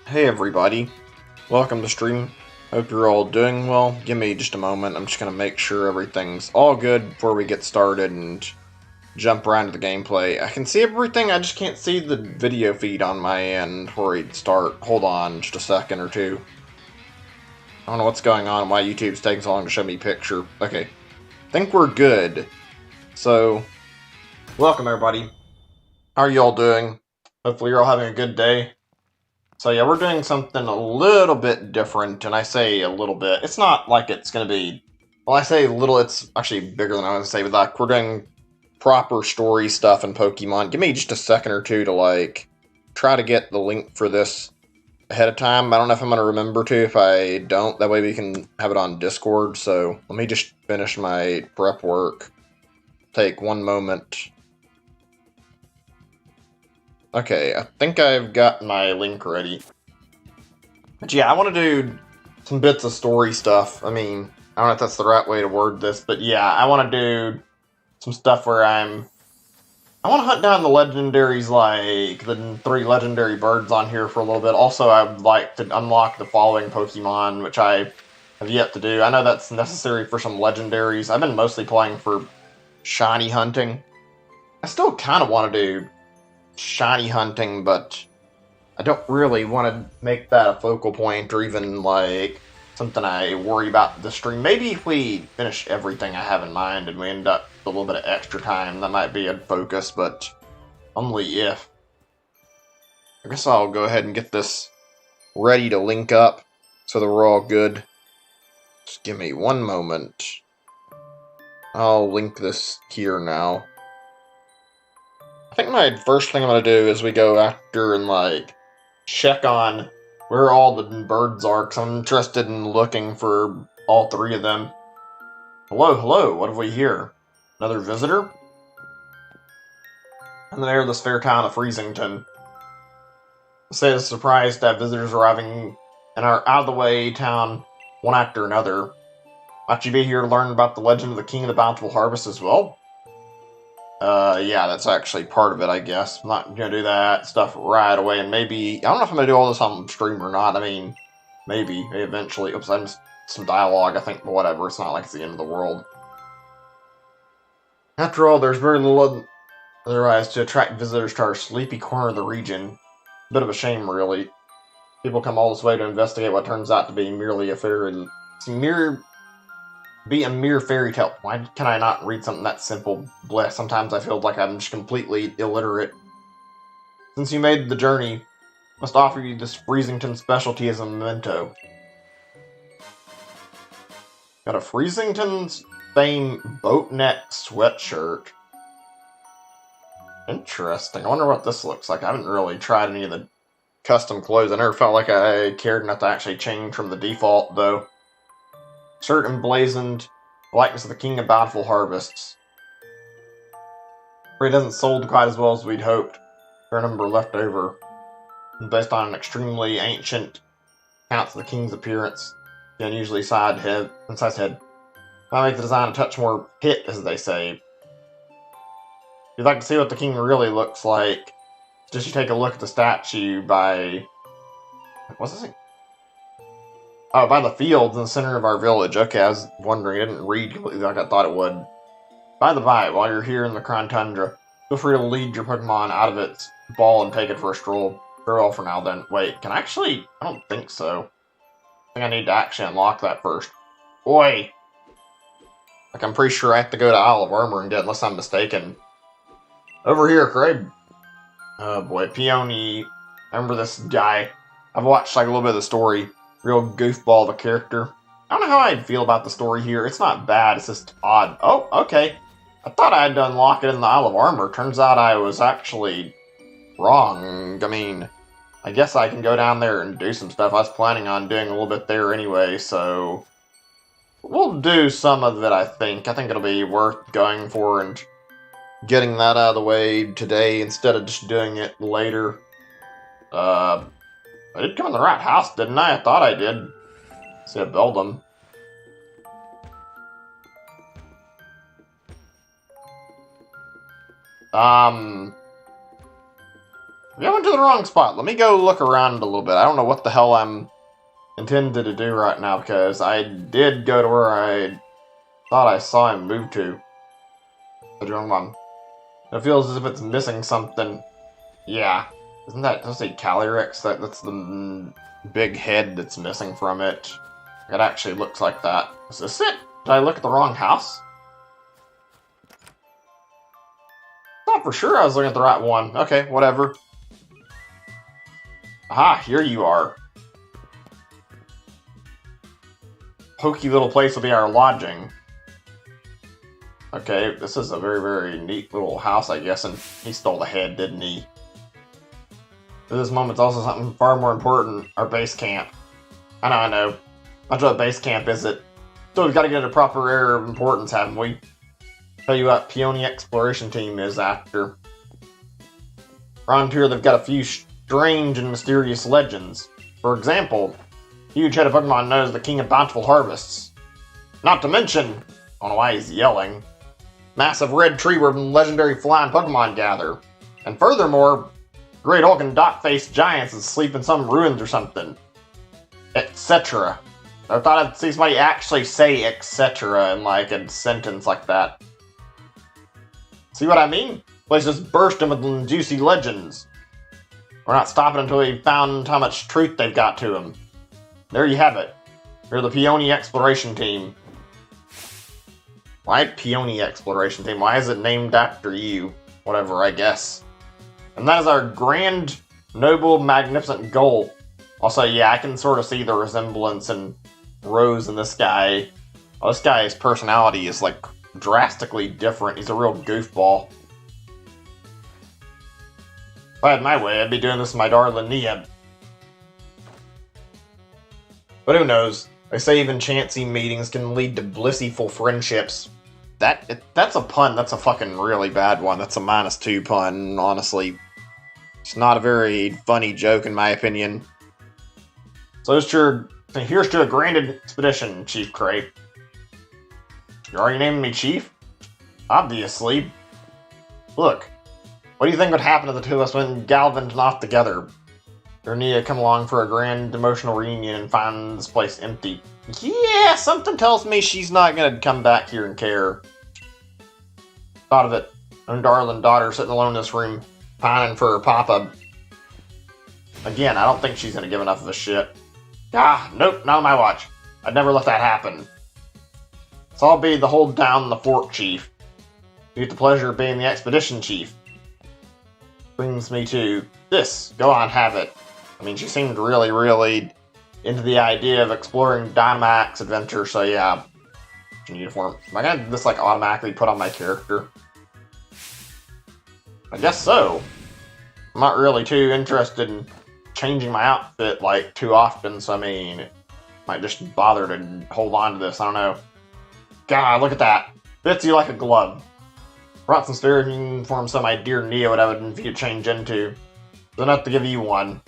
Hey everybody, welcome to stream. Hope you're all doing well. Give me just a moment, I'm just gonna make sure everything's all good before we get started and jump right into the gameplay. I can see everything, I just can't see the video feed on my end before we start. Hold on just a second or two. I don't know what's going on, why YouTube's taking so long to show me a picture. Okay, think we're good. So, welcome everybody. How are you all doing? Hopefully you're all having a good day. So yeah, we're doing something a little bit different, and I say a little bit. It's not like it's going to be... Well, I say little, it's actually bigger than I was going to say, but like, we're doing proper story stuff in Pokemon. Give me just a second or two to, like, try to get the link for this ahead of time. I don't know if I'm going to remember to. If I don't, that way we can have it on Discord. So let me just finish my prep work. Take one moment. Okay, I think I've got my link ready. But yeah, I want to do some bits of story stuff. I mean, I don't know if that's the right way to word this, but yeah, I want to do some stuff where I want to hunt down the legendaries, like the 3 legendary birds on here for a little bit. Also, I would like to unlock the following Pokemon, which I have yet to do. I know that's necessary for some legendaries. I've been mostly playing for shiny hunting. I still kind of want to do shiny hunting, but I don't really want to make that a focal point or even like something I worry about the stream. Maybe if we finish everything I have in mind and we end up with a little bit of extra time, that might be a focus, but only if. I guess I'll go ahead and get this ready to link up so that we're all good. Just give me one moment. I'll link this here now. I think my first thing I'm going to do is we go after and like check on where all the birds are, because I'm interested in looking for all 3 of them. Hello, what have we here? Another visitor? In the air of this fair town of Freezington. Say it's surprised to have visitors arriving in our out-of-the-way town, one after another. Might you be here to learn about the legend of the King of the Bountiful Harvest as well? Yeah, that's actually part of it, I guess. I'm not gonna do that stuff right away, and maybe... I don't know if I'm gonna do all this on stream or not. I mean, maybe eventually. Oops, I missed some dialogue, I think, but whatever. It's not like it's the end of the world. After all, there's very little otherwise to attract visitors to our sleepy corner of the region. Bit of a shame, really. People come all this way to investigate what turns out to be merely a mere fairy tale. Why can I not read something that simple? Bleh, sometimes I feel like I'm just completely illiterate. Since you made the journey, I must offer you this Freezington specialty as a memento. Got a Freezington's Fame boat neck sweatshirt. Interesting. I wonder what this looks like. I haven't really tried any of the custom clothes. I never felt like I cared enough to actually change from the default, though. Shirt emblazoned likeness of the King of Bountiful Harvests. It doesn't sold quite as well as we'd hoped. Fair number left over. And based on an extremely ancient accounts of the king's appearance, the unusually incised head. Might make the design a touch more hit, as they say. If you'd like to see what the king really looks like, just you take a look at the statue by... What's this? Oh, by the fields in the center of our village. Okay, I was wondering. I didn't read completely like I thought it would. By the by, while you're here in the Crown Tundra, feel free to lead your Pokemon out of its ball and take it for a stroll. Farewell for now, then. Wait, can I actually... I don't think so. I think I need to actually unlock that first. Oi! Like, I'm pretty sure I have to go to Isle of Armor and get, unless I'm mistaken. Over here, Craig. Oh boy, Peony. I remember this guy. I've watched like a little bit of the story. Real goofball of a character. I don't know how I'd feel about the story here. It's not bad, it's just odd. Oh, okay. I thought I had to unlock it in the Isle of Armor. Turns out I was actually wrong. I mean, I guess I can go down there and do some stuff. I was planning on doing a little bit there anyway, so... We'll do some of it, I think. I think it'll be worth going for and getting that out of the way today instead of just doing it later. I did come in the right house, didn't I? I thought I did. See, I build them. I went to the wrong spot. Let me go look around a little bit. I don't know what the hell I'm intended to do right now because I did go to where I thought I saw him move to. The wrong one. It feels as if it's missing something. Yeah. Isn't that supposed to say Calyrex? That's the big head that's missing from it. It actually looks like that. Is this it? Did I look at the wrong house? Thought for sure I was looking at the right one. Okay, whatever. Aha, here you are. Pokey little place will be our lodging. Okay, this is a very, very neat little house, I guess, and he stole the head, didn't he? At this moment's also something far more important, our base camp. I know. Not sure what base camp is it. So we've got to get a proper air of importance, haven't we? Tell you what Peony Exploration Team is after. Around here they've got a few strange and mysterious legends. For example, huge head of Pokemon knows the King of Bountiful Harvests. Not to mention, I don't know why he's yelling, massive red tree where legendary flying Pokemon gather. And furthermore, great Hulk and dot-faced giants asleep in some ruins or something. Etc. I thought I'd see somebody actually say etc. in like a sentence like that. See what I mean? Place just bursting with juicy legends. We're not stopping until we found how much truth they've got to them. There you have it. You're the Peony Exploration Team. Why Peony Exploration Team? Why is it named after you? Whatever, I guess. And that is our grand, noble, magnificent goal. Also, yeah, I can sort of see the resemblance in Rose and this guy. Oh, this guy's personality is, like, drastically different. He's a real goofball. If I had my way, I'd be doing this with my darling Nia. But who knows? They say even chancy meetings can lead to blissful friendships. That's a pun. That's a fucking really bad one. That's a -2 pun, honestly. It's not a very funny joke, in my opinion. So here's to a grand expedition, Chief Cray. You're already naming me Chief? Obviously. Look, what do you think would happen to the two of us when Galvin's not together? Or Nia come along for a grand emotional reunion and find this place empty. Yeah, something tells me she's not gonna come back here and care. Thought of it. Her darling daughter sitting alone in this room, pining for her papa. Again, I don't think she's gonna give enough of a shit. Ah, nope, not on my watch. I'd never let that happen. So I'll be the hold down the fort chief. You get the pleasure of being the expedition chief. Brings me to this. Go on, have it. I mean, she seemed really, really into the idea of exploring Dynamax Adventures, so yeah. Uniform. Am I gonna just like automatically put on my character? I guess so. I'm not really too interested in changing my outfit like too often, so I mean, might just bother to hold on to this. I don't know. God, look at that. Fits you like a glove. Brought some steering uniform so my dear Nia would have an to change into. Then I have to give you one.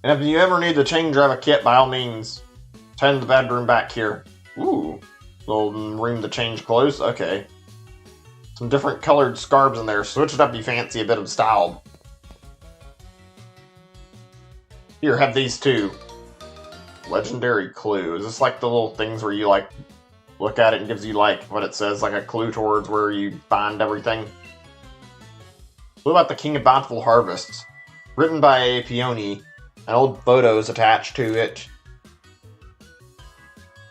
And if you ever need to change or have a kit, by all means, head to the bedroom back here. Ooh, little room to change clothes. Okay. Some different colored scarves in there. Switch it up, you fancy a bit of style. Here, have these two. Legendary clue. Is this like the little things where you like look at it and gives you like what it says, like a clue towards where you find everything? What about the King of Bountiful Harvests? Written by a Peony, and old photos attached to it.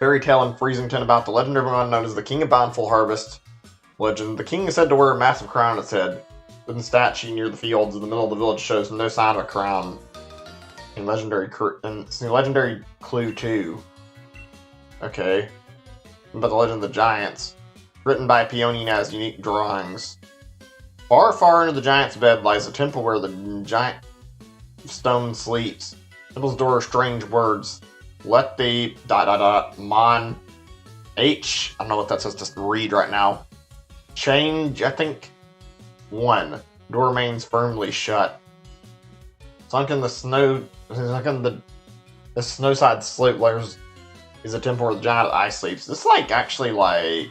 Fairy tale in Freezington about the legendary one known as the King of Bountiful Harvest. Legend. The king is said to wear a massive crown on his head. Wooden statue near the fields in the middle of the village shows no sign of a crown. In legendary clue 2. Okay. About the legend of the giants. Written by Peony has unique drawings. Far, far into the giant's bed lies a temple where the giant stone sleeps. Temple's door are strange words. Let the ... Mon H. I don't know what that says, just read right now. Change, I think. 1. Door remains firmly shut. Sunk in the snow. Sunk in the snowside slope is a temple where the giant ice sleeps. This like actually like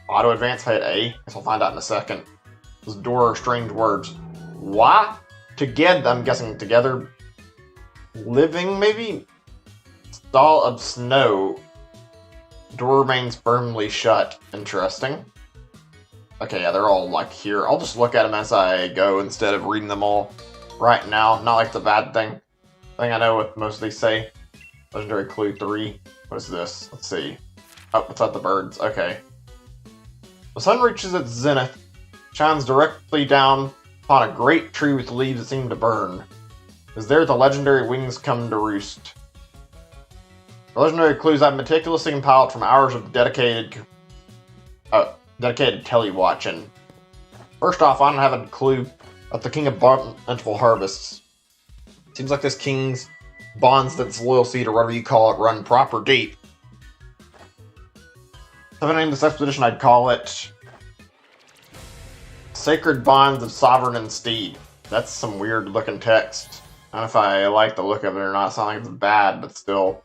auto advance hit A. Guess I'll find out in a second. This door, strange words. Why? Together, I'm guessing together. Living, maybe? Stall of snow. Door remains firmly shut. Interesting. Okay, yeah, they're all, like, here. I'll just look at them as I go instead of reading them all right now. Not like it's a bad thing. I think I know what most of these say. Legendary Clue 3. What is this? Let's see. Oh, it's at the birds. Okay. The sun reaches its zenith, shines directly down upon a great tree with leaves that seem to burn. Is there the legendary wings come to roost? The legendary clues I've meticulously compiled from hours of dedicated telewatching. First off, I don't have a clue of the king of bountiful harvests. Seems like this king's bonds that's loyalty to whatever you call it run proper deep. If I named this expedition, I'd call it Sacred Bonds of Sovereign and Steed. That's some weird looking text. I don't know if I like the look of it or not. It's not like it's bad, but still.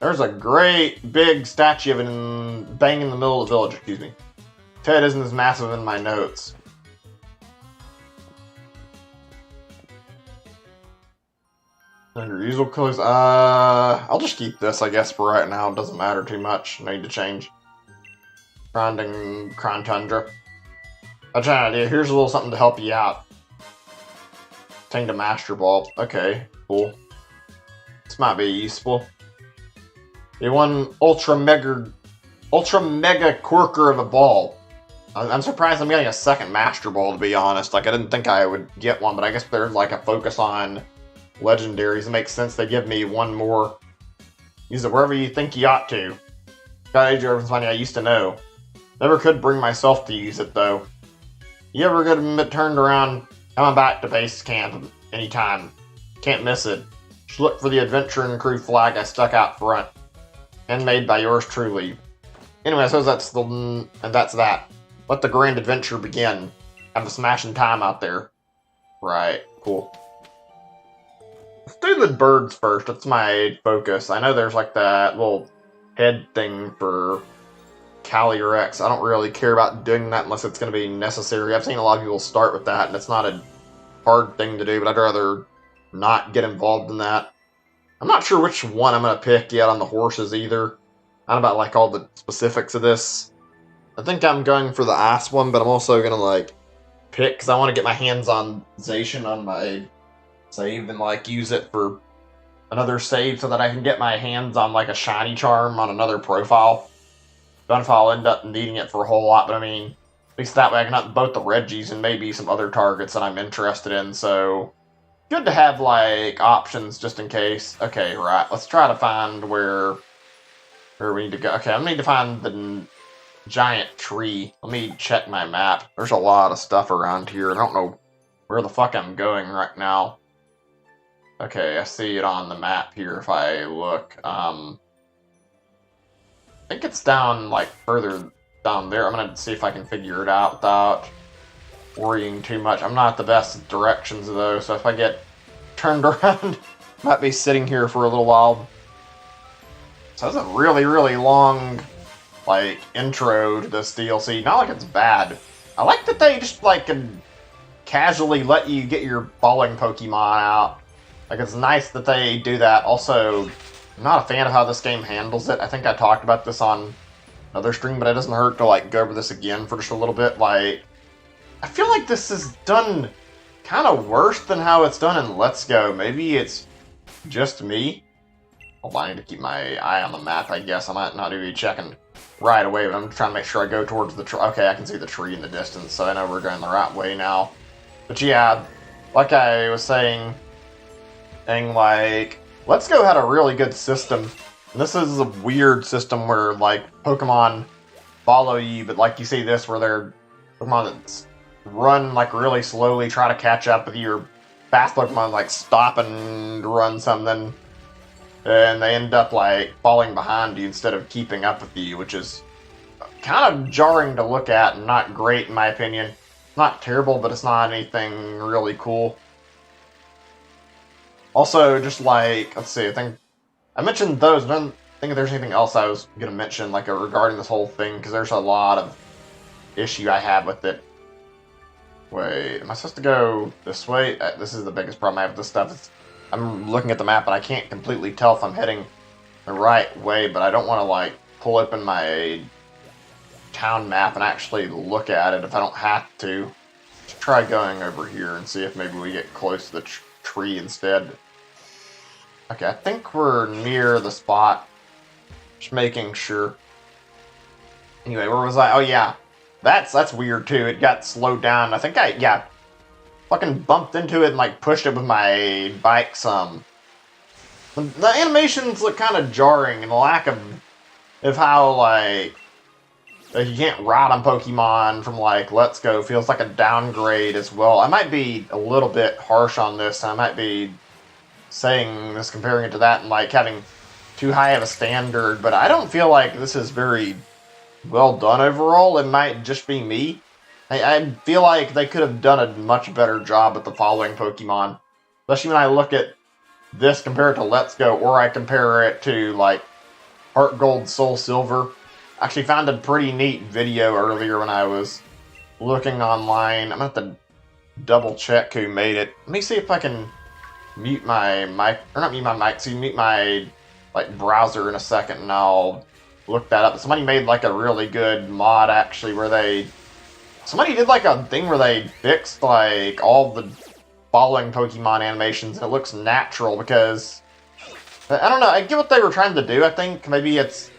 There's a great big statue of it bang in the middle of the village, excuse me. Ted isn't as massive in my notes. Under usual clues, I'll just keep this, I guess, for right now. It doesn't matter too much. I need to change. Grinding Crown Tundra. I'll try an idea. Here's a little something to help you out. Tank to Master Ball. Okay, cool. This might be useful. You won Ultra Mega Quirker of a Ball. I'm surprised I'm getting a second Master Ball, to be honest. Like, I didn't think I would get one, but I guess there's like a focus on legendaries. It makes sense they give me one more. Use it wherever you think you ought to. Got age over funny I used to know. Never could bring myself to use it, though. You ever get a turned around, coming back to base camp anytime. Can't miss it. Just look for the adventure and crew flag I stuck out front. Handmade by yours truly. Anyway, I suppose that's that. Let the grand adventure begin. Have a smashing time out there. Right, cool. Let's do the birds first. That's my focus. I know there's like that little head thing for Calyrex. I don't really care about doing that unless it's going to be necessary. I've seen a lot of people start with that, and it's not a hard thing to do, but I'd rather not get involved in that. I'm not sure which one I'm going to pick yet on the horses either. I don't know about like all the specifics of this. I think I'm going for the ice one, but I'm also going to like pick, because I want to get my hands on Zacian on my save and like use it for another save so that I can get my hands on like a shiny charm on another profile. Don't know if I'll end up needing it for a whole lot, but I mean, at least that way I can hunt both the Reggies and maybe some other targets that I'm interested in, so good to have like options just in case. Okay, right, let's try to find where we need to go. Okay, I need to find the giant tree. Let me check my map. There's a lot of stuff around here. I don't know where the fuck I'm going right now. Okay, I see it on the map here if I look. I think it's down, like, further down there. I'm gonna see if I can figure it out without worrying too much. I'm not the best at directions, though, so if I get turned around, might be sitting here for a little while. So that's a really, really long, like, intro to this DLC. Not like it's bad. I like that they just, like, can casually let you get your falling Pokemon out. Like, it's nice that they do that. Also, I'm not a fan of how this game handles it. I think I talked about this on another stream, but it doesn't hurt to, like, go over this again for just a little bit. Like, I feel like this is done kind of worse than how it's done in Let's Go. Maybe it's just me. Hold on, I need to keep my eye on the map, I guess. I might not be checking right away, but I'm trying to make sure I go towards the tree. Okay, I can see the tree in the distance, so I know we're going the right way now. But yeah, like I was saying, like, Let's Go had a really good system. And this is a weird system where, like, Pokemon follow you, but like you see this where they're Pokemon that run, like, really slowly, try to catch up with your fast Pokemon, like, stop and run something. And they end up, like, falling behind you instead of keeping up with you, which is kind of jarring to look at and not great, in my opinion. Not terrible, but it's not anything really cool. Also, just like, let's see, I think I mentioned those. I don't think there's anything else I was going to mention, like, regarding this whole thing, because there's a lot of issue I have with it. Wait, am I supposed to go this way? This is the biggest problem I have with this stuff. I'm looking at the map and I can't completely tell if I'm heading the right way, but I don't want to, like, pull open my town map and actually look at it if I don't have to. Let's try going over here and see if maybe we get close to the tree instead. Okay, I think we're near the spot. Just making sure. Anyway, where was I? Oh, yeah. That's weird, too. It got slowed down. I think yeah, fucking bumped into it and, like, pushed it with my bike some. The animations look kind of jarring, and the lack of how, like, you can't ride on Pokemon from, like, Let's Go feels like a downgrade as well. I might be a little bit harsh on this. I might be saying this, comparing it to that, and, like, having too high of a standard, but I don't feel like this is very well done overall. It might just be me. I feel like they could have done a much better job with the following Pokemon. Especially when I look at this compared to Let's Go, or I compare it to, like, Heart Gold, Soul Silver. I actually found a pretty neat video earlier when I was looking online. I'm going to have to double check who made it. Let me see if I can mute my mic, or not mute my mic, so you mute my, like, browser in a second, and I'll look that up. Somebody made, like, a really good mod, actually, where somebody did, like, a thing where they fixed, like, all the following Pokemon animations, and it looks natural, because, I don't know, I get what they were trying to do. I think maybe it's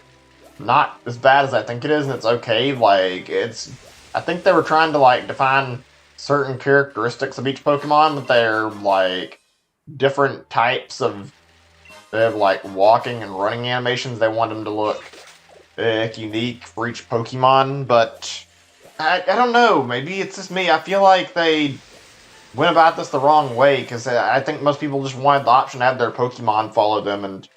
not as bad as I think it is, and it's okay. Like, I think they were trying to, like, define certain characteristics of each Pokemon, that they're, like, different types of, like, walking and running animations. They want them to look unique for each Pokemon, but I don't know, maybe it's just me. I feel like they went about this the wrong way, because I think most people just wanted the option to have their Pokemon follow them and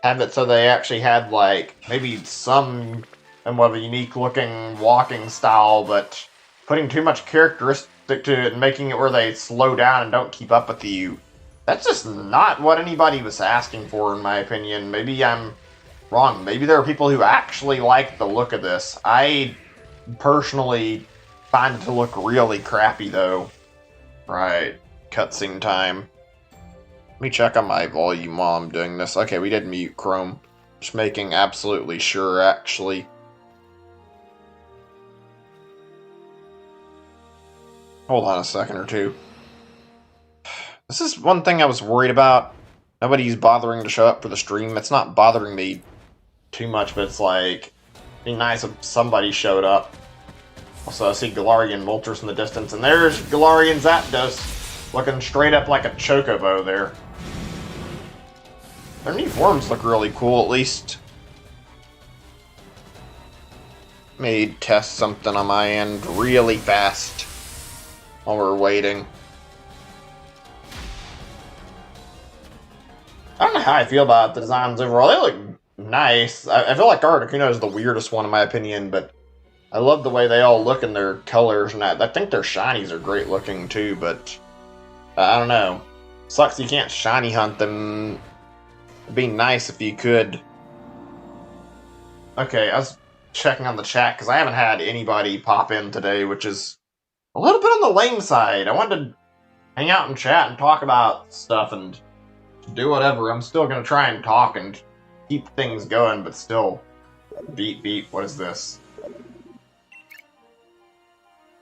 have it so they actually had, like, maybe some somewhat of a unique looking walking style, but putting too much characteristic to it and making it where they slow down and don't keep up with you. That's just not what anybody was asking for, in my opinion. Maybe I'm wrong. Maybe there are people who actually like the look of this. I personally find it to look really crappy, though. Right. Cutscene time. Let me check on my volume while I'm doing this. Okay, we did mute Chrome. Just making absolutely sure, actually. Hold on a second or two. This is one thing I was worried about. Nobody's bothering to show up for the stream. It's not bothering me too much, but it's like, it'd be nice if somebody showed up. Also, I see Galarian Moltres in the distance, and there's Galarian Zapdos, looking straight up like a Chocobo there. Their new forms look really cool, at least. Let me test something on my end really fast while we're waiting. I don't know how I feel about the designs overall. They look nice. I feel like Articuno is the weirdest one in my opinion, but I love the way they all look in their colors, and I think their shinies are great looking too, but I don't know. Sucks you can't shiny hunt them. It'd be nice if you could. Okay, I was checking on the chat because I haven't had anybody pop in today, which is a little bit on the lame side. I wanted to hang out and chat and talk about stuff and do whatever. I'm still going to try and talk and keep things going, but still. Beep, beep. What is this? I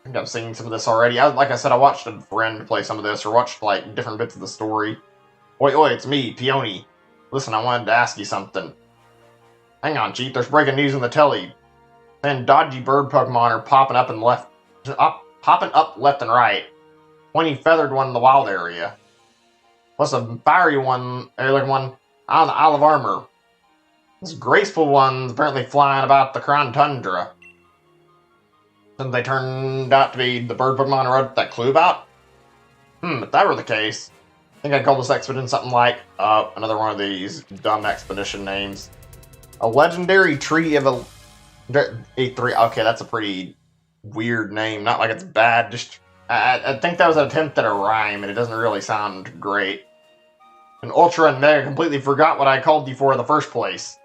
think I've seen some of this already. Like I said, I watched a friend play some of this, or watched, like, different bits of the story. Oi, oi, it's me, Peony. Listen, I wanted to ask you something. Hang on, Chief, there's breaking news in the telly. And dodgy bird Pokemon are popping up left and right. Pointy feathered one in the wild area. Plus a fiery one, like one on the Isle of Armor. This graceful one's apparently flying about the Crown Tundra. Since they turned out to be the bird Pokemon I wrote that clue about? If that were the case, I think I'd call this expedition something like, another one of these dumb expedition names. A legendary tree of A3. Okay, that's a pretty weird name. Not like it's bad, just, I think that was an attempt at a rhyme, and it doesn't really sound great. And Ultra and Mega completely forgot what I called you for in the first place.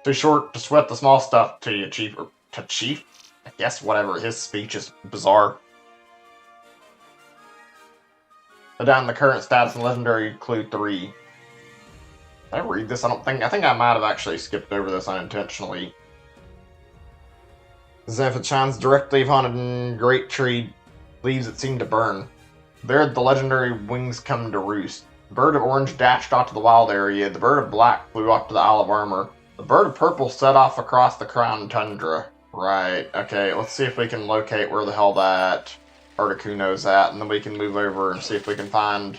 Too short to sweat the small stuff to you, Chief. Or to Chief? I guess, whatever. His speech is bizarre. down the current stats in Legendary Clue 3. Did I read this? I think I might have actually skipped over this unintentionally. As if it shines directly upon a great tree, leaves that seem to burn. There the legendary wings come to roost. The bird of orange dashed off to the wild area. The bird of black flew off to the Isle of Armor. The bird of purple set off across the crown tundra. Right, okay, let's see if we can locate where the hell that Articuno's at, and then we can move over and see if we can find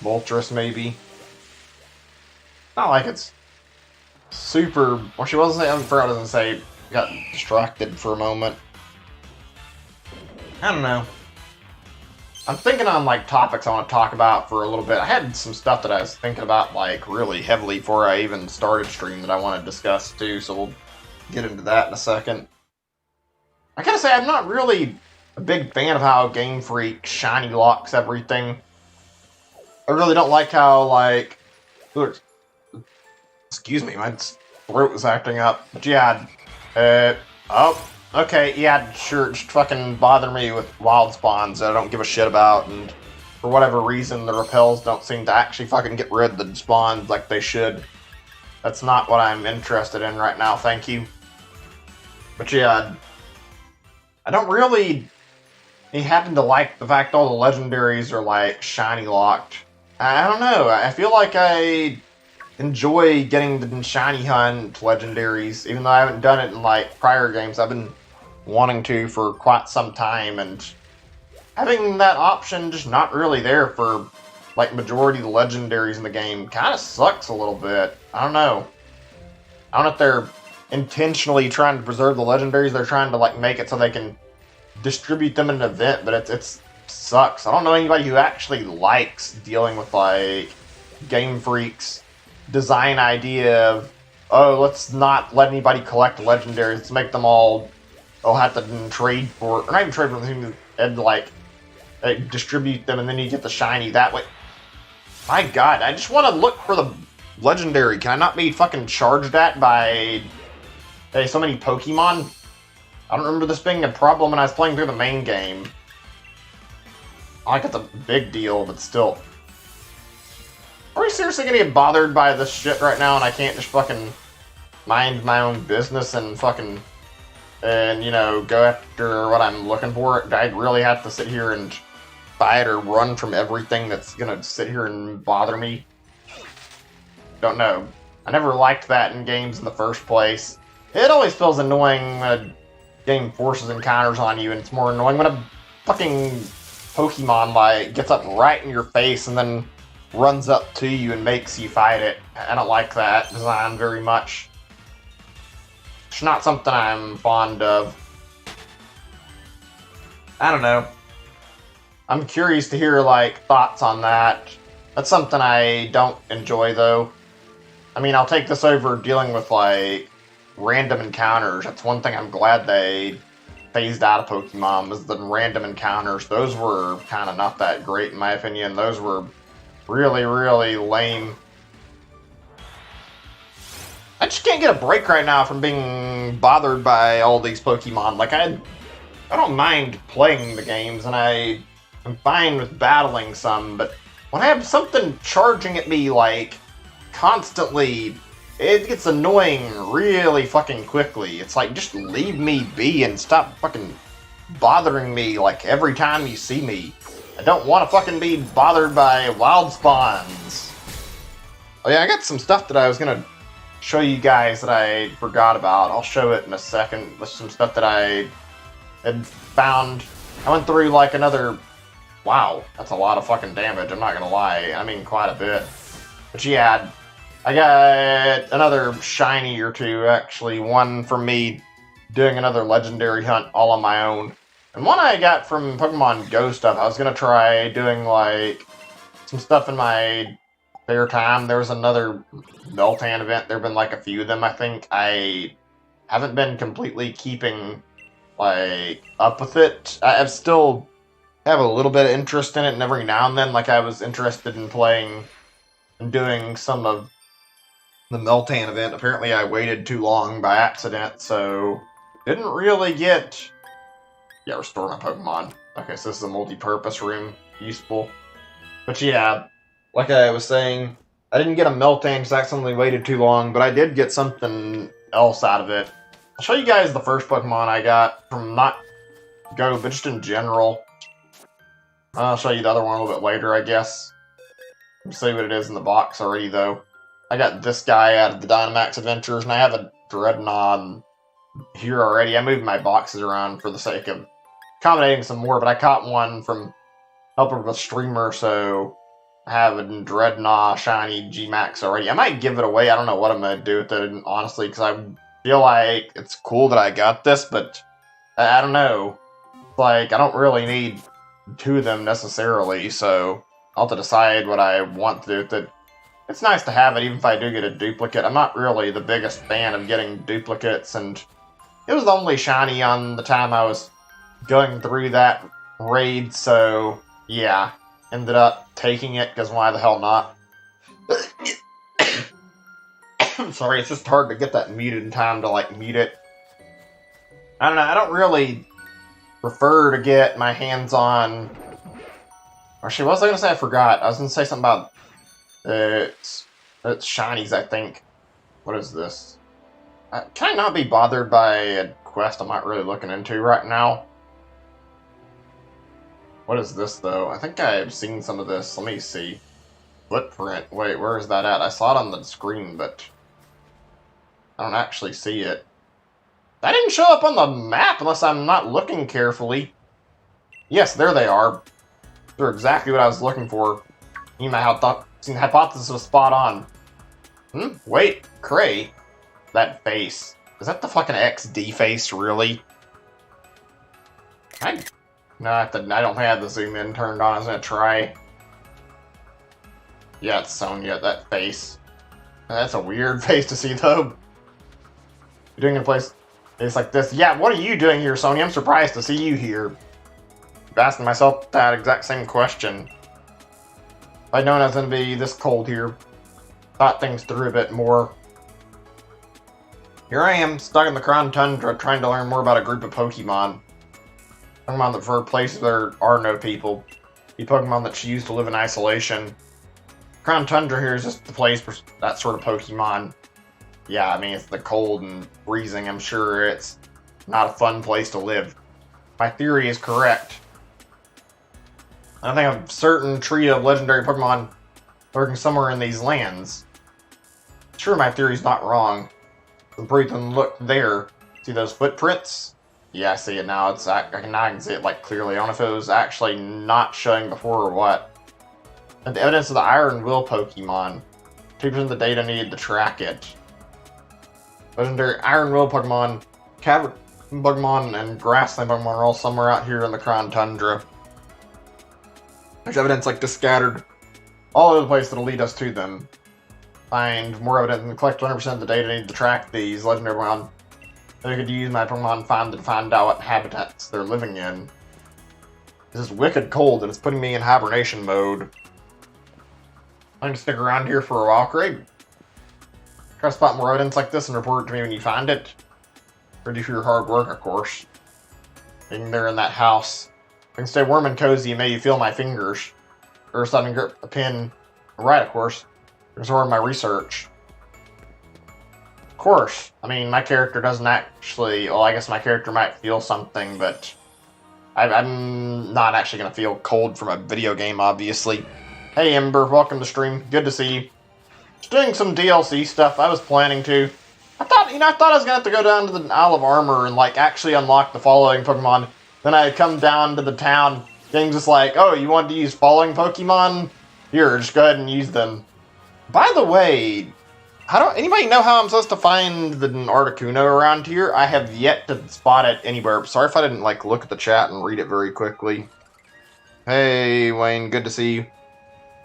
Moltres, maybe. Not like it's super... Well, she wasn't saying, I doesn't say, got distracted for a moment. I don't know. I'm thinking on, like, topics I want to talk about for a little bit. I had some stuff that I was thinking about, like, really heavily before I even started stream that I want to discuss, too, so we'll get into that in a second. I gotta say, I'm not really a big fan of how Game Freak shiny locks everything. I really don't like how, like... Excuse me, my throat was acting up. But yeah, oh, okay, yeah, sure, just fucking bother me with wild spawns that I don't give a shit about, and for whatever reason, the repels don't seem to actually fucking get rid of the spawns like they should. That's not what I'm interested in right now, thank you. But yeah, I don't really happen to like the fact all the legendaries are, like, shiny locked. I don't know, I feel like I enjoy getting the shiny hunt legendaries, even though I haven't done it in, like, prior games. I've been wanting to for quite some time, and having that option just not really there for, like, majority of the legendaries in the game kind of sucks a little bit. I don't know. I don't know if they're intentionally trying to preserve the legendaries. They're trying to, like, make it so they can distribute them in an event, but it sucks. I don't know anybody who actually likes dealing with, like, Game Freak's design idea of, oh, let's not let anybody collect legendaries, let's make them all have to trade for, or not even trade for them, and like distribute them, and then you get the shiny that way. My god, I just want to look for the legendary. Can I not be fucking charged at by so many Pokemon? I don't remember this being a problem when I was playing through the main game. Like, it's a big deal, but still. Are we seriously gonna get bothered by this shit right now, and I can't just fucking mind my own business and fucking, and, you know, go after what I'm looking for? Do I really have to sit here and fight or run from everything that's gonna sit here and bother me? Don't know. I never liked that in games in the first place. It always feels annoying when a game forces encounters on you, and it's more annoying when a fucking Pokemon, like, gets up right in your face and then runs up to you and makes you fight it. I don't like that design very much. It's not something I'm fond of. I don't know. I'm curious to hear, like, thoughts on that. That's something I don't enjoy, though. I mean, I'll take this over dealing with, like, random encounters. That's one thing I'm glad they phased out of Pokemon, was the random encounters. Those were kind of not that great, in my opinion. Those were really, really lame. I just can't get a break right now from being bothered by all these Pokemon. Like, I don't mind playing the games, and I'm fine with battling some, but when I have something charging at me, like, constantly, it gets annoying really fucking quickly. It's like, just leave me be and stop fucking bothering me, like, every time you see me. I don't want to fucking be bothered by wild spawns. Oh yeah, I got some stuff that I was gonna show you guys that I forgot about. I'll show it in a second. There's some stuff that I had found. I went through, like, another... Wow, that's a lot of fucking damage, I'm not gonna lie. I mean, quite a bit. But yeah, I got another shiny or two, actually. One from me doing another legendary hunt all on my own. And one I got from Pokemon Go stuff. I was gonna try doing, like, some stuff in my spare time. There was another Meltan event. There have been, like, a few of them, I think. I haven't been completely keeping, like, up with it. I've still have a little bit of interest in it, and every now and then, like, I was interested in playing and doing some of the Meltan event. Apparently I waited too long by accident, so didn't really get... Yeah, restore my Pokemon. Okay, so this is a multi-purpose room. Useful. But yeah, like I was saying, I didn't get a Meltan because I accidentally waited too long, but I did get something else out of it. I'll show you guys the first Pokemon I got from not Go, but just in general. I'll show you the other one a little bit later, I guess. Let's see what it is in the box already, though. I got this guy out of the Dynamax Adventures, and I have a Dreadnought here already. I moved my boxes around for the sake of accommodating some more, but I caught one from helping with a streamer, so I have a Dreadnought Shiny G-Max already. I might give it away. I don't know what I'm going to do with it, honestly, because I feel like it's cool that I got this, but I don't know. Like, I don't really need 2 of them necessarily, so I'll have to decide what I want to do with it. It's nice to have it, even if I do get a duplicate. I'm not really the biggest fan of getting duplicates, and it was the only shiny on the time I was going through that raid, so yeah, ended up taking it, because why the hell not? I'm sorry, it's just hard to get that muted in time to, like, mute it. I don't know, I don't really prefer to get my hands on... Actually, what was I going to say? I forgot. I was going to say something about... It's shinies, I think. What is this? Can I not be bothered by a quest I'm not really looking into right now? What is this, though? I think I've seen some of this. Let me see. Footprint. Wait, where is that at? I saw it on the screen, but I don't actually see it. That didn't show up on the map unless I'm not looking carefully. Yes, there they are. They're exactly what I was looking for. My hypothesis was spot on. Wait, Cray. That face. Is that the fucking XD face, really? No, I don't have the zoom in turned on. I was gonna try. Yeah, it's Sonya, that face. That's a weird face to see, though. You're doing a place like this. Yeah, what are you doing here, Sonya? I'm surprised to see you here. I'm asking myself that exact same question. If I'd known I was going to be this cold here, thought things through a bit more. Here I am, stuck in the Crown Tundra, trying to learn more about a group of Pokemon. Pokemon that prefer places there are no people. The Pokemon that choose to live in isolation. Crown Tundra here is just the place for that sort of Pokemon. Yeah, I mean, it's the cold and freezing. I'm sure it's not a fun place to live. My theory is correct. I think a certain trio of legendary Pokemon lurking somewhere in these lands. Sure, my theory's not wrong. Breathe and look there. See those footprints? Yeah, I see it now. I can see it like clearly. I don't know if it was actually not showing before or what. And the evidence of the Iron Will Pokemon. 2% of the data needed to track it. Legendary Iron Will Pokemon, Cavern Pokemon, and Grassland Pokemon are all somewhere out here in the Crown Tundra. There's evidence like this scattered all over the place that'll lead us to them. Find more evidence and collect 100% of the data needed to track these legendary Pokemon. Then I could use my Pokemon Finder to find out what habitats they're living in. This is wicked cold and it's putting me in hibernation mode. I'm gonna stick around here for a while, Craig. Try to spot more evidence like this and report it to me when you find it. Ready for your hard work, of course. Being there in that house. I can stay warm and cozy and maybe feel my fingers. First, I can grip a pen. Right, of course. There's more of my research. Of course. I mean, my character doesn't actually... Well, I guess my character might feel something, but... I'm not actually going to feel cold from a video game, obviously. Hey, Ember. Welcome to stream. Good to see you. Just doing some DLC stuff. I was planning to. I thought I was going to have to go down to the Isle of Armor and, like, actually unlock the following Pokemon. Then I come down to the town. Game's just like, oh, you want to use following Pokemon? Here, just go ahead and use them. By the way, anybody know how I'm supposed to find the Articuno around here? I have yet to spot it anywhere. Sorry if I didn't, like, look at the chat and read it very quickly. Hey, Wayne, good to see you.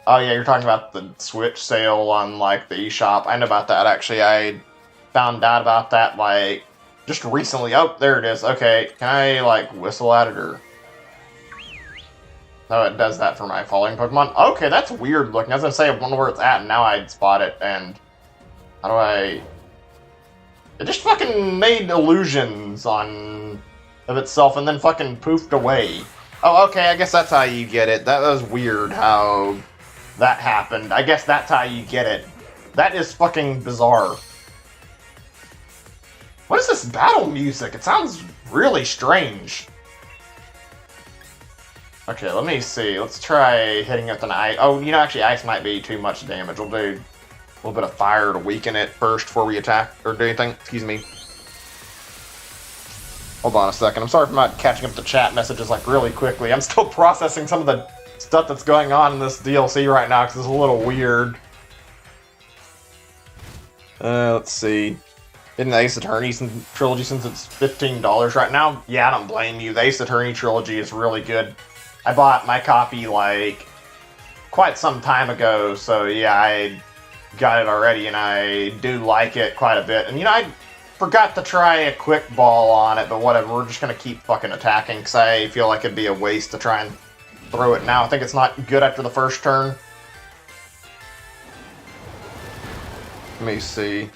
Oh, yeah, you're talking about the Switch sale on, like, the eShop. I know about that, actually. I found out about that, like, just recently. Oh, there it is. Okay, can I, like, whistle at it, or... No, it does that for my following Pokemon. Okay, that's weird looking. I was gonna say I wonder where it's at, and now I'd spot it, and... How do I... It just fucking made illusions of itself, and then fucking poofed away. Oh, okay, I guess that's how you get it. That was weird how that happened. I guess that's how you get it. That is fucking bizarre. What is this battle music? It sounds really strange. Okay, let me see. Let's try hitting it with an ice. Oh, you know, actually, ice might be too much damage. We'll do a little bit of fire to weaken it first before we attack or do anything. Excuse me. Hold on a second. I'm sorry if I'm not catching up the chat messages like really quickly. I'm still processing some of the stuff that's going on in this DLC right now because it's a little weird. Let's see. In the Ace Attorney trilogy, since it's $15 right now, yeah, I don't blame you. The Ace Attorney trilogy is really good. I bought my copy like quite some time ago, so yeah, I got it already, and I do like it quite a bit. And you know, I forgot to try a quick ball on it, but whatever. We're just gonna keep fucking attacking because I feel like it'd be a waste to try and throw it now. I think it's not good after the first turn. Let me see.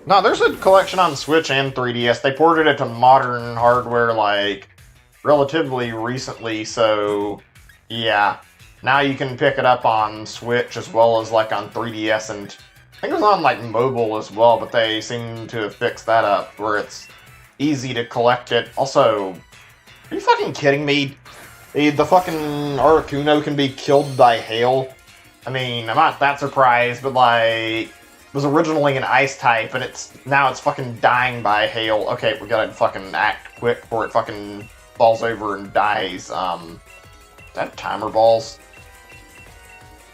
No, there's a collection on Switch and 3DS. They ported it to modern hardware, like, relatively recently, so, yeah. Now you can pick it up on Switch as well as, like, on 3DS, and I think it was on, like, mobile as well, but they seem to have fixed that up, where it's easy to collect it. Also, are you fucking kidding me? The fucking Articuno can be killed by hail? I mean, I'm not that surprised, but, like, it was originally an ice type, and now it's fucking dying by hail. Okay, we gotta fucking act quick before it fucking falls over and dies. Do I have timer balls?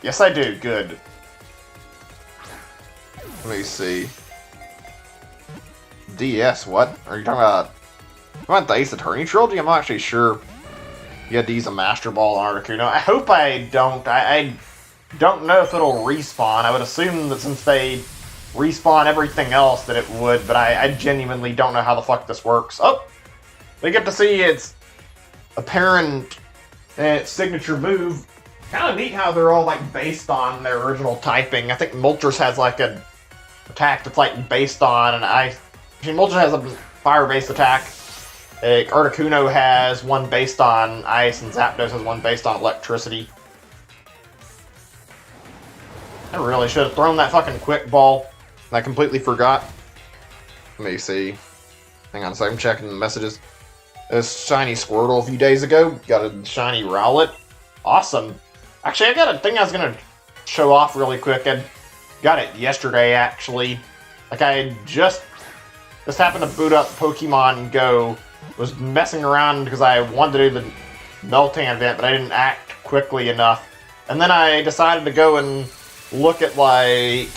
Yes, I do. Good. Let me see. DS, what? Are you talking about the Ace Attorney trilogy? I'm not actually sure. You had to use a Master Ball on Articuno. I hope I don't. I don't know if it'll respawn. I would assume that since they respawn everything else that it would, but I genuinely don't know how the fuck this works. Oh! We get to see its apparent signature move. Kind of neat how they're all like based on their original typing. I think Moltres has like an attack that's like based on an ice. Moltres has a fire-based attack. Articuno has one based on ice, and Zapdos has one based on electricity. I really should have thrown that fucking quick ball. I completely forgot. Let me see. Hang on a second, I'm checking the messages. This shiny Squirtle a few days ago. Got a shiny Rowlet. Awesome. Actually, I got a thing I was going to show off really quick. I got it yesterday, actually. Like, I just happened to boot up Pokemon Go. Was messing around because I wanted to do the Meltan event, but I didn't act quickly enough. And then I decided to go and look at, like,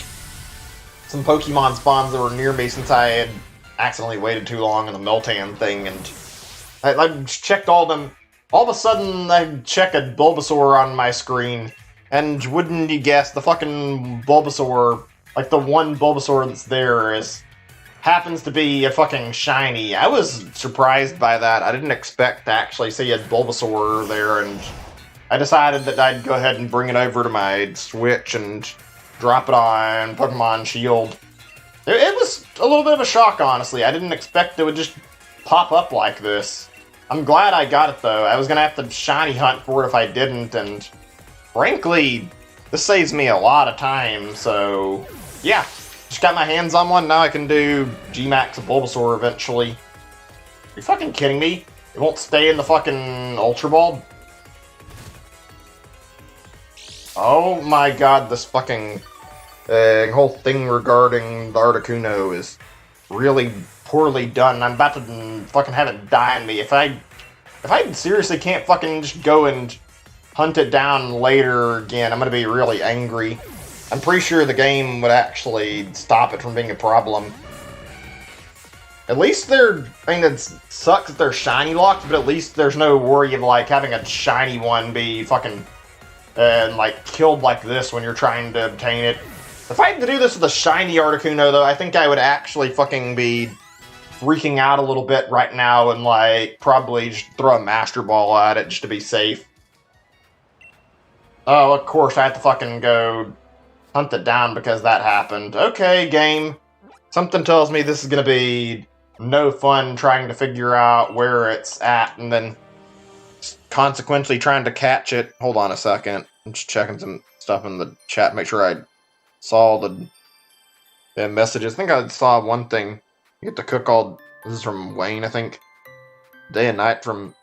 some Pokemon spawns that were near me since I had accidentally waited too long on the Meltan thing, and I checked all of them. All of a sudden, I check a Bulbasaur on my screen, and wouldn't you guess, the fucking Bulbasaur, like the one Bulbasaur that's there happens to be a fucking shiny. I was surprised by that. I didn't expect to actually see a Bulbasaur there, and I decided that I'd go ahead and bring it over to my Switch and drop it on Pokemon Shield. It was a little bit of a shock, honestly. I didn't expect it would just pop up like this. I'm glad I got it, though. I was going to have to shiny hunt for it if I didn't, and frankly, this saves me a lot of time, so yeah. Just got my hands on one, now I can do G-Max Bulbasaur eventually. Are you fucking kidding me? It won't stay in the fucking Ultra Ball? Oh my god, this fucking whole thing regarding the Articuno is really poorly done. I'm about to fucking have it die on me. If I seriously can't fucking just go and hunt it down later again, I'm gonna be really angry. I'm pretty sure the game would actually stop it from being a problem. At least I mean, it sucks that they're shiny locked, but at least there's no worry of, like, having a shiny one be fucking, like, killed like this when you're trying to obtain it. If I had to do this with a shiny Articuno, though, I think I would actually fucking be freaking out a little bit right now and, like, probably just throw a Master Ball at it just to be safe. Oh, of course, I have to fucking go hunt it down because that happened. Okay, game. Something tells me this is gonna be no fun trying to figure out where it's at and then consequently trying to catch it. Hold on a second. I'm just checking some stuff in the chat, make sure I saw the messages. I think I saw one thing. You get to cook all. This is from Wayne, I think. Day and night from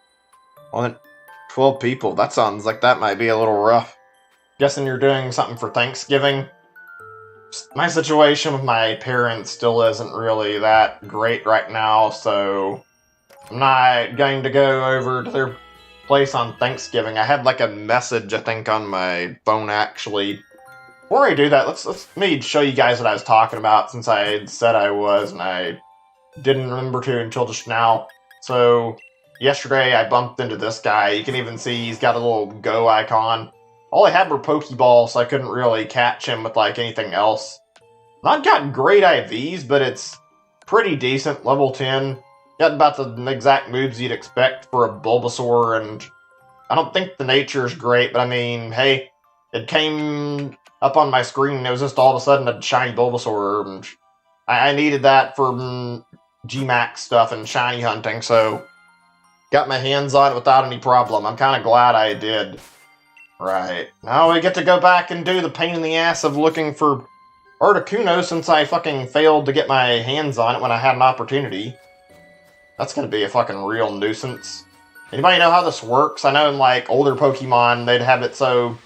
12 people. That sounds like that might be a little rough. Guessing you're doing something for Thanksgiving. My situation with my parents still isn't really that great right now, so I'm not going to go over to their place on Thanksgiving. I had like a message, I think, on my phone actually. Before I do that, let me show you guys what I was talking about, since I had said I was and I didn't remember to until just now. So yesterday I bumped into this guy. You can even see he's got a little go icon. All I had were Pokeballs, so I couldn't really catch him with like anything else. Not got great IVs, but it's pretty decent. Level 10. Got about the exact moves you'd expect for a Bulbasaur, and I don't think the nature's great, but I mean, hey, it came up on my screen and it was just all of a sudden a shiny Bulbasaur, and I needed that for Gmax stuff and shiny hunting, so got my hands on it without any problem. I'm kind of glad I did. Right. Now we get to go back and do the pain in the ass of looking for Articuno, since I fucking failed to get my hands on it when I had an opportunity. That's gonna be a fucking real nuisance. Anybody know how this works? I know in like older Pokemon, they'd have it so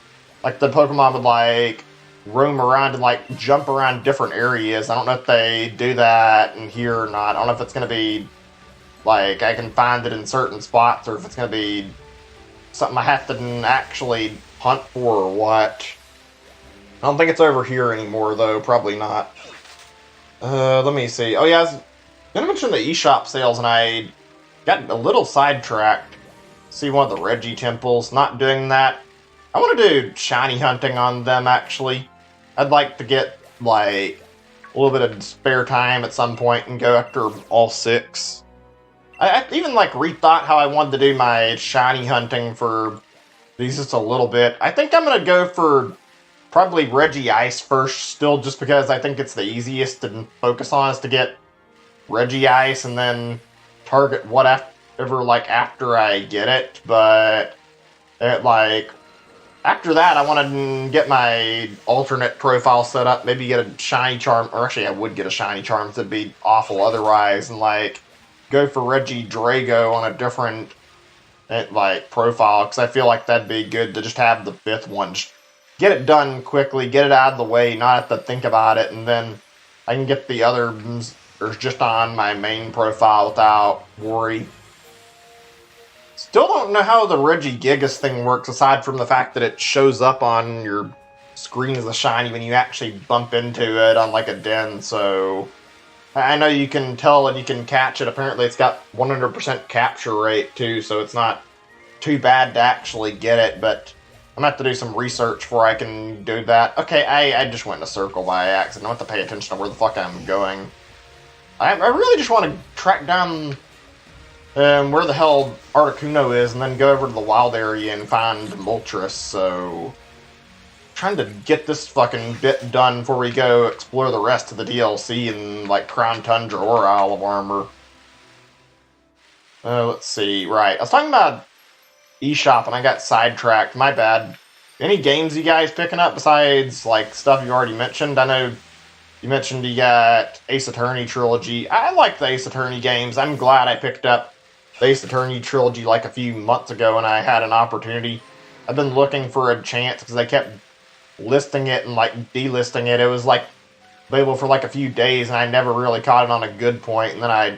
like the Pokemon would like roam around and like jump around different areas. I don't know if they do that in here or not. I don't know if it's gonna be like I can find it in certain spots, or if it's gonna be something I have to actually hunt for or what. I don't think it's over here anymore though, probably not. Let me see. Oh yeah, I was gonna mention the eShop sales and I got a little sidetracked. See one of the Reggie temples, not doing that. I want to do shiny hunting on them actually. I'd like to get like a little bit of spare time at some point and go after all 6. I even like rethought how I wanted to do my shiny hunting for these just a little bit. I think I'm gonna go for probably Reggie Ice first, still, just because I think it's the easiest to focus on is to get Reggie Ice and then target whatever like after I get it. But like after that, I want to get my alternate profile set up. Maybe get a shiny charm, or actually I would get a shiny charm. It'd be awful otherwise, and like go for Reggie Drago on a different like profile, because I feel like that'd be good to just have the 5th one. Just get it done quickly, get it out of the way, not have to think about it, and then I can get the others just on my main profile without worry. Still don't know how the Regigigas thing works, aside from the fact that it shows up on your screen as a shiny when you actually bump into it on like a den, so I know you can tell and you can catch it. Apparently it's got 100% capture rate too, so it's not too bad to actually get it, but I'm gonna have to do some research before I can do that. Okay, I just went in a circle by accident. I don't have to pay attention to where the fuck I'm going. I really just want to track down where the hell Articuno is, and then go over to the wild area and find Moltres, so trying to get this fucking bit done before we go explore the rest of the DLC in like Crown Tundra or Isle of Armor. Let's see, right. I was talking about eShop and I got sidetracked, my bad. Any games you guys picking up besides like stuff you already mentioned? I know you mentioned you got Ace Attorney Trilogy. I like the Ace Attorney games. I'm glad I picked up the Ace Attorney Trilogy like a few months ago and I had an opportunity. I've been looking for a chance because they kept listing it and like delisting it. It was like available for like a few days and I never really caught it on a good point, and then I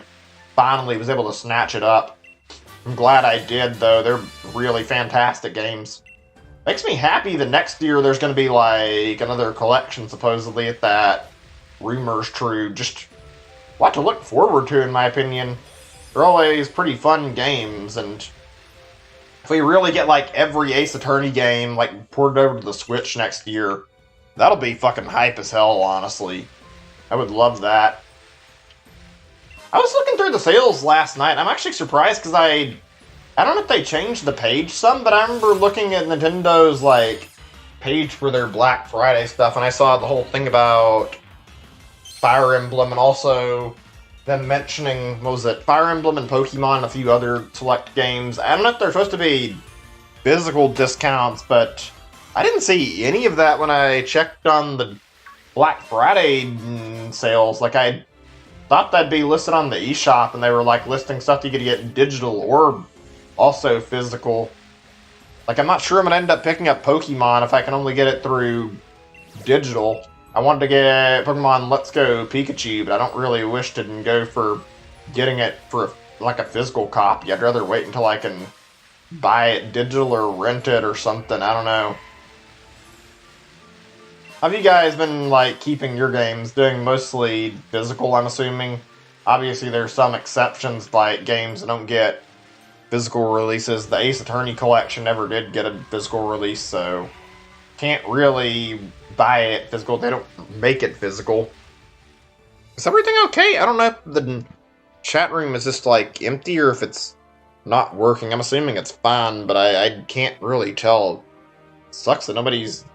finally was able to snatch it up. I'm glad I did though. They're really fantastic games. Makes me happy the next year there's going to be like another collection supposedly, if that rumor's true. Just a lot to look forward to in my opinion. They're always pretty fun games, and if we really get like every Ace Attorney game like ported over to the Switch next year, that'll be fucking hype as hell, honestly. I would love that. I was looking through the sales last night. I'm actually surprised because I don't know if they changed the page some, but I remember looking at Nintendo's like page for their Black Friday stuff, and I saw the whole thing about Fire Emblem, and also them mentioning, what was it, Fire Emblem and Pokemon and a few other select games. I don't know if they're supposed to be physical discounts, but I didn't see any of that when I checked on the Black Friday sales. Like, I thought that'd be listed on the eShop, and they were like listing stuff you could get digital or also physical. Like, I'm not sure I'm gonna end up picking up Pokemon if I can only get it through digital. I wanted to get Pokemon Let's Go Pikachu, but I don't really wish to go for getting it for like a physical copy. I'd rather wait until I can buy it digital or rent it or something. I don't know. Have you guys been like keeping your games doing mostly physical, I'm assuming? Obviously there's some exceptions, like games that don't get physical releases. The Ace Attorney collection never did get a physical release, so can't really buy it physical. They don't make it physical. Is everything okay? I don't know if the chat room is just like empty or if it's not working. I'm assuming it's fine, but I can't really tell. Sucks that nobody's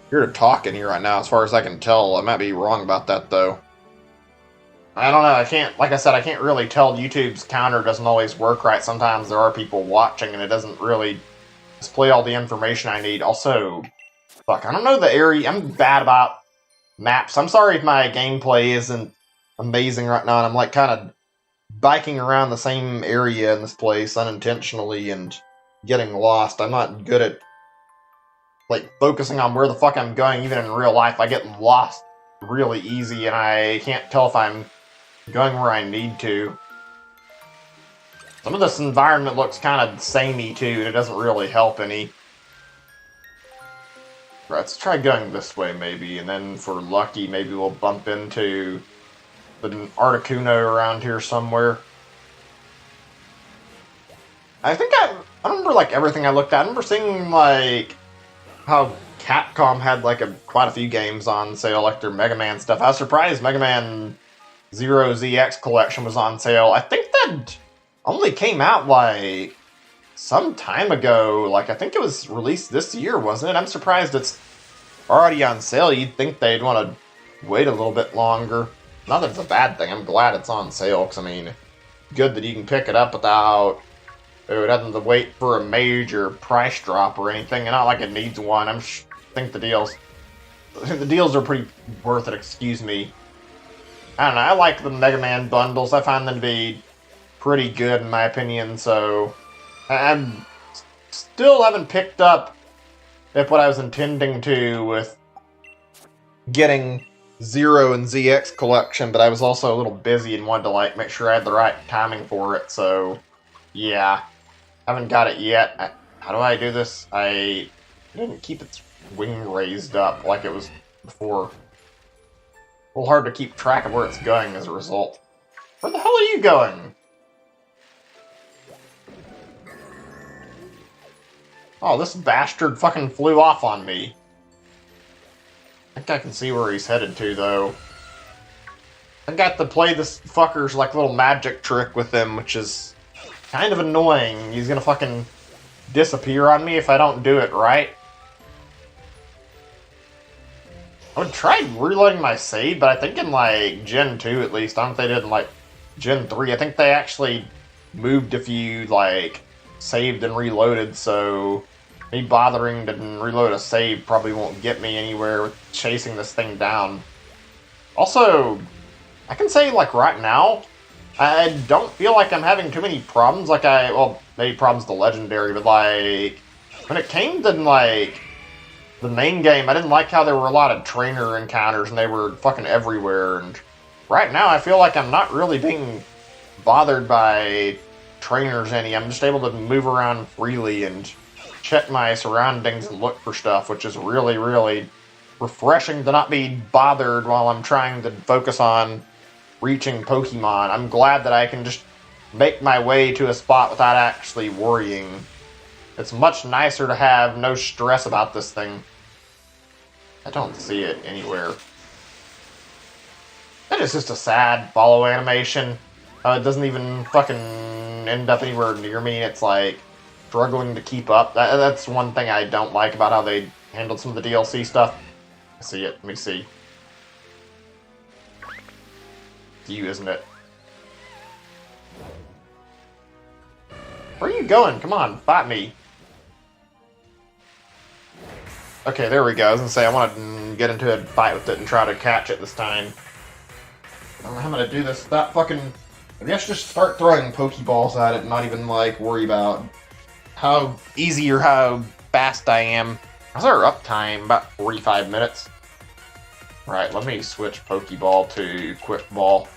here to talk in here right now, as far as I can tell. I might be wrong about that, though. I don't know, I can't, like I said, I can't really tell. YouTube's counter doesn't always work right. Sometimes there are people watching and it doesn't really display all the information I need. Also, fuck, I don't know the area. I'm bad about maps. I'm sorry if my gameplay isn't amazing right now, and I'm like kind of biking around the same area in this place unintentionally and getting lost. I'm not good at like focusing on where the fuck I'm going. Even in real life, I get lost really easy, and I can't tell if I'm going where I need to. Some of this environment looks kind of samey too, and it doesn't really help any. Right, let's try going this way maybe, and then for lucky, maybe we'll bump into an Articuno around here somewhere. I think I remember like everything I looked at. I remember seeing like how Capcom had like quite a few games on sale, like their Mega Man stuff. I was surprised Mega Man Zero ZX collection was on sale. I think that only came out like some time ago. Like, I think it was released this year, wasn't it? I'm surprised it's already on sale. You'd think they'd want to wait a little bit longer. Not that it's a bad thing. I'm glad it's on sale, because, I mean, good that you can pick it up without having to wait for a major price drop or anything. And not like it needs one. I think the deals are pretty worth it, excuse me. I don't know, I like the Mega Man bundles. I find them to be pretty good in my opinion, so I still haven't picked up if what I was intending to with getting Zero and ZX collection, but I was also a little busy and wanted to like make sure I had the right timing for it, so yeah. Haven't got it yet. How do I do this? I didn't keep its wing raised up like it was before. A little hard to keep track of where it's going as a result. Where the hell are you going? Oh, this bastard fucking flew off on me. I think I can see where he's headed to, though. I got to play this fucker's like little magic trick with him, which is kind of annoying. He's gonna fucking disappear on me if I don't do it right. I would try reloading my save, but I think in, like, Gen 2 at least, I don't know if they did in, like, Gen 3, I think they actually moved if you, like, saved and reloaded, so me bothering to reload a save probably won't get me anywhere with chasing this thing down. Also, I can say, like, right now, I don't feel like I'm having too many problems, like well, maybe problems to Legendary, but, like, when it came to, like, the main game, I didn't like how there were a lot of trainer encounters and they were fucking everywhere, and right now I feel like I'm not really being bothered by trainers any. I'm just able to move around freely and check my surroundings and look for stuff, which is really, really refreshing to not be bothered while I'm trying to focus on reaching Pokemon. I'm glad that I can just make my way to a spot without actually worrying. It's much nicer to have no stress about this thing. I don't see it anywhere. That is just a sad follow animation. It doesn't even fucking end up anywhere near me. It's like struggling to keep up. That's one thing I don't like about how they handled some of the DLC stuff. I see it. Let me see. It's you, isn't it? Where are you going? Come on, fight me. Okay, there we go. I was gonna say, I want to get into a fight with it and try to catch it this time. I don't know how I'm gonna do this. That fucking... I guess just start throwing Pokeballs at it and not even, like, worry about how easy or how fast I am. How's our uptime? About 45 minutes. Right, let me switch Pokeball to Quick Ball.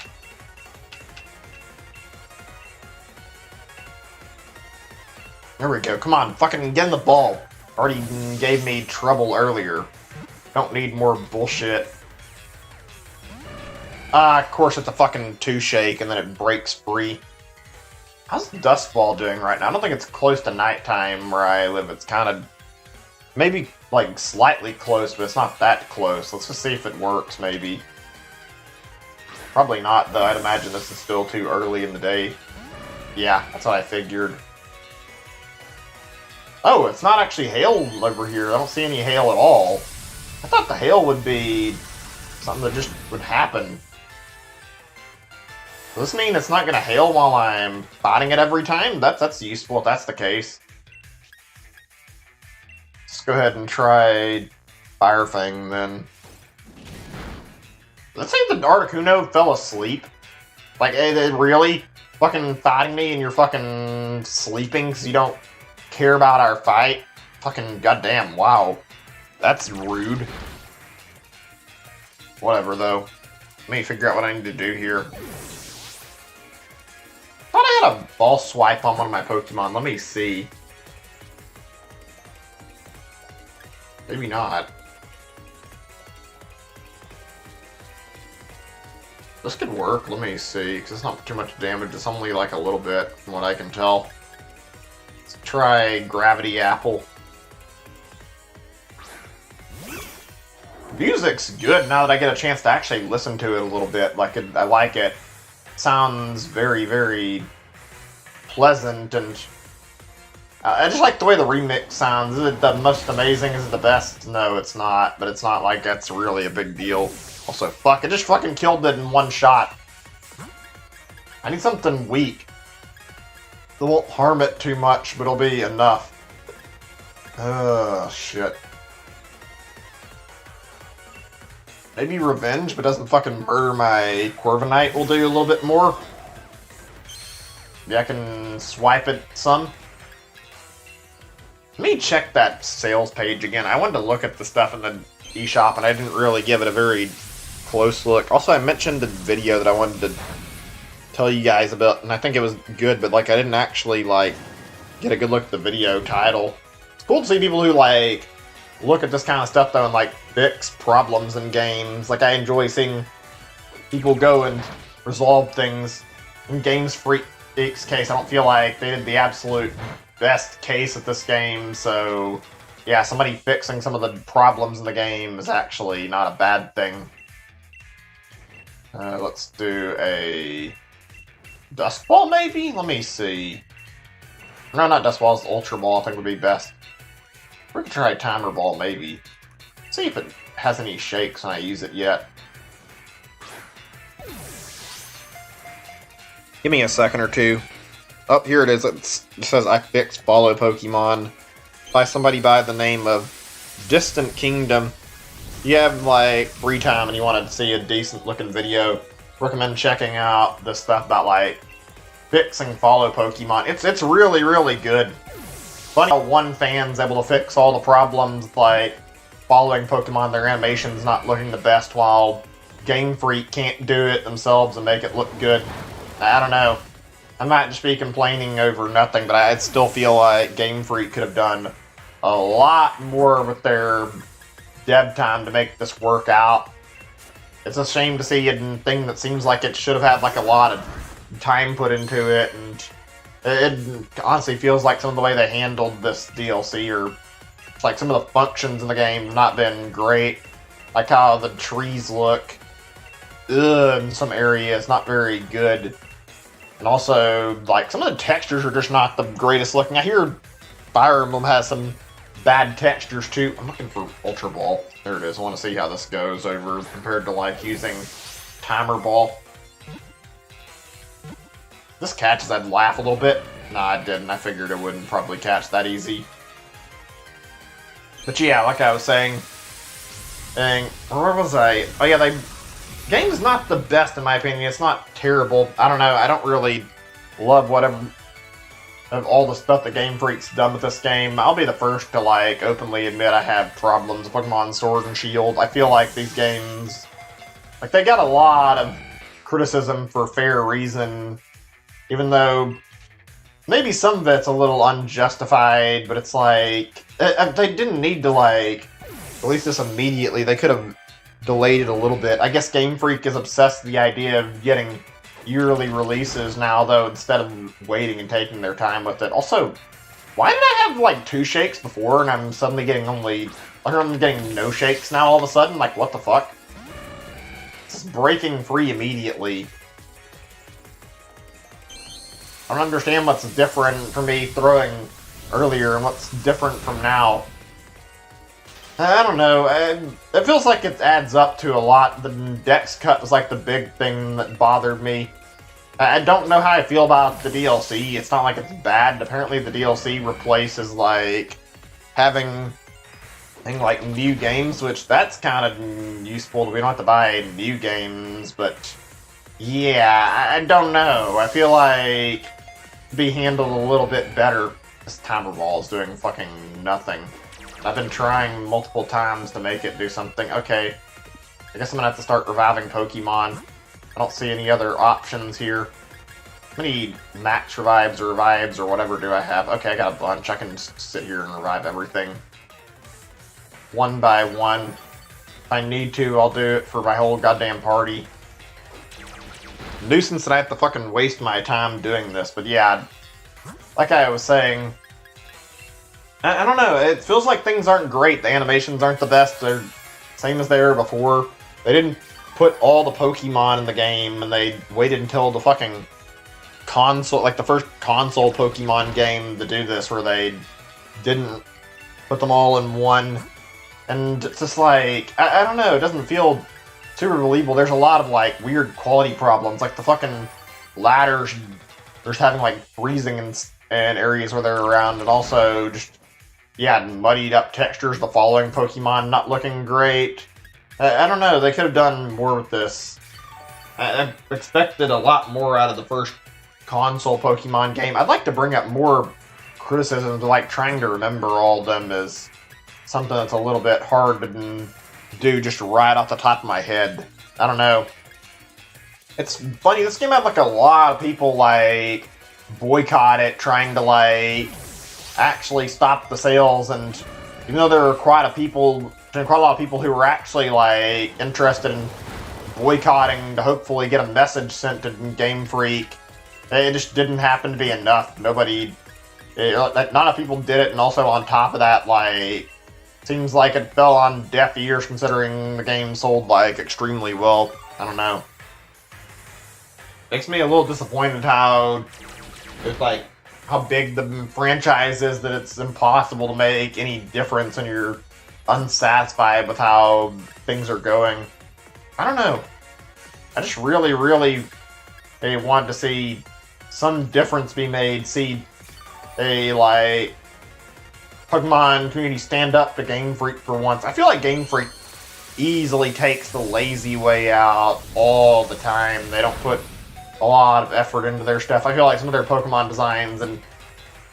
There we go. Come on, fucking get in the ball. Already gave me trouble earlier. Don't need more bullshit. Of course it's a fucking 2-shake and then it breaks free. How's Dust Ball doing right now? I don't think it's close to nighttime where I live. It's kind of... maybe, like, slightly close, but it's not that close. Let's just see if it works, maybe. Probably not, though. I'd imagine this is still too early in the day. Yeah, that's what I figured. Oh, it's not actually hail over here. I don't see any hail at all. I thought the hail would be something that just would happen. Does this mean it's not going to hail while I'm fighting it every time? That's useful if that's the case. Let's go ahead and try Fire Fang then. Let's say the Articuno fell asleep. Like, hey, they really fucking fighting me and you're fucking sleeping because you don't care about our fight? Fucking goddamn, wow. That's rude. Whatever, though. Let me figure out what I need to do here. Thought I had a ball swipe on one of my Pokemon. Let me see. Maybe not. This could work. Let me see, because it's not too much damage. It's only like a little bit, from what I can tell. Let's try Gravity Apple. Music's good now that I get a chance to actually listen to it a little bit. Like, I like it. Sounds very, very pleasant, and I just like the way the remix sounds. Is it the most amazing? Is it the best? No, it's not, but it's not like that's really a big deal. Also, fuck, I just fucking killed it in one shot. I need something weak. That won't harm it too much, but it'll be enough. Shit. Maybe Revenge, but doesn't fucking murder my Corviknight will do a little bit more. Maybe I can swipe it some. Let me check that sales page again. I wanted to look at the stuff in the eShop, and I didn't really give it a very close look. Also, I mentioned the video that I wanted to tell you guys about, and I think it was good, but like I didn't actually like get a good look at the video title. It's cool to see people who like look at this kind of stuff though and like fix problems in games. Like I enjoy seeing people go and resolve things. In Games Freak's case, I don't feel like they did the absolute best case at this game, so yeah, somebody fixing some of the problems in the game is actually not a bad thing. Let's do a Dust Ball, maybe? Let me see. No, not Dust Ball, it's Ultra Ball I think would be best. We could try Timer Ball, maybe. See if it has any shakes when I use it yet. Give me a second or two. Oh, here it is. It says I fixed Follow Pokemon by somebody by the name of Distant Kingdom. If you have like free time and you want to see a decent looking video, recommend checking out this stuff about like fixing Follow Pokemon. It's really, really good. Funny how one fan's able to fix all the problems like following Pokemon, their animation's not looking the best, while Game Freak can't do it themselves and make it look good. I don't know. I might just be complaining over nothing, but I still feel like Game Freak could have done a lot more with their dev time to make this work out. It's a shame to see a thing that seems like it should have had like a lot of time put into it, and it honestly feels like some of the way they handled this DLC, or like some of the functions in the game have not been great. Like how the trees look in some areas, not very good. And also, like, some of the textures are just not the greatest looking. I hear Fire Emblem has some bad textures too. I'm looking for Ultra Ball. There it is. I want to see how this goes over compared to like using Timer Ball. This catches, I'd laugh a little bit. Nah, I didn't. I figured it wouldn't probably catch that easy. But yeah, like I was saying, and where was I? Oh yeah, game's not the best in my opinion. It's not terrible. I don't know. I don't really love whatever of all the stuff that Game Freak's done with this game. I'll be the first to like openly admit I have problems with Pokemon Sword and Shield. I feel like these games, like they got a lot of criticism for fair reason, even though maybe some of it's a little unjustified, but it's like they didn't need to like release this immediately. They could have delayed it a little bit. I guess Game Freak is obsessed with the idea of getting yearly releases now, though, instead of waiting and taking their time with it. Also, why did I have like 2 shakes before and I'm suddenly getting I'm getting no shakes now all of a sudden? Like, what the fuck? It's breaking free immediately. I don't understand what's different from me throwing earlier and what's different from now. I don't know. It feels like it adds up to a lot. The Dex cut was like the big thing that bothered me. I don't know how I feel about the DLC. It's not like it's bad. Apparently the DLC replaces like having like new games, which that's kind of useful. We don't have to buy new games, but yeah, I don't know. I feel like it'd be handled a little bit better. This timer ball is doing fucking nothing. I've been trying multiple times to make it do something. Okay, I guess I'm gonna have to start reviving Pokemon. I don't see any other options here. How many max revives or whatever do I have? Okay, I got a bunch. I can just sit here and revive everything. One by one. If I need to, I'll do it for my whole goddamn party. Nuisance that I have to fucking waste my time doing this, but yeah, like I was saying, I don't know, it feels like things aren't great. The animations aren't the best. They're same as they were before. They didn't put all the Pokemon in the game, and they waited until the fucking console, like the first console Pokemon game to do this, where they didn't put them all in one. And it's just like, I don't know, it doesn't feel super believable. There's a lot of like weird quality problems, like the fucking ladders, they're just having like freezing in areas where they're around, and also just, yeah, muddied up textures. The following Pokemon not looking great. I don't know, they could have done more with this. I expected a lot more out of the first console Pokemon game. I'd like to bring up more criticisms, like trying to remember all of them is something that's a little bit hard to do just right off the top of my head. I don't know. It's funny, this game had like a lot of people like boycott it, trying to like actually stop the sales, and even though there were quite a lot of people who were actually like interested in boycotting to hopefully get a message sent to Game Freak, it just didn't happen to be enough. Not enough people did it, and also on top of that, like, seems like it fell on deaf ears considering the game sold like extremely well. I don't know. Makes me a little disappointed how big the franchise is, that it's impossible to make any difference and you're unsatisfied with how things are going. I don't know. I just really want to see some difference be made, see a like Pokemon community stand up to Game Freak for once. I feel like Game Freak easily takes the lazy way out all the time. They don't put a lot of effort into their stuff. I feel like some of their Pokemon designs and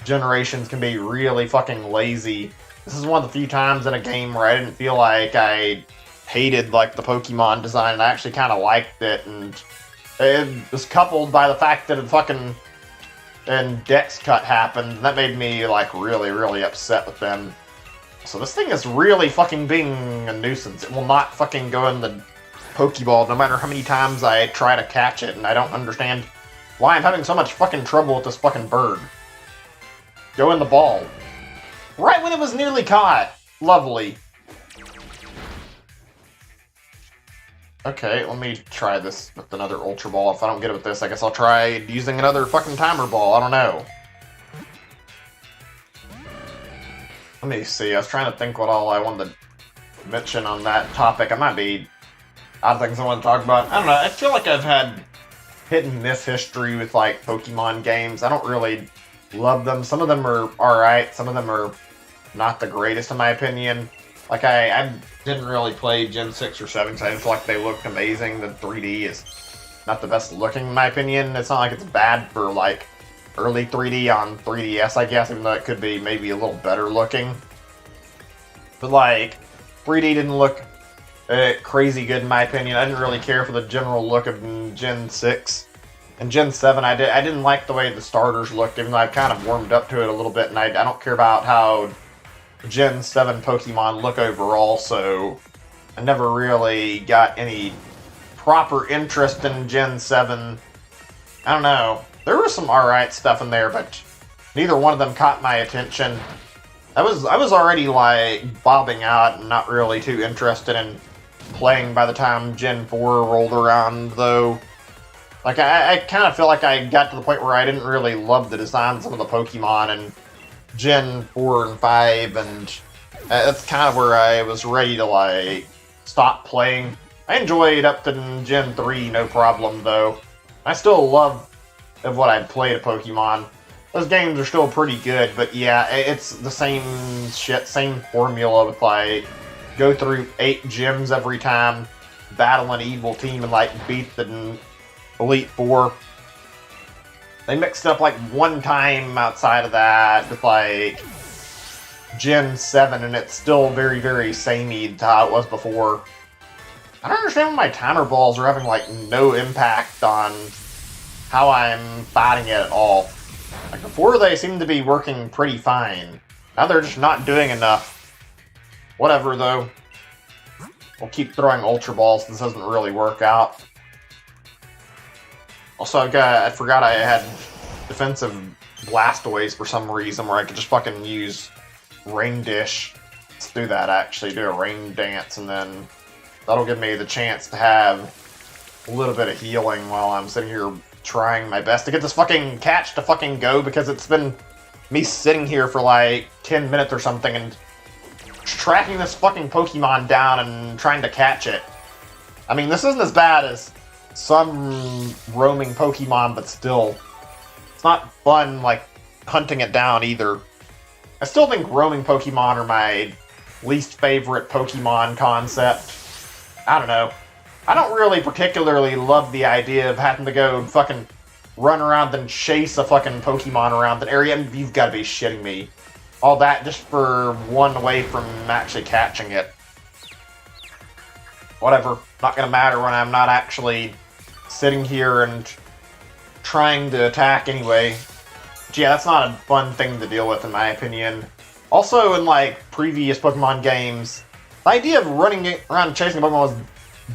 generations can be really fucking lazy. This is one of the few times in a game where I didn't feel like I hated like the Pokemon design, and I actually kind of liked it, and it was coupled by the fact that Dex cut happened, and that made me like really upset with them. So this thing is really fucking being a nuisance. It will not fucking go in the Pokeball no matter how many times I try to catch it, and I don't understand why I'm having so much fucking trouble with this fucking bird. Go in the ball. Right when it was nearly caught. Lovely. Okay, let me try this with another Ultra Ball. If I don't get it with this, I guess I'll try using another fucking timer ball. I don't know. Let me see. I was trying to think what all I wanted to mention on that topic. I might be out of things I want to talk about. I don't know. I feel like I've had hit and miss history with like Pokemon games. I don't really love them. Some of them are alright. Some of them are not the greatest in my opinion. Like, I didn't really play Gen 6 or 7 because I didn't feel like they looked amazing. The 3D is not the best looking in my opinion. It's not like it's bad for, like, early 3D on 3DS, I guess, even though it could be maybe a little better looking. But, like, 3D didn't look crazy good in my opinion. I didn't really care for the general look of Gen 6. And Gen 7, I didn't like the way the starters looked, even though I've kind of warmed up to it a little bit, and I don't care about how Gen 7 Pokemon look overall, so I never really got any proper interest in Gen 7. I don't know. There was some alright stuff in there, but neither one of them caught my attention. I was already, like, bobbing out and not really too interested in playing by the time Gen 4 rolled around, though. Like, I kind of feel like I got to the point where I didn't really love the designs of some of the Pokemon in Gen 4 and 5, and that's kind of where I was ready to, like, stop playing. I enjoyed up to Gen 3, no problem, though. I still love what I'd played of Pokemon. Those games are still pretty good, but yeah, it's the same shit, same formula with, like, go through 8 gyms every time, battle an evil team, and, like, beat the Elite Four. They mixed it up, like, one time outside of that with, like, Gen 7, and it's still very, very samey to how it was before. I don't understand why my timer balls are having, like, no impact on how I'm fighting it at all. Like, before they seemed to be working pretty fine. Now they're just not doing enough. Whatever, though. We'll keep throwing Ultra Balls. This doesn't really work out. Also, I forgot I had defensive Blastoise for some reason, where I could just fucking use Rain Dish. Let's do that, actually. Do a Rain Dance, and then that'll give me the chance to have a little bit of healing while I'm sitting here trying my best to get this fucking catch to fucking go, because it's been me sitting here for like 10 minutes or something and tracking this fucking Pokemon down and trying to catch it. I mean, this isn't as bad as some roaming Pokemon, but still, it's not fun, like, hunting it down either. I still think roaming Pokemon are my least favorite Pokemon concept. I don't know. I don't really particularly love the idea of having to go fucking run around and chase a fucking Pokemon around an area. You've got to be shitting me. All that just for one away from actually catching it. Whatever. Not gonna matter when I'm not actually sitting here and trying to attack anyway. But yeah, that's not a fun thing to deal with in my opinion. Also, in like previous Pokemon games, the idea of running around and chasing a Pokemon was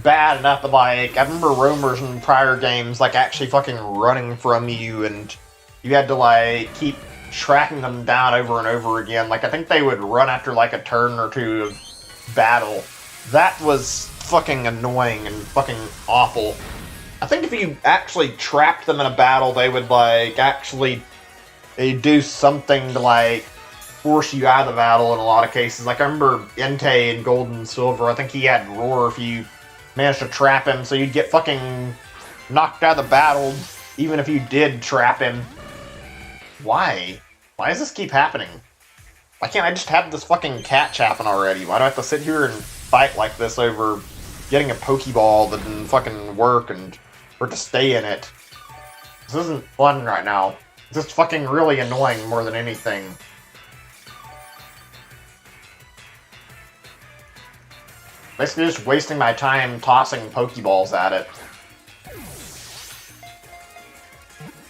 bad enough, but like, I remember roamers in prior games like actually fucking running from you, and you had to like keep tracking them down over and over again. Like, I think they would run after like a turn or two of battle. That was fucking annoying and fucking awful. I think if you actually trapped them in a battle, they would like actually do something to like force you out of the battle in a lot of cases. Like, I remember Entei in Gold and Silver, I think he had Roar if you managed to trap him, so you'd get fucking knocked out of the battle even if you did trap him. Why? Why does this keep happening? Why can't I just have this fucking catch happen already? Why do I have to sit here and fight like this over getting a Pokeball that didn't fucking work and for it to stay in it? This isn't fun right now. It's just fucking really annoying more than anything. Basically just wasting my time tossing Pokeballs at it.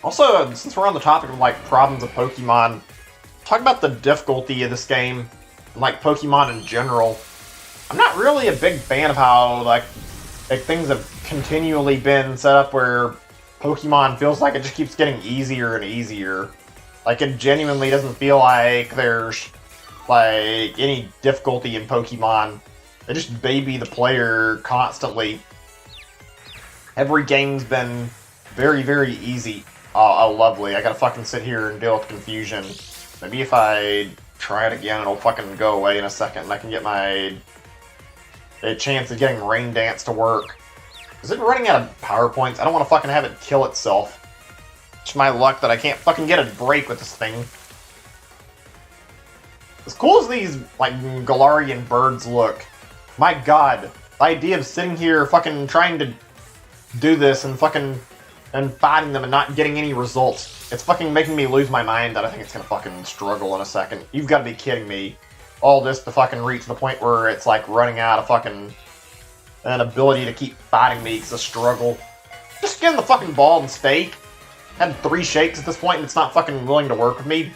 Also, since we're on the topic of, like, problems of Pokemon, talk about the difficulty of this game, and, like, Pokemon in general. I'm not really a big fan of how, like things have continually been set up where Pokemon feels like it just keeps getting easier and easier. Like, it genuinely doesn't feel like there's, like, any difficulty in Pokemon. They just baby the player constantly. Every game's been very, very easy. Oh, lovely. I gotta fucking sit here and deal with confusion. Maybe if I try it again, it'll fucking go away in a second and I can get my chance of getting Rain Dance to work. Is it running out of power points? I don't want to fucking have it kill itself. It's my luck that I can't fucking get a break with this thing. As cool as these, like, Galarian birds look, my god, the idea of sitting here fucking trying to do this and fucking and fighting them and not getting any results, it's fucking making me lose my mind that I think it's gonna fucking struggle in a second. You've got to be kidding me. All this to fucking reach the point where it's like running out of fucking an ability to keep fighting me because of struggle. Just get in the fucking ball and stay. Had 3 shakes at this point and it's not fucking willing to work with me.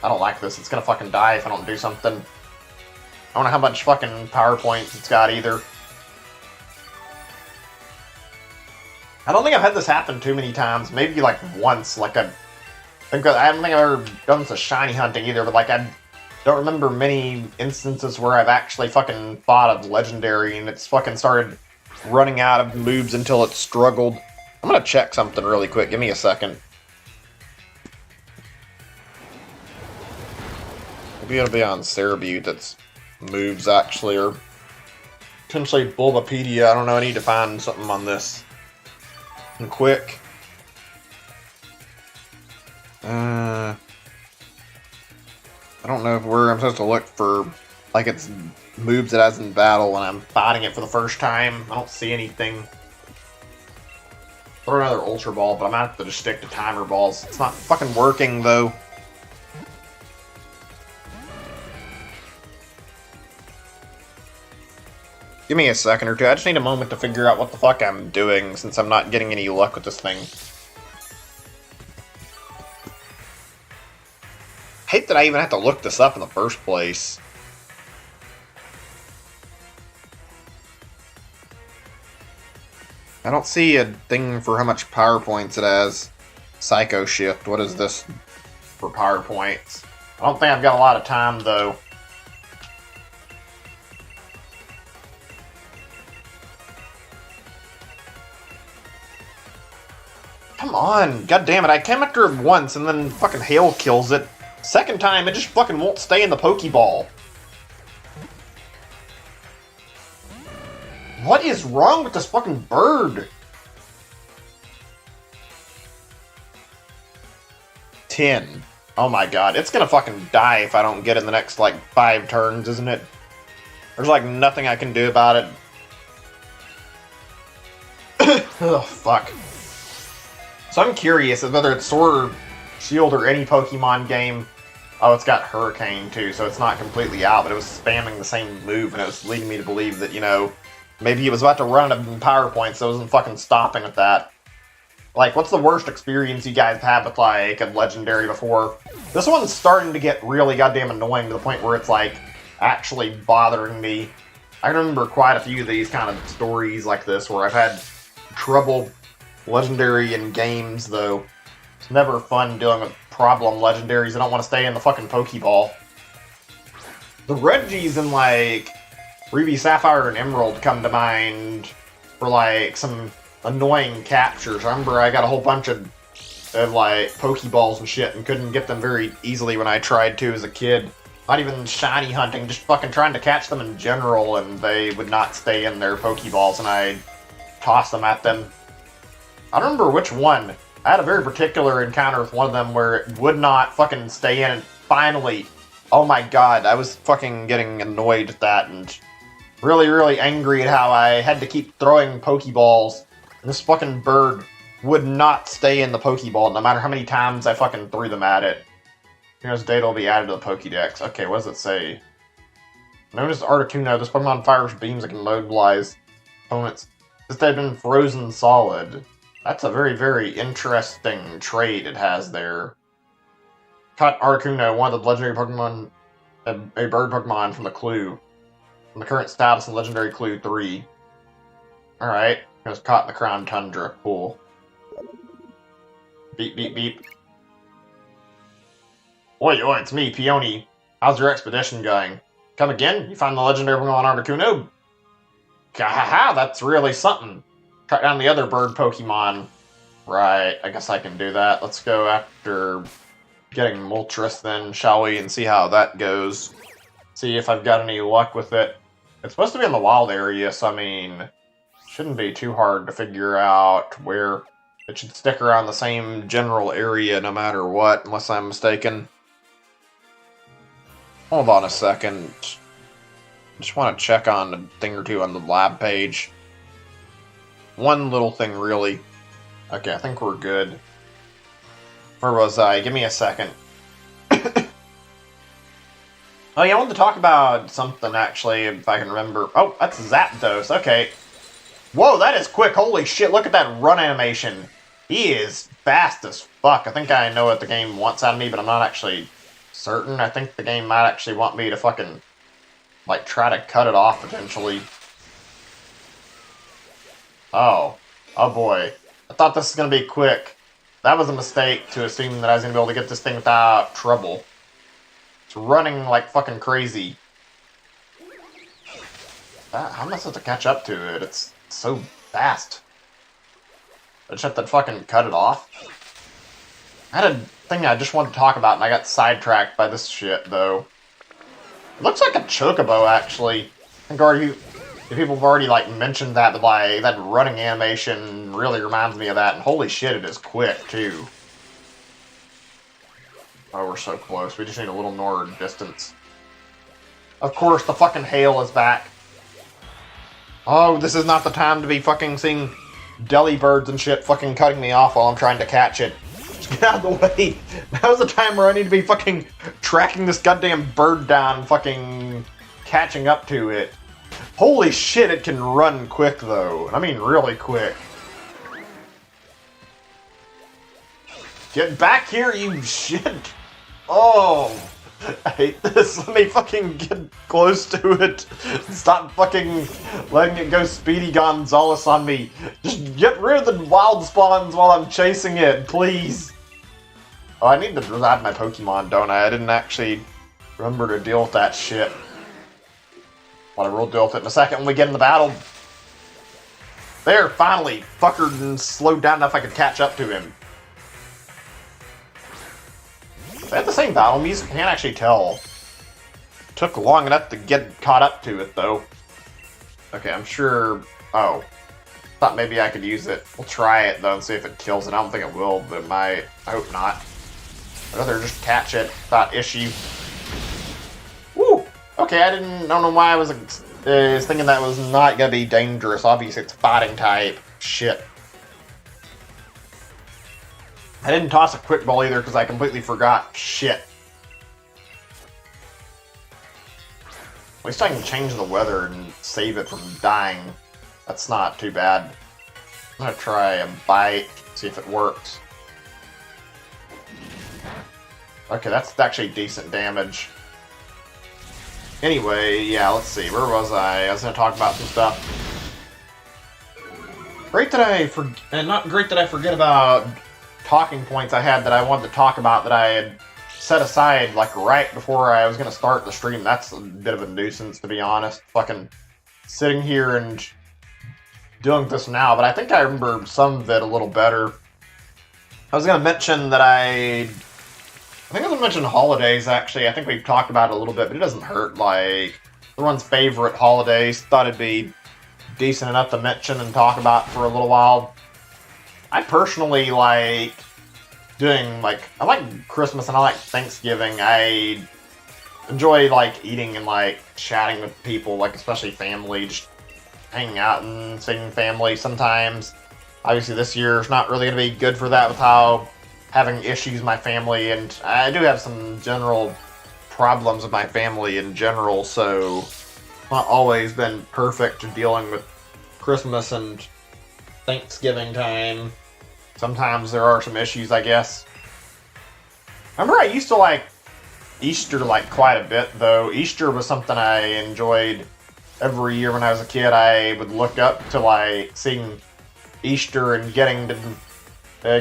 I don't like this. It's gonna fucking die if I don't do something. I don't know how much fucking power points it's got either. I don't think I've had this happen too many times. Maybe like once. Like I don't think I've ever done this shiny hunting either. But like I don't remember many instances where I've actually fucking fought a legendary and it's fucking started running out of moves until it struggled. I'm gonna check something really quick. Give me a second. Maybe it'll be on Cerebute that's moves actually, or potentially Bulbapedia. I don't know. I need to find something on this. And quick. I don't know where I'm supposed to look for, like, it's moves it has in battle when I'm fighting it for the first time. I don't see anything. Throw another Ultra Ball, but I'm gonna have to just stick to Timer Balls. It's not fucking working, though. Give me a second or two. I just need a moment to figure out what the fuck I'm doing, since I'm not getting any luck with this thing. Hate that I even have to look this up in the first place. I don't see a thing for how much power points it has. Psycho Shift. What is this for power points? I don't think I've got a lot of time, though. Come on, god damn it, I came after it once and then fucking hail kills it. Second time, it just fucking won't stay in the Pokeball. What is wrong with this fucking bird? 10. Oh my god, it's gonna fucking die if I don't get it in the next, like, 5 turns, isn't it? There's, like, nothing I can do about it. Oh, fuck. So I'm curious as whether it's Sword or Shield or any Pokemon game. Oh, it's got Hurricane too, so it's not completely out, but it was spamming the same move, and it was leading me to believe that, you know, maybe he was about to run out of power points, so it wasn't fucking stopping with that. Like, what's the worst experience you guys had with, like, a Legendary before? This one's starting to get really goddamn annoying to the point where it's, like, actually bothering me. I remember quite a few of these kind of stories like this where I've had trouble Legendary in games, though. It's never fun dealing with problem Legendaries that don't want to stay in the fucking Pokeball. The Regis in, like, Ruby, Sapphire, and Emerald come to mind for, like, some annoying captures. I remember I got a whole bunch of like, Pokeballs and shit and couldn't get them very easily when I tried to as a kid. Not even shiny hunting, just fucking trying to catch them in general, and they would not stay in their Pokeballs, and I'd toss them at them. I don't remember which one. I had a very particular encounter with one of them where it would not fucking stay in, and finally, oh my god, I was fucking getting annoyed at that, and really, really angry at how I had to keep throwing Pokeballs. And this fucking bird would not stay in the Pokeball, no matter how many times I fucking threw them at it. Here's data will be added to the Pokédex. Okay, what does it say? Known as Articuno, this Pokemon fires beams that can mobilize opponents. This they've been frozen solid. That's a very, very interesting trait it has there. Caught Articuno, one of the legendary Pokemon, a bird Pokemon from the Clue. From the current status in Legendary Clue 3. Alright, it was caught in the Crown Tundra. Cool. Beep, beep, beep. Oi, oi, it's me, Peony. How's your expedition going? Come again? You found the legendary Pokemon Articuno? Ha, that's really something. Track down the other bird Pokemon. Right, I guess I can do that. Let's go after getting Moltres then, shall we, and see how that goes. See if I've got any luck with it. It's supposed to be in the wild area, so I mean, shouldn't be too hard to figure out where. It should stick around the same general area no matter what, unless I'm mistaken. Hold on a second. Just want to check on a thing or two on the lab page. One little thing, really. Okay, I think we're good. Where was I? Give me a second. Oh yeah, I wanted to talk about something, actually, if I can remember. Oh, that's Zapdos, okay. Whoa, that is quick, holy shit, look at that run animation. He is fast as fuck. I think I know what the game wants out of me, but I'm not actually certain. I think the game might actually want me to fucking, like, try to cut it off, potentially. Oh. Oh boy. I thought this was gonna be quick. That was a mistake to assume that I was gonna be able to get this thing without trouble. It's running like fucking crazy. How am I supposed to catch up to it? It's so fast. I just have to fucking cut it off. I had a thing I just wanted to talk about, and I got sidetracked by this shit, though. It looks like a chocobo, actually. I think people have already, like, mentioned that, but, like, that running animation really reminds me of that, and holy shit, it is quick, too. Oh, we're so close. We just need a little more distance. Of course, the fucking hail is back. Oh, this is not the time to be fucking seeing deli birds and shit fucking cutting me off while I'm trying to catch it. Just get out of the way. Now's the time where I need to be fucking tracking this goddamn bird down and fucking catching up to it. Holy shit, it can run quick, though. I mean, really quick. Get back here, you shit! Oh! I hate this. Let me fucking get close to it. Stop fucking letting it go Speedy Gonzales on me. Just get rid of the wild spawns while I'm chasing it, please. Oh, I need to revive my Pokemon, don't I? I didn't actually remember to deal with that shit. Well, I will deal with it in a second when we get in the battle. There, finally! Fucker slowed down enough I could catch up to him. They had the same battle music, I can't actually tell. Took long enough to get caught up to it, though. Okay, I'm sure... Oh. Thought maybe I could use it. We'll try it, though, and see if it kills it. I don't think it will, but it might. I hope not. I'd rather just catch it without issue. Woo! Okay, I don't know why I was thinking that was not gonna be dangerous. Obviously, it's fighting type. Shit. I didn't toss a quick ball either because I completely forgot. Shit. At least I can change the weather and save it from dying. That's not too bad. I'm gonna try a bite, see if it works. Okay, that's actually decent damage. Anyway, yeah, let's see. Where was I? I was gonna talk about some stuff. Great that not great that I forget about talking points I had that I wanted to talk about that I had set aside, like, right before I was going to start the stream. That's a bit of a nuisance, to be honest. Fucking sitting here and doing this now, but I think I remember some of it a little better. I was going to mention that I think I was going to mention holidays, actually. I think we've talked about it a little bit, but it doesn't hurt. Like, everyone's favorite holidays. Thought it'd be decent enough to mention and talk about for a little while. I personally like doing, like, I like Christmas and I like Thanksgiving. I enjoy, like, eating and, like, chatting with people, like, especially family, just hanging out and seeing family sometimes. Obviously, this year's not really going to be good for that with how having issues with my family, and I do have some general problems with my family in general, so it's not always been perfect to dealing with Christmas and Thanksgiving time. Sometimes there are some issues, I guess. I remember I used to like Easter like quite a bit, though. Easter was something I enjoyed every year when I was a kid. I would look up to like seeing Easter and getting to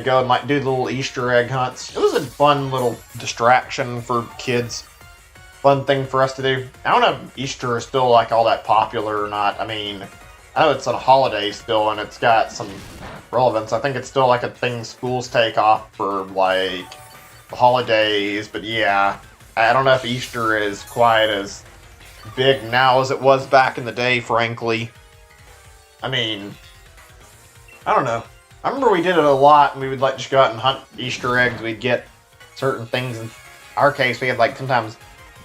go and like do little Easter egg hunts. It was a fun little distraction for kids. Fun thing for us to do. I don't know if Easter is still like all that popular or not. I mean, I know it's a holiday still, and it's got some relevance. I think it's still like a thing schools take off for, like, the holidays, but yeah. I don't know if Easter is quite as big now as it was back in the day, frankly. I mean, I don't know. I remember we did it a lot, and we would, like, just go out and hunt Easter eggs. We'd get certain things. In our case, we had, like, sometimes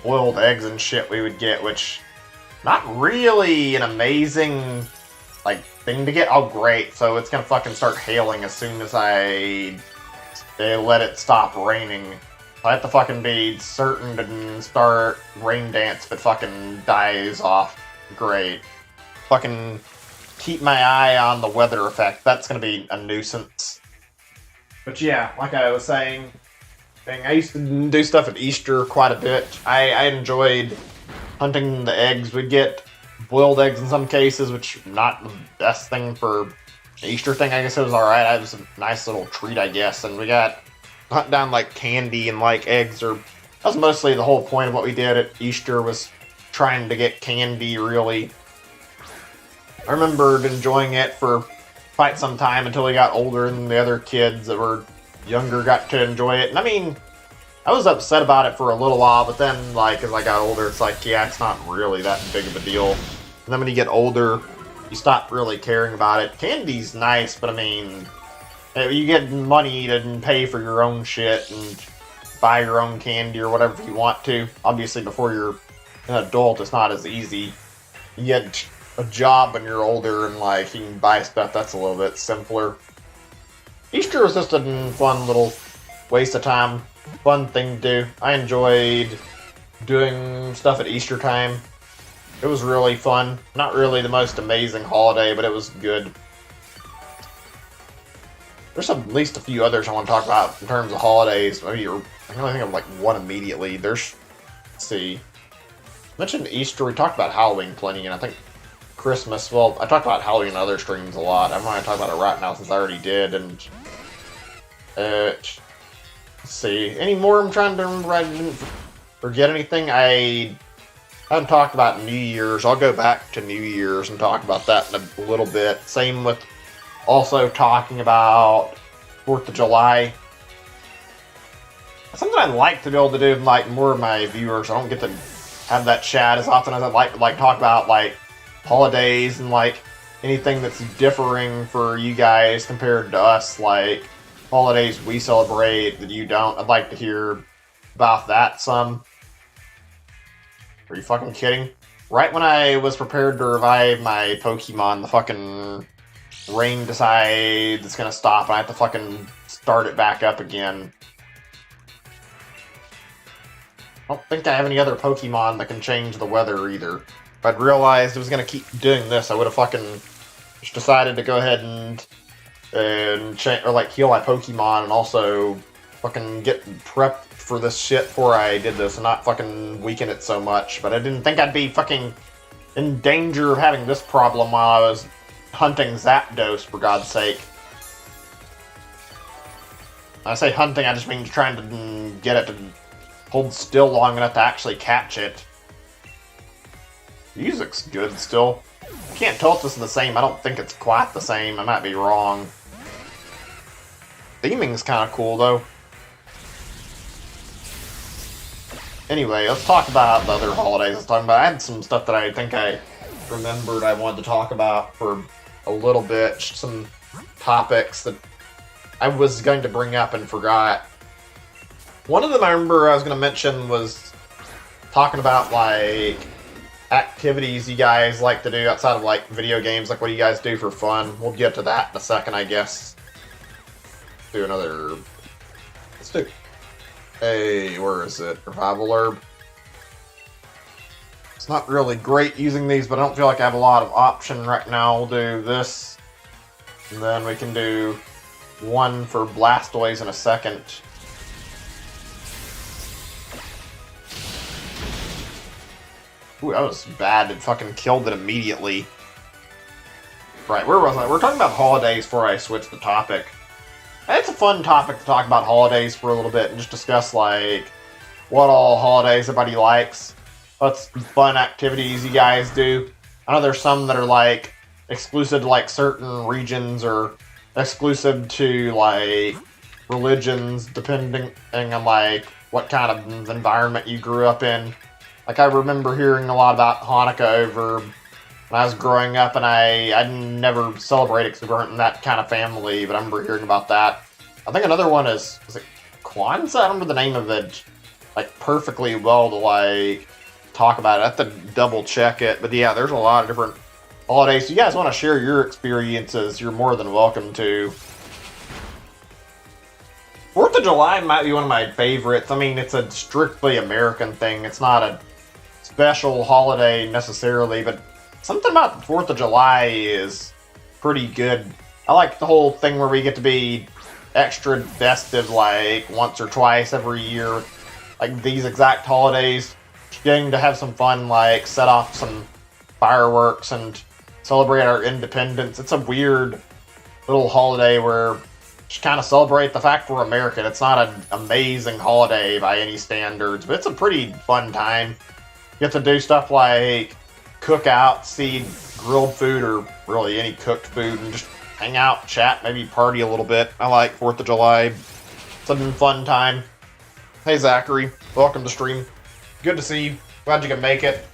boiled eggs and shit we would get, which not really an amazing like thing to get. Oh great, so it's gonna fucking start hailing as soon as they let it stop raining. I have to fucking be certain to start rain dance if it fucking dies off. Great. Fucking keep my eye on the weather effect. That's gonna be a nuisance. But yeah, like I was saying, I used to do stuff at Easter quite a bit. I enjoyed hunting the eggs. We'd get boiled eggs in some cases, which not the best thing for the Easter thing. I guess it was alright. It was a nice little treat, I guess. And we got hunt down like candy and like eggs. That was mostly the whole point of what we did at Easter, was trying to get candy, really. I remembered enjoying it for quite some time until we got older and the other kids that were younger got to enjoy it. And I mean, I was upset about it for a little while, but then, like, as I got older, it's like, yeah, it's not really that big of a deal. And then when you get older, you stop really caring about it. Candy's nice, but I mean, you get money to pay for your own shit and buy your own candy or whatever you want to. Obviously, before you're an adult, it's not as easy. You get a job when you're older and, like, you can buy stuff that's a little bit simpler. Easter was just a fun little waste of time. Fun thing to do. I enjoyed doing stuff at Easter time. It was really fun. Not really the most amazing holiday, but it was good. There's at least a few others I want to talk about in terms of holidays. Maybe I can only think of like one immediately. Let's see. I mentioned Easter. We talked about Halloween plenty, and I think Christmas. Well, I talked about Halloween in other streams a lot. I'm not going to talk about it right now since I already did. And let's see. Any more I'm trying to remember? I didn't forget anything. I haven't talked about New Year's. I'll go back to New Year's and talk about that in a little bit. Same with also talking about 4th of July. Something I'd like to be able to do with like more of my viewers. I don't get to have that chat as often as I'd like talk about like holidays and like anything that's differing for you guys compared to us, like holidays we celebrate that you don't. I'd like to hear about that some. Are you fucking kidding? Right when I was prepared to revive my Pokemon, the fucking rain decides it's gonna stop and I have to fucking start it back up again. I don't think I have any other Pokemon that can change the weather either. If I'd realized it was gonna keep doing this, I would have fucking just decided to go ahead and heal my Pokemon and also fucking get prepped for this shit before I did this and not fucking weaken it so much. But I didn't think I'd be fucking in danger of having this problem while I was hunting Zapdos, for God's sake. When I say hunting, I just mean trying to get it to hold still long enough to actually catch it. Music's good still. I can't tell if this is the same. I don't think it's quite the same. I might be wrong. Theming's kind of cool, though. Anyway, let's talk about the other holidays I was talking about. I had some stuff that I think I remembered I wanted to talk about for a little bit. Some topics that I was going to bring up and forgot. One of them I remember I was going to mention was talking about, like, activities you guys like to do outside of, like, video games. Like, what do you guys do for fun? We'll get to that in a second, I guess. Let's do... Hey, where is it? Revival Herb. It's not really great using these, but I don't feel like I have a lot of option right now. We'll do this. And then we can do one for Blastoise in a second. Ooh, that was bad. It fucking killed it immediately. Right, where was I? We're talking about holidays before I switch the topic. It's a fun topic to talk about holidays for a little bit and just discuss, like, what all holidays everybody likes. What's fun activities you guys do. I know there's some that are, like, exclusive to, like, certain regions or exclusive to, like, religions, depending on, like, what kind of environment you grew up in. Like, I remember hearing a lot about Hanukkah over when I was growing up, and I never celebrated because we weren't in that kind of family, but I remember hearing about that. I think another one is it Kwanzaa? I don't remember the name of it. like perfectly well to like talk about it. I have to double check it, but yeah, there's a lot of different holidays. So you guys want to share your experiences, you're more than welcome to. 4th of July might be one of my favorites. I mean, it's a strictly American thing. It's not a special holiday necessarily, but something about the 4th of July is pretty good. I like the whole thing where we get to be extra festive like once or twice every year. Like these exact holidays, getting to have some fun, like set off some fireworks and celebrate our independence. It's a weird little holiday where just kind of celebrate the fact we're American. It's not an amazing holiday by any standards, but it's a pretty fun time. You get to do stuff like cook out, see grilled food, or really any cooked food, and just hang out, chat, maybe party a little bit. I like 4th of July. It's a fun time. Hey Zachary, welcome to stream. Good to see you. Glad you can make it.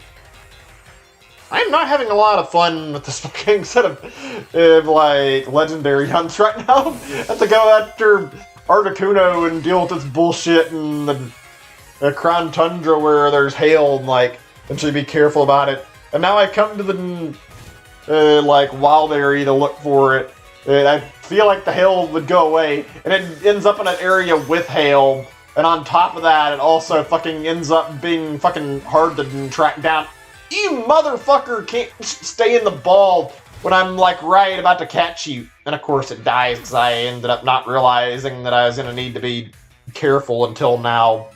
I'm not having a lot of fun with this fucking set of like legendary hunts right now. I have to go after Articuno and deal with this bullshit in the Crown Tundra where there's hail and like, and should be careful about it. And now I come to the like wild area to look for it. And I feel like the hail would go away, and it ends up in an area with hail. And on top of that, it also fucking ends up being fucking hard to track down. You motherfucker can't stay in the ball when I'm like right about to catch you. And of course it dies because I ended up not realizing that I was going to need to be careful until now.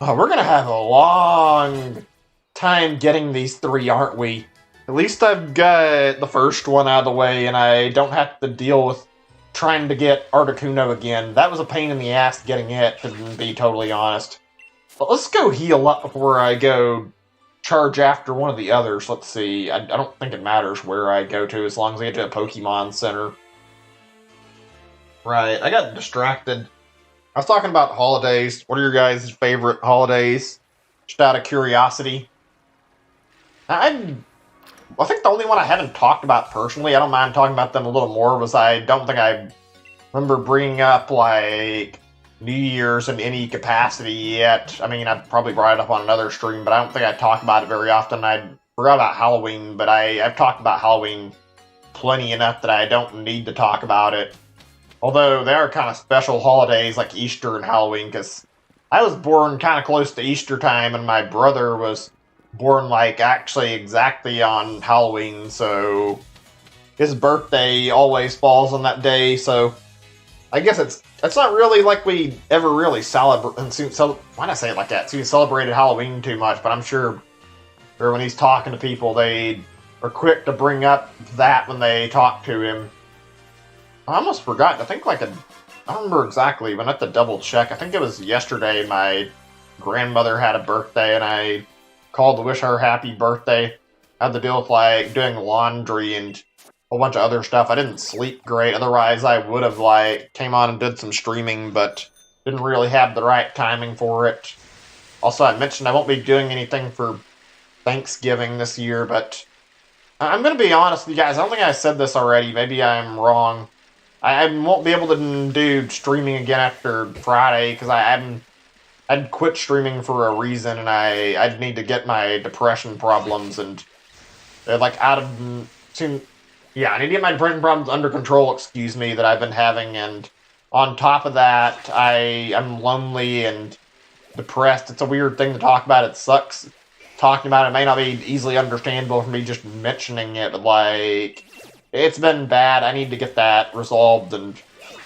Oh, we're going to have a long time getting these 3, aren't we? At least I've got the first one out of the way and I don't have to deal with trying to get Articuno again. That was a pain in the ass getting it, to be totally honest. But let's go heal up before I go charge after one of the others. Let's see. I don't think it matters where I go to as long as I get to a Pokemon Center. Right, I got distracted. I was talking about holidays. What are your guys' favorite holidays? Just out of curiosity. I think the only one I haven't talked about personally, I don't mind talking about them a little more, was I don't think I remember bringing up, like, New Year's in any capacity yet. I mean, I probably brought it up on another stream, but I don't think I talk about it very often. I forgot about Halloween, but I've talked about Halloween plenty enough that I don't need to talk about it. Although they are kind of special holidays like Easter and Halloween, because I was born kind of close to Easter time, and my brother was born like actually exactly on Halloween, so his birthday always falls on that day, so I guess it's not really like we ever really celebrate, why did I say it like that? So we celebrated Halloween too much, but I'm sure when he's talking to people, they are quick to bring up that when they talk to him. I almost forgot, I think I don't remember exactly, but I have to double check. I think it was yesterday my grandmother had a birthday, and I called to wish her happy birthday. I had to deal with like doing laundry and a whole bunch of other stuff. I didn't sleep great, otherwise I would have like came on and did some streaming, but didn't really have the right timing for it. Also, I mentioned I won't be doing anything for Thanksgiving this year, but I'm going to be honest with you guys. I don't think I said this already. Maybe I'm wrong. I won't be able to do streaming again after Friday because I'd quit streaming for a reason, and I'd need to get my depression problems and like out of yeah, I need to get my depression problems under control, excuse me, that I've been having, and on top of that, I'm lonely and depressed. It's a weird thing to talk about. It sucks talking about it. It may not be easily understandable for me just mentioning it, but like, it's been bad. I need to get that resolved and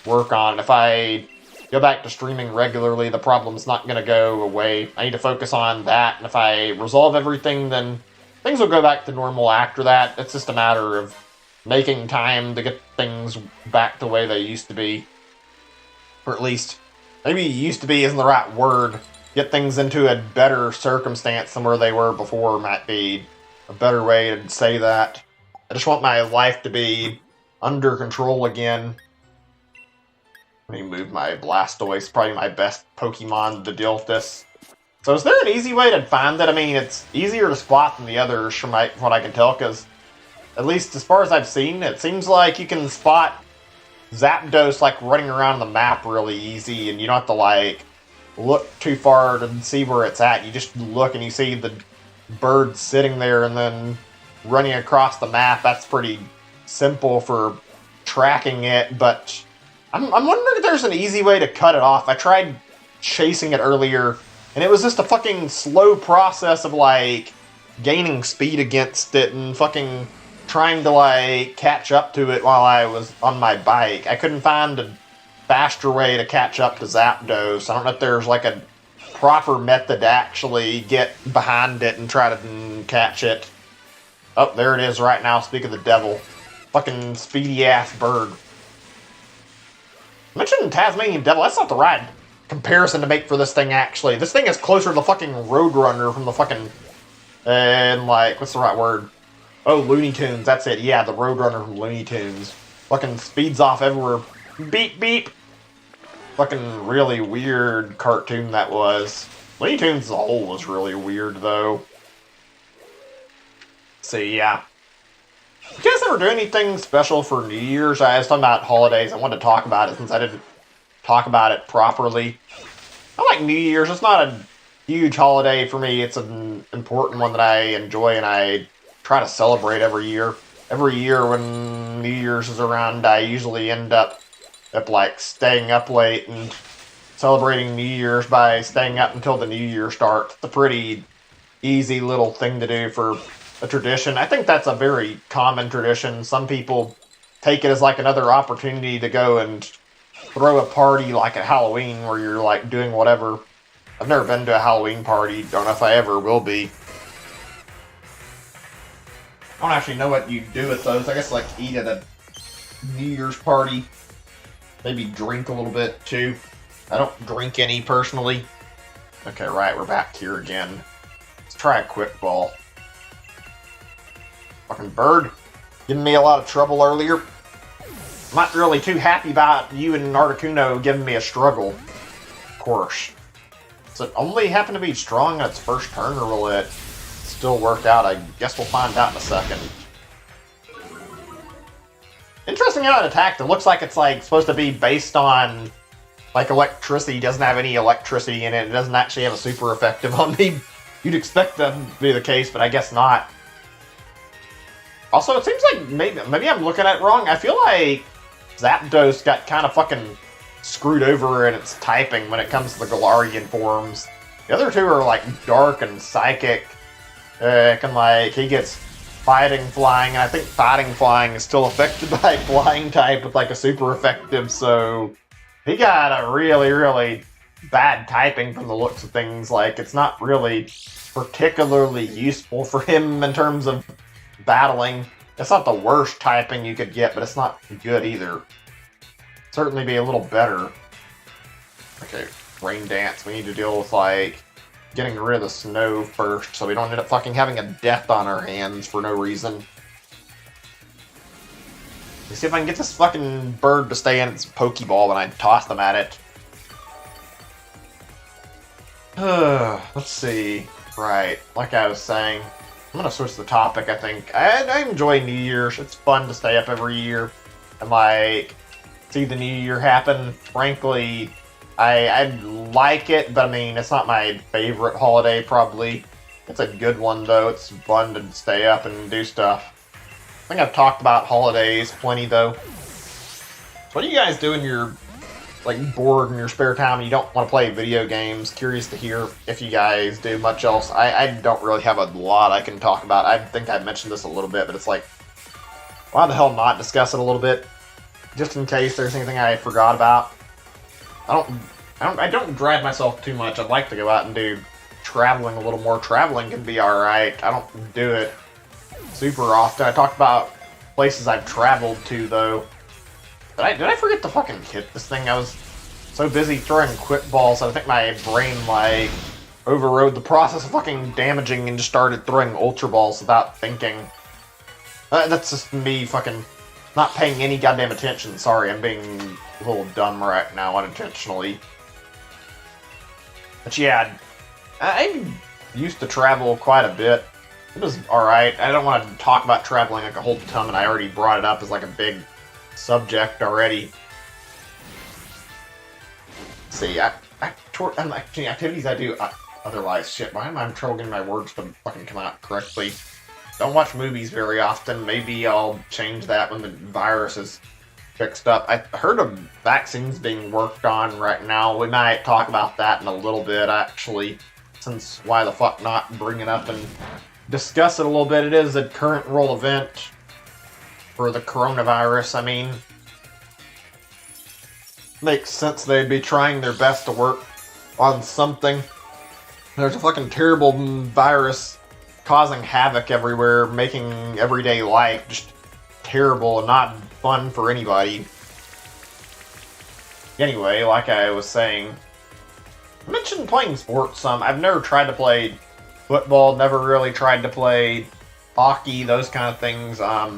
work on it. If I go back to streaming regularly, the problem's not going to go away. I need to focus on that, and if I resolve everything, then things will go back to normal after that. It's just a matter of making time to get things back the way they used to be. Or at least, maybe used to be isn't the right word. Get things into a better circumstance than where they were before might be a better way to say that. I just want my life to be under control again. Let me move my Blastoise, probably my best Pokemon to deal with this. So is there an easy way to find it? I mean, it's easier to spot than the others from what I can tell, because at least as far as I've seen, it seems like you can spot Zapdos like running around the map really easy, and you don't have to like look too far to see where it's at. You just look and you see the bird sitting there and then running across the map. That's pretty simple for tracking it, but I'm wondering if there's an easy way to cut it off. I tried chasing it earlier, and it was just a fucking slow process of, like, gaining speed against it and fucking trying to, like, catch up to it while I was on my bike. I couldn't find a faster way to catch up to Zapdos. I don't know if there's, like, a proper method to actually get behind it and try to catch it. Oh, there it is right now. Speak of the devil. Fucking speedy-ass bird. I mentioned Tasmanian devil. That's not the right comparison to make for this thing, actually. This thing is closer to the fucking Roadrunner from the fucking... like, what's the right word? Oh, Looney Tunes. That's it. Yeah, the Roadrunner from Looney Tunes. Fucking speeds off everywhere. Beep, beep. Fucking really weird cartoon that was. Looney Tunes as a whole was really weird, though. So, yeah. You guys ever do anything special for New Year's? I was talking about holidays. I wanted to talk about it since I didn't talk about it properly. I like New Year's. It's not a huge holiday for me. It's an important one that I enjoy and I try to celebrate every year. Every year when New Year's is around, I usually end up like staying up late and celebrating New Year's by staying up until the New Year starts. It's a pretty easy little thing to do for a tradition. I think that's a very common tradition. Some people take it as like another opportunity to go and throw a party like at Halloween where you're like doing whatever. I've never been to a Halloween party. Don't know if I ever will be. I don't actually know what you do with those. I guess like eat at a New Year's party. Maybe drink a little bit too. I don't drink any personally. Okay, right, we're back here again. Let's try a quick ball. Fucking bird. Giving me a lot of trouble earlier. I'm not really too happy about you and Articuno giving me a struggle. Of course. Does it only happen to be strong on its first turn, or will it still work out? I guess we'll find out in a second. Interesting how it attacked. It looks like it's like supposed to be based on like electricity. It doesn't have any electricity in it. It doesn't actually have a super effective on me. You'd expect that to be the case, but I guess not. Also, it seems like maybe I'm looking at it wrong. I feel like Zapdos got kind of fucking screwed over in its typing when it comes to the Galarian forms. The other two are like dark and psychic. And like he gets fighting flying, and I think fighting flying is still affected by flying type with like a super effective, so he got a really, really bad typing from the looks of things. Like it's not really particularly useful for him in terms of battling. It's not the worst typing you could get, but it's not good either. Certainly be a little better. Okay, Rain Dance. We need to deal with like getting rid of the snow first so we don't end up fucking having a death on our hands for no reason. Let's see if I can get this fucking bird to stay in its Pokeball when I toss them at it. Let's see. Right, like I was saying, I'm gonna switch the topic, I think. I enjoy New Year's. It's fun to stay up every year and like see the New Year happen. Frankly, I like it, but I mean, it's not my favorite holiday, probably. It's a good one, though. It's fun to stay up and do stuff. I think I've talked about holidays plenty, though. So what do you guys do when you're, like, bored in your spare time and you don't want to play video games? Curious to hear if you guys do much else. I don't really have a lot I can talk about. I think I mentioned this a little bit, but it's like, why the hell not discuss it a little bit? Just in case there's anything I forgot about. I don't drive myself too much. I'd like to go out and do traveling a little more. Traveling can be alright. I don't do it super often. I talked about places I've traveled to, though. Did I forget to fucking hit this thing? I was so busy throwing quick balls, I think my brain, like, overrode the process of fucking damaging and just started throwing Ultra Balls without thinking. That's just me fucking not paying any goddamn attention. Sorry, I'm being a little dumb right now unintentionally. But yeah, I used to travel quite a bit. It was alright. I don't want to talk about traveling like a whole ton, and I already brought it up as like a big subject already. See, activities I do otherwise. Shit, why am I having trouble getting my words to fucking come out correctly? Don't watch movies very often. Maybe I'll change that when the virus is fixed up. I heard of vaccines being worked on right now. We might talk about that in a little bit, actually, since why the fuck not bring it up and discuss it a little bit. It is a current world event for the coronavirus. I mean, makes sense they'd be trying their best to work on something. There's a fucking terrible virus causing havoc everywhere, making everyday life just terrible and not fun for anybody. Anyway, like I was saying, I mentioned playing sports some. I've never tried to play football, never really tried to play hockey, those kind of things. I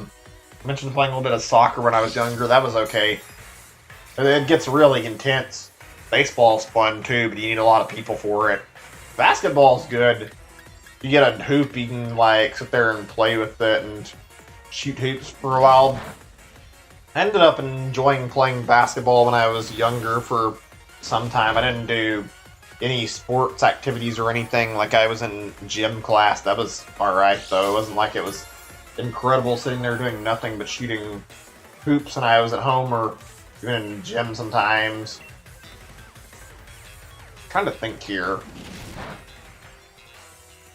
mentioned playing a little bit of soccer when I was younger. That was okay. It gets really intense. Baseball's fun too, but you need a lot of people for it. Basketball's good. You get a hoop, you can like sit there and play with it and shoot hoops for a while. I ended up enjoying playing basketball when I was younger for some time. I didn't do any sports activities or anything. Like, I was in gym class. That was alright though. It wasn't like it was incredible sitting there doing nothing but shooting hoops, and I was at home or even in gym sometimes. I'm trying to think here.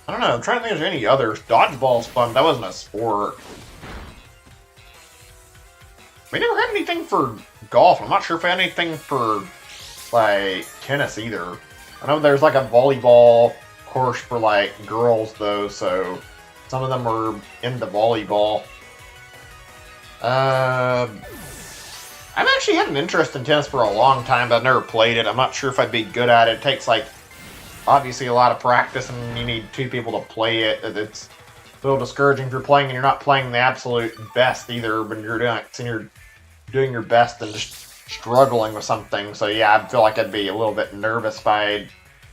I don't know, I'm trying to think if there's any others. Dodgeball's fun, that wasn't a sport. We never had anything for golf. I'm not sure if we had anything for, like, tennis either. I know there's like a volleyball course for, like, girls, though, so some of them were into volleyball. I've actually had an interest in tennis for a long time, but I've never played it. I'm not sure if I'd be good at it. It takes, like, obviously a lot of practice, and you need two people to play it. It's a little discouraging if you're playing and you're not playing the absolute best either, but you're doing your best and just struggling with something. So yeah, I feel like I'd be a little bit nervous if I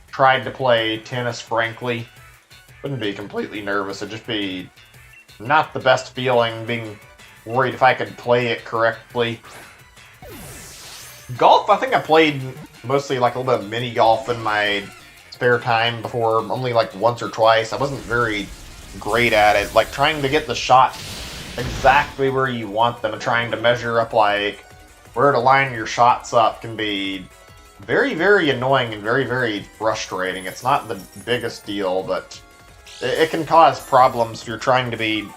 tried to play tennis, frankly. Wouldn't be completely nervous, it'd just be not the best feeling, being worried if I could play it correctly. Golf, I think I played mostly like a little bit of mini golf in my spare time before, only like once or twice. I wasn't very great at it. Like, trying to get the shot exactly where you want them and trying to measure up like where to line your shots up can be very, very annoying and very, very frustrating. It's not the biggest deal, but it can cause problems if you're trying to be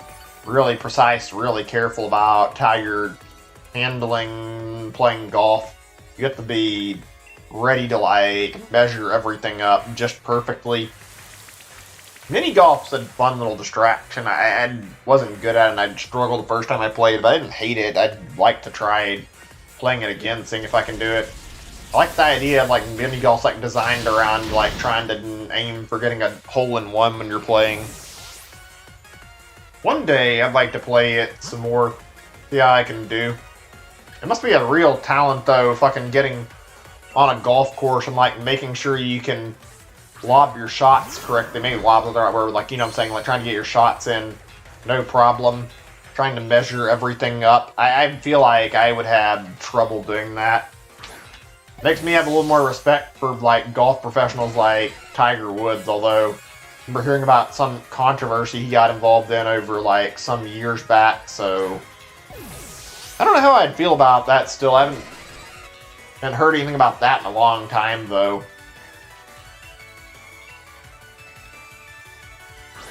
really precise, really careful about how you're handling playing golf. You have to be ready to like measure everything up just perfectly. Mini golf's a fun little distraction. I wasn't good at it, and I'd struggle the first time I played it, but I didn't hate it. I'd like to try playing it again, seeing if I can do it. I like the idea of like mini golf's like designed around like trying to aim for getting a hole-in-one when you're playing. One day I'd like to play it some more, see how I can do. It must be a real talent though, fucking getting on a golf course and like making sure you can lob your shots correctly. Maybe lob is the right word, like, you know what I'm saying, like trying to get your shots in, no problem. Trying to measure everything up. I feel like I would have trouble doing that. Makes me have a little more respect for like golf professionals like Tiger Woods, although I remember hearing about some controversy he got involved in over like some years back, so I don't know how I'd feel about that still. I haven't heard anything about that in a long time though.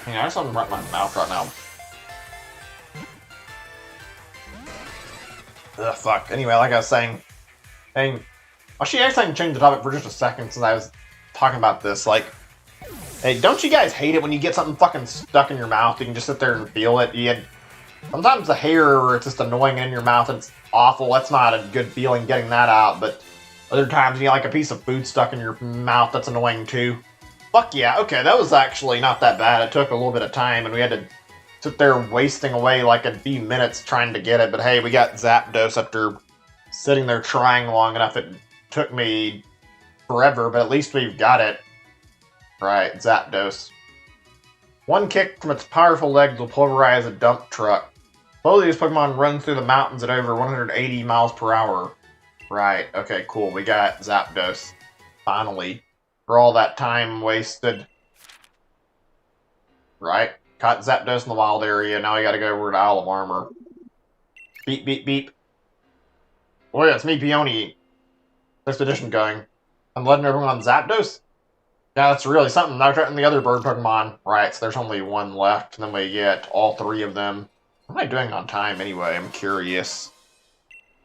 I just want to run my mouth right now. Ugh, fuck. Anyway, like I was saying, actually, I can change the topic for just a second since I was talking about this. Like, hey, don't you guys hate it when you get something fucking stuck in your mouth? You can just sit there and feel it. Sometimes the hair, it's just annoying in your mouth and it's awful. That's not a good feeling getting that out. But other times you get like a piece of food stuck in your mouth. That's annoying too. Fuck yeah. Okay, that was actually not that bad. It took a little bit of time and we had to sit there wasting away like a few minutes trying to get it, but hey, we got Zapdos after sitting there trying long enough. It took me forever, but at least we've got it. Right, Zapdos. One kick from its powerful legs will pulverize a dump truck. Slowly, this Pokemon runs through the mountains at over 180 miles per hour. Right, okay, cool, we got Zapdos. finally, for all that time wasted. Right? Caught Zapdos in the wild area, now we gotta go over to Isle of Armor. Beep, beep, beep. Oh yeah, it's me, Peony. Expedition going. I'm letting everyone on Zapdos? Yeah, that's really something. Now threatening the other bird Pokemon. Right, so there's only one left, and then we get all three of them. What am I doing on time anyway? I'm curious.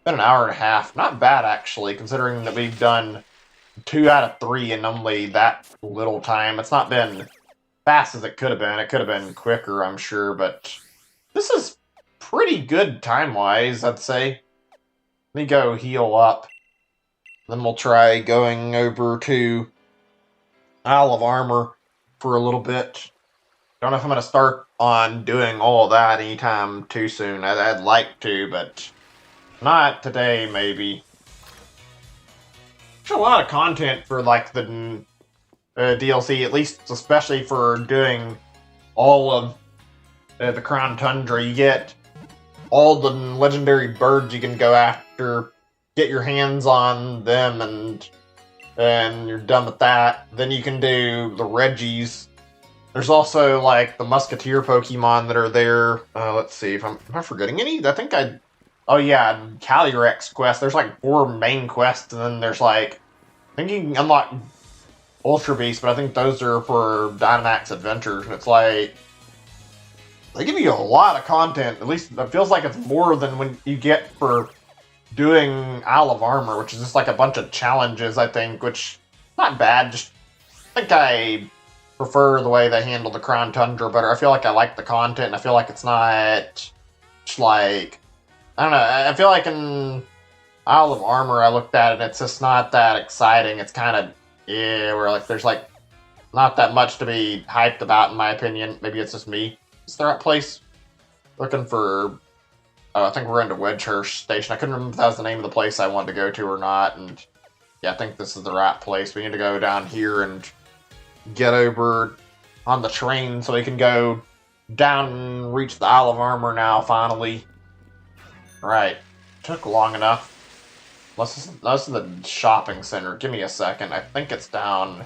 Been an hour and a half. Not bad, actually, considering that we've done 2 out of 3 in only that little time. It's not been fast as it could have been. It could have been quicker, I'm sure, but this is pretty good time-wise, I'd say. Let me go heal up. Then we'll try going over to Isle of Armor for a little bit. Don't know if I'm going to start on doing all that anytime too soon. I'd like to, but not today, maybe. There's a lot of content for, like, the DLC, at least especially for doing all of the Crown Tundra. You get all the legendary birds you can go after, get your hands on them, and you're done with that. Then you can do the Reggies. There's also, like, the Musketeer Pokemon that are there. Let's see, am I forgetting any? I think oh yeah, Calyrex quest. There's, like, 4 main quests, and then there's, like, I think you can unlock Ultra Beast, but I think those are for Dynamax Adventures, and it's like, they give you a lot of content. At least it feels like it's more than when you get for doing Isle of Armor, which is just like a bunch of challenges, I think, which, not bad, just, I think I prefer the way they handle the Crown Tundra better. I feel like I like the content, and I feel like it's not, just like, I don't know, I feel like in Isle of Armor, I looked at it, it's just not that exciting. It's kind of, yeah, where, like, there's, like, not that much to be hyped about, in my opinion. Maybe it's just me. Is the right place? Looking for, oh, I think we're into Wedgehurst Station. I couldn't remember if that was the name of the place I wanted to go to or not, and yeah, I think this is the right place. We need to go down here and get over on the train so we can go down and reach the Isle of Armor now, finally. Right. Took long enough. This is the shopping center. Give me a second. I think it's down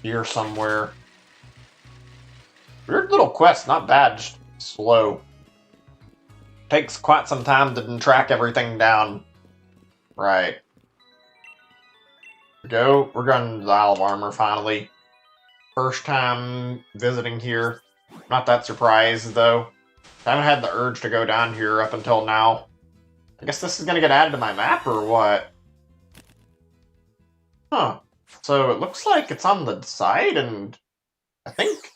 here somewhere. Weird little quest. Not bad. Just slow. Takes quite some time to track everything down. Right. Go. We're going to the Isle of Armor, finally. First time visiting here. Not that surprised, though. I haven't had the urge to go down here up until now. I guess this is going to get added to my map, or what? Huh. So it looks like it's on the side, and I think...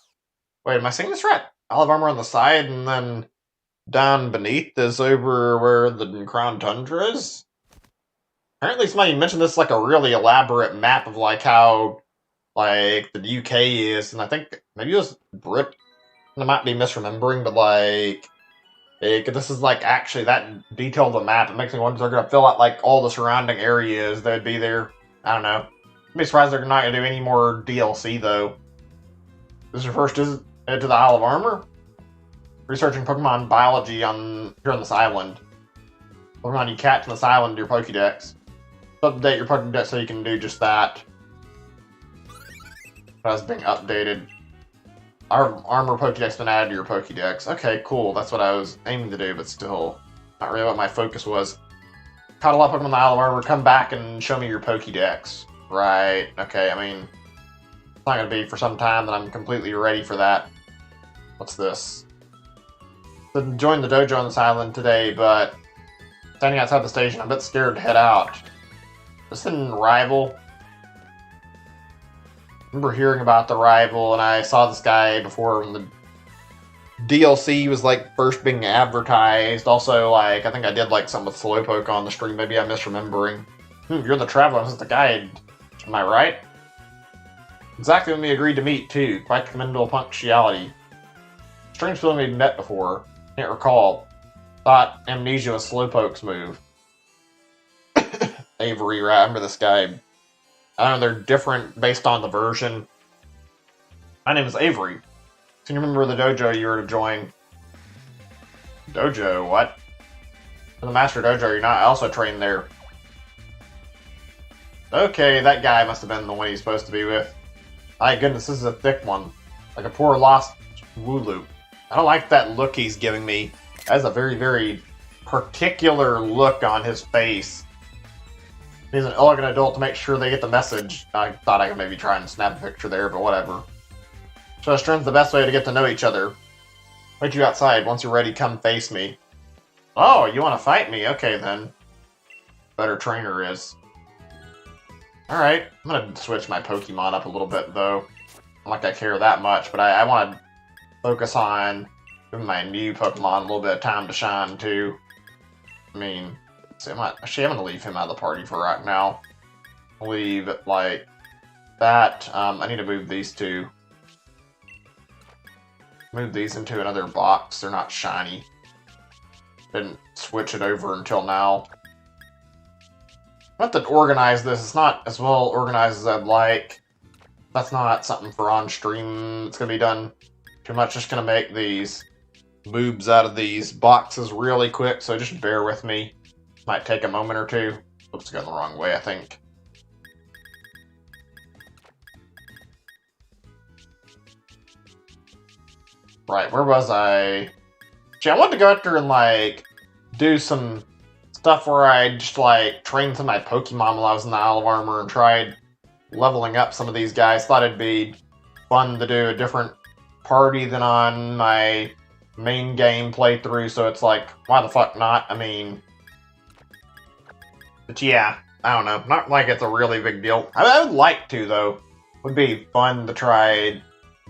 Wait, am I saying this right? Isle of Armor on the side, and then down beneath is over where the Crown Tundra is? Apparently somebody mentioned this like a really elaborate map of like how like the UK is, and I think maybe it was Brit. I might be misremembering, but like this is like actually that detailed a map. It makes me wonder if they're gonna fill out like all the surrounding areas that would be there. I don't know. I'd be surprised they're not gonna do any more DLC though. This is your first visit to the Isle of Armor? Researching Pokemon biology here on this island. Pokemon you catch on this island your Pokédex. Update your Pokédex so you can do just that. That's being updated. Our Armor Pokédex been added to your Pokédex. Okay, cool. That's what I was aiming to do, but still not really what my focus was. Caught a lot of Pokemon on the Isle of Armor. Come back and show me your Pokédex. Right. Okay, I mean, it's not going to be for some time that I'm completely ready for that. What's this? Didn't join the dojo on this island today, but standing outside the station, I'm a bit scared to head out. This in Rival. I remember hearing about the Rival, and I saw this guy before when the DLC was like first being advertised. Also, like, I think I did like something with Slowpoke on the stream. Maybe I'm misremembering. You're the traveler, this is the guide. Am I right? Exactly when we agreed to meet, too. Quite commendable punctuality. Strange feeling we'd met before. Can't recall. Thought amnesia was Slowpoke's move. Avery, right? I remember this guy. I don't know, they're different based on the version. My name is Avery. Can you remember the dojo you were to join? Dojo? What? In the Master Dojo, you're not. I also train there. Okay, that guy must have been the one he's supposed to be with. My goodness, this is a thick one. Like a poor lost Wooloo. I don't like that look he's giving me. That has a very, very particular look on his face. He's an elegant adult to make sure they get the message. I thought I could maybe try and snap a picture there, but whatever. Show us friends the best way to get to know each other. Wait you outside. Once you're ready, come face me. Oh, you want to fight me? Okay, then. Better trainer is. Alright, I'm going to switch my Pokemon up a little bit, though. Not like I care that much, but I want to focus on giving my new Pokemon a little bit of time to shine, too. I mean, see, I'm going to leave him out of the party for right now. I'll leave it like that. I need to move these two. Move these into another box. They're not shiny. Didn't switch it over until now. I have to organize this. It's not as well organized as I'd like. That's not something for on stream. It's going to be done too much. Just going to make these moves out of these boxes really quick, so just bear with me. Might take a moment or two. Oops, going the wrong way, I think. Right, where was I? Gee, I wanted to go out there and, like, do some stuff where I just, like, trained some of my Pokemon while I was in the Isle of Armor and tried leveling up some of these guys. Thought it'd be fun to do a different party than on my main game playthrough, so it's like, why the fuck not? I mean, but yeah, I don't know. Not like it's a really big deal. I would like to, though. Would be fun to try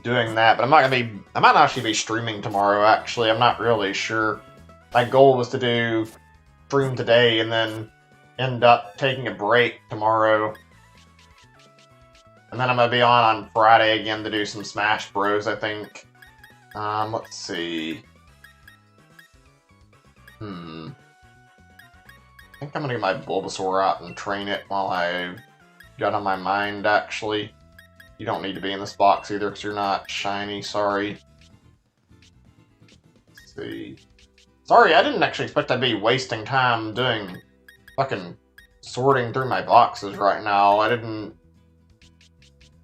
doing that, but I might actually be streaming tomorrow, actually. I'm not really sure. My goal was to do stream today and then end up taking a break tomorrow. And then I'm going to be on Friday again to do some Smash Bros, I think. Let's see. I think I'm going to get my Bulbasaur out and train it while I got on my mind, actually. You don't need to be in this box either because you're not shiny, sorry. Let's see. Sorry, I didn't actually expect I'd be wasting time doing fucking sorting through my boxes right now. I didn't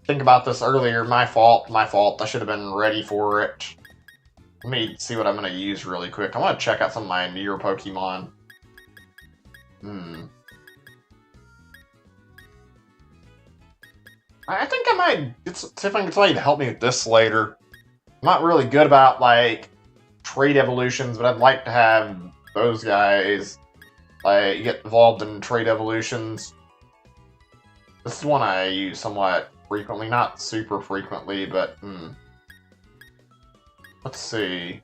think about this earlier. My fault. I should have been ready for it. Let me see what I'm going to use really quick. I want to check out some of my newer Pokemon. I think I might see if I can get somebody to help me with this later. I'm not really good about, like, trade evolutions, but I'd like to have those guys, like, get involved in trade evolutions. This is one I use somewhat frequently, not super frequently, but, Let's see.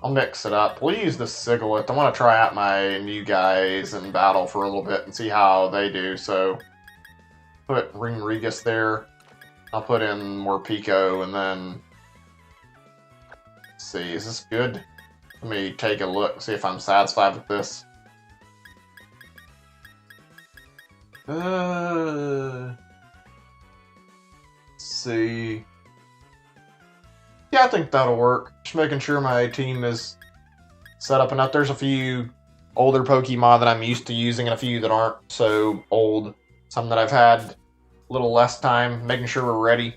I'll mix it up. We'll use the Sigilyph. I want to try out my new guys in battle for a little bit and see how they do, so put Ringregus there. I'll put in more Pico, and then let's see, is this good? Let me take a look, see if I'm satisfied with this. Let's see. Yeah, I think that'll work. Just making sure my team is set up enough. There's a few older Pokemon that I'm used to using and a few that aren't so old. Some that I've had a little less time, making sure we're ready.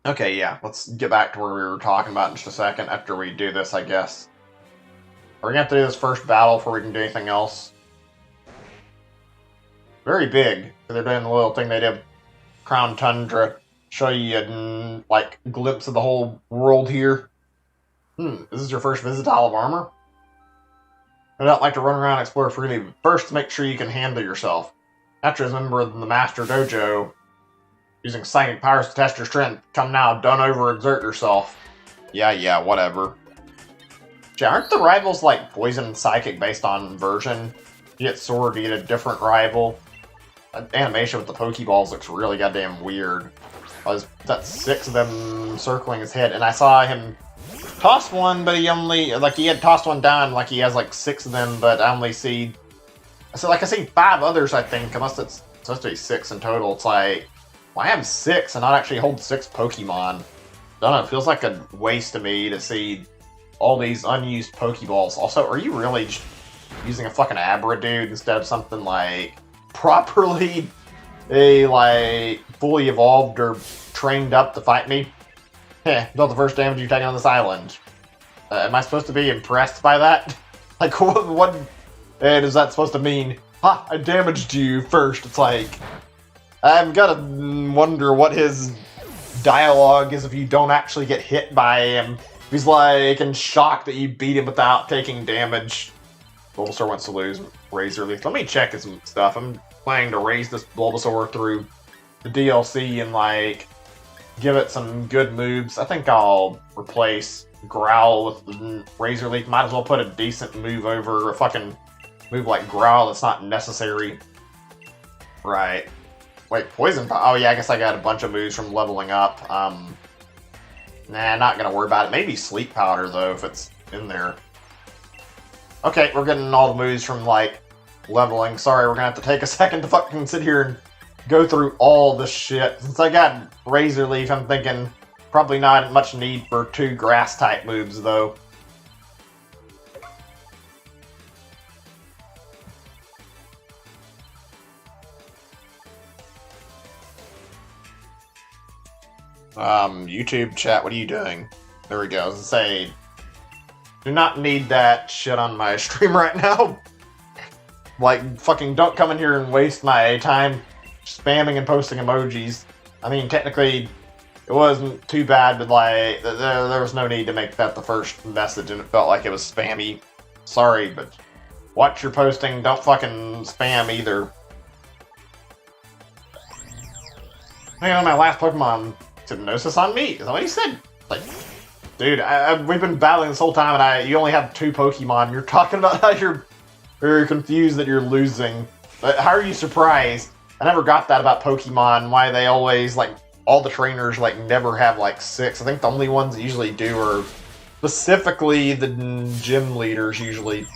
Okay, yeah, let's get back to where we were talking about in just a second after we do this, I guess. We're gonna have to do this first battle before we can do anything else. Very big. They're doing the little thing they did, Crown Tundra. Show you a, like, glimpse of the whole world here. This is your first visit to Isle of Armor? I don't like to run around and explore freely, but first make sure you can handle yourself. After as a member of the Master Dojo, using psychic powers to test your strength. Come now, don't overexert yourself. Yeah, whatever. Gee, aren't the rivals like poison and psychic based on version? You get sword, you get a different rival. That animation with the Pokeballs looks really goddamn weird. That's 6 of them circling his head, and I saw him toss one, but he only, like, he had tossed one down, like he has like 6 of them, but I only see, I see 5 others, I think, unless it's supposed to be 6 in total. It's like, well, I have 6 and not actually hold 6 Pokemon. I don't know, it feels like a waste to me to see all these unused Pokeballs. Also, are you really just using a fucking Abra dude instead of something like properly like fully evolved or trained up to fight me. Dealt the first damage you've taken on this island. Am I supposed to be impressed by that? Like, what is that supposed to mean? Ha! I damaged you first. It's like, I've got to wonder what his dialogue is if you don't actually get hit by him. He's like in shock that you beat him without taking damage. Bulbasaur wants to lose Razor Leaf. Let me check his stuff. I'm planning to raise this Bulbasaur through the DLC and like give it some good moves. I think I'll replace Growl with Razor Leaf. Might as well put a decent move over a fucking move like Growl that's not necessary. Right. Wait, Poison Powder. Oh yeah, I guess I got a bunch of moves from leveling up. Nah, not gonna worry about it. Maybe Sleep Powder though, if it's in there. Okay, we're getting all the moves from like leveling. Sorry, we're gonna have to take a second to fucking sit here and go through all this shit. Since I got Razor Leaf, I'm thinking probably not much need for 2 grass type moves though. YouTube chat, what are you doing? There we go. I was gonna say, do not need that shit on my stream right now. Like, fucking don't come in here and waste my time spamming and posting emojis. I mean, technically, it wasn't too bad, but like, there was no need to make that the first message, and it felt like it was spammy. Sorry, but what you're posting, don't fucking spam either. I got my last Pokemon Hypnosis on me. Is that what he said? Like, dude, we've been battling this whole time, and you only have 2 Pokemon. You're talking about how you're very confused that you're losing. But how are you surprised? I never got that about Pokemon. Why they always like all the trainers like never have like 6. I think the only ones that usually do are specifically the gym leaders. Usually,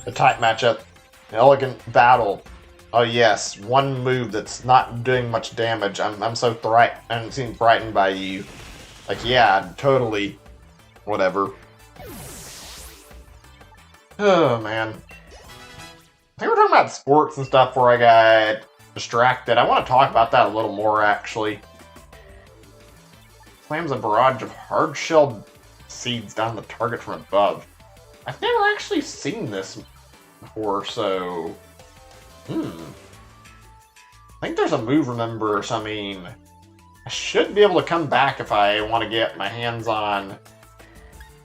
the type matchup, an elegant battle. Oh yes, one move that's not doing much damage. I'm so frightened by you. Like, yeah, totally. Whatever. Oh man. I think we're talking about sports and stuff before I got distracted. I want to talk about that a little more actually. Slams a barrage of hard-shelled seeds down the target from above. I've never actually seen this before, so I think there's a move, remember, so I mean, I should be able to come back if I want to get my hands on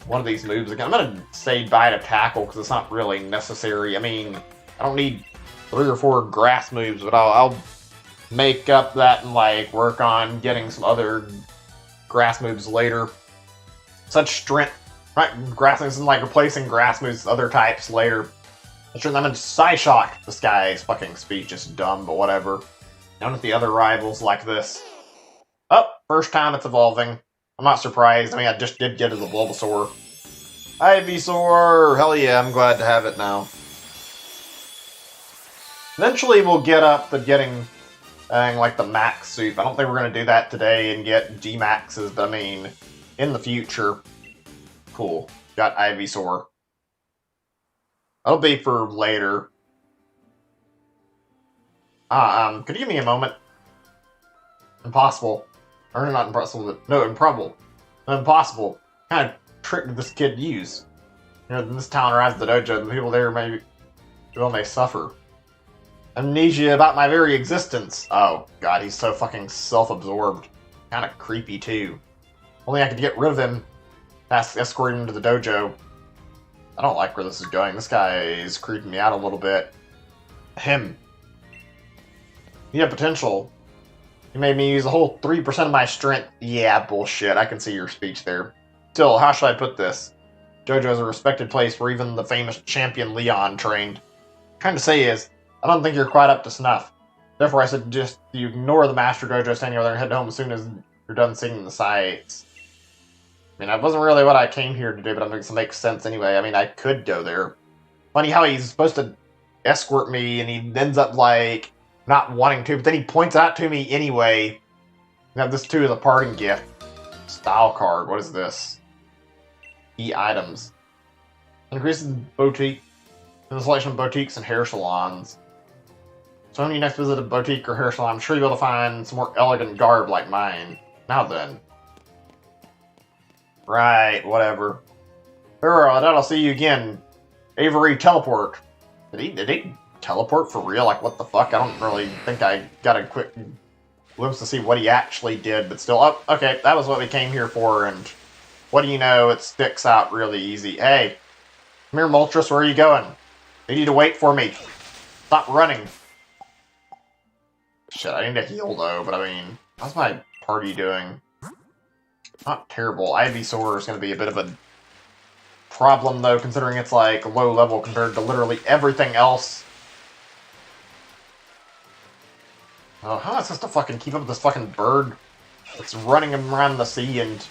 one of these moves again. I'm going to say Bite to Tackle because it's not really necessary. I mean, I don't need 3 or 4 grass moves, but I'll make up that and like work on getting some other grass moves later. Such strength, right? Grass moves and like replacing grass moves with other types later. I'm in Psyshock. This guy's fucking speech is dumb, but whatever. None of the other rivals like this. Oh, first time it's evolving. I'm not surprised. I mean, I just did get it as a Bulbasaur. Ivysaur! Hell yeah, I'm glad to have it now. Eventually we'll get up to getting like the max soup. I don't think we're going to do that today and get G-Maxes, but I mean, in the future. Cool. Got Ivysaur. That'll be for later. Could you give me a moment? Impossible. Or not impossible, but no, improbable. Impossible. What kind of trick did this kid use? You know, this town arrives at the dojo, the people there may suffer. Amnesia about my very existence. Oh, God, he's so fucking self-absorbed. Kind of creepy, too. Only I could get rid of him. Escort him to the dojo. I don't like where this is going. This guy is creeping me out a little bit. Him. You have potential. You made me use a whole 3% of my strength. Yeah, bullshit. I can see your speech there. Still, how should I put this? Dojo is a respected place where even the famous champion Leon trained. What I'm trying to say is, I don't think you're quite up to snuff. Therefore, I suggest you ignore the Master Dojo standing over there and head home as soon as you're done singing the sights. I mean, that wasn't really what I came here to do, but it makes sense anyway. I mean, I could go there. Funny how he's supposed to escort me, and he ends up, like, not wanting to, but then he points out to me anyway. Now, this, too, is a parting gift. Style card. What is this? E-items. Increases boutique. In the selection of boutiques and hair salons. So when you next visit a boutique or hair salon, I'm sure you'll be able to find some more elegant garb like mine. Now then. Right, whatever. Alright, I doubt I'll see you again. Avery, teleport. Did he teleport for real? Like, what the fuck? I don't really think I got a quick glimpse to see what he actually did, but still. Oh, okay, that was what we came here for, and what do you know, it sticks out really easy. Hey, come here, Moltres, where are you going? You need to wait for me. Stop running. Shit, I need to heal, though, but I mean, how's my party doing? Not terrible. Ivysaur is going to be a bit of a problem, though, considering it's, like, low level compared to literally everything else. Oh, how am I supposed to fucking keep up with this fucking bird that's running around the sea and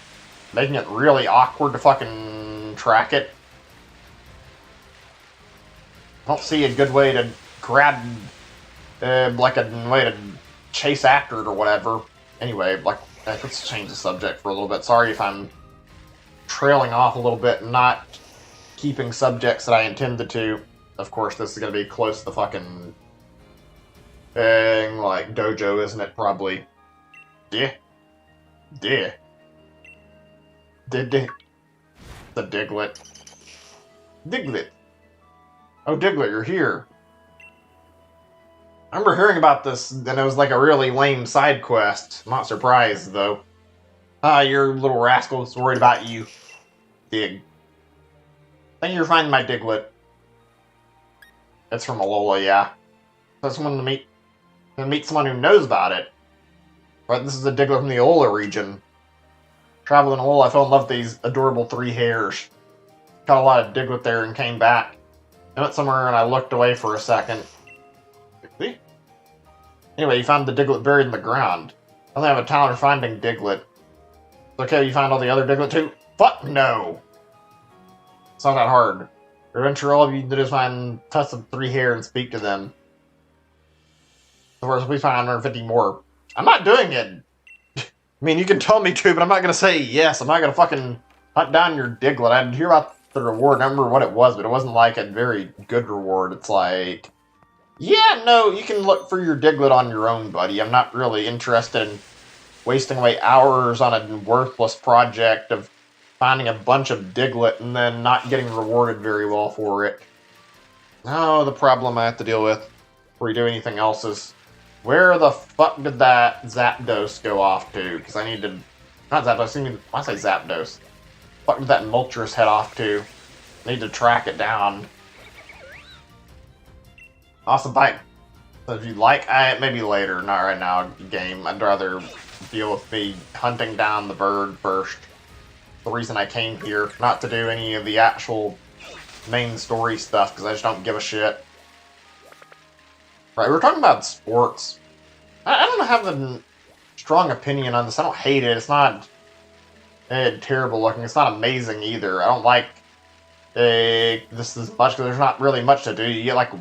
making it really awkward to fucking track it? I don't see a good way to grab, like a way to chase after it or whatever. Anyway, like, let's change the subject for a little bit. Sorry if I'm trailing off a little bit and not keeping subjects that I intended to. Of course, this is going to be close to the fucking thing, like dojo, isn't it? Probably. Yeah. Yeah. The Diglett. Diglett. Oh, Diglett, you're here. I remember hearing about this, and it was like a really lame side quest. I'm not surprised, though. Ah, your little rascal's worried about you. Dig. Thank you for finding my Diglett. It's from Alola, yeah. I just wanted to meet someone who knows about it. But this is a Diglett from the Alola region. Traveling Alola, I fell in love with these adorable 3 hairs. Caught a lot of Diglett there and came back. I went somewhere and I looked away for a second. See? Anyway, you found the Diglett buried in the ground. I only have a talent for finding Diglett. It's okay, you find all the other Diglett too? Fuck no! It's not that hard. Eventually, all of you need to do is find test of 3 hair and speak to them. Of course, we find 150 more. I'm not doing it! I mean, you can tell me to, but I'm not gonna say yes. I'm not gonna fucking hunt down your Diglett. I'd hear about the reward. I don't remember what it was, but it wasn't like a very good reward. It's like, yeah, no, you can look for your Diglett on your own, buddy. I'm not really interested in wasting away hours on a worthless project of finding a bunch of Diglett and then not getting rewarded very well for it. No, the problem I have to deal with before you do anything else is, where the fuck did that Zapdos go off to? Because I need to... Not Zapdos, I say Zapdos. Fuck did that Moltres head off to? I need to track it down. Awesome bike. So if you'd like, maybe later, not right now, game. I'd rather deal with me hunting down the bird first. The reason I came here, not to do any of the actual main story stuff, because I just don't give a shit. Right, we're talking about sports. I don't have a strong opinion on this. I don't hate it. It's not terrible looking. It's not amazing either. I don't like this as much, because there's not really much to do. You get like,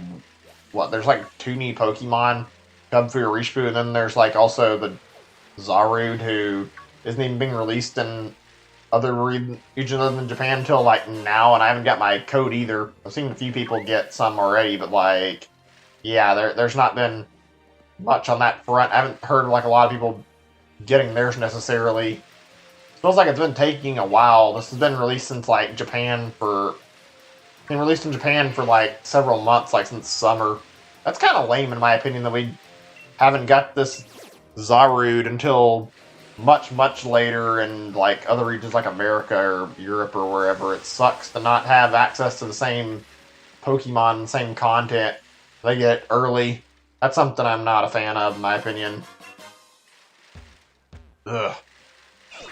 what, there's like 2 new Pokemon, Cubfu or Rishpu, and then there's like also the Zarude, who isn't even being released in other regions other than Japan until like now, and I haven't got my code either. I've seen a few people get some already, but like, yeah, there's not been much on that front. I haven't heard like a lot of people getting theirs necessarily. It feels like it's been taking a while. This has been released since like Japan for... been released in Japan for like several months, like since summer. That's kind of lame in my opinion that we haven't got this Zarude until much, much later in like other regions like America or Europe or wherever. It sucks to not have access to the same Pokemon, same content. They get it early. That's something I'm not a fan of, in my opinion. Ugh.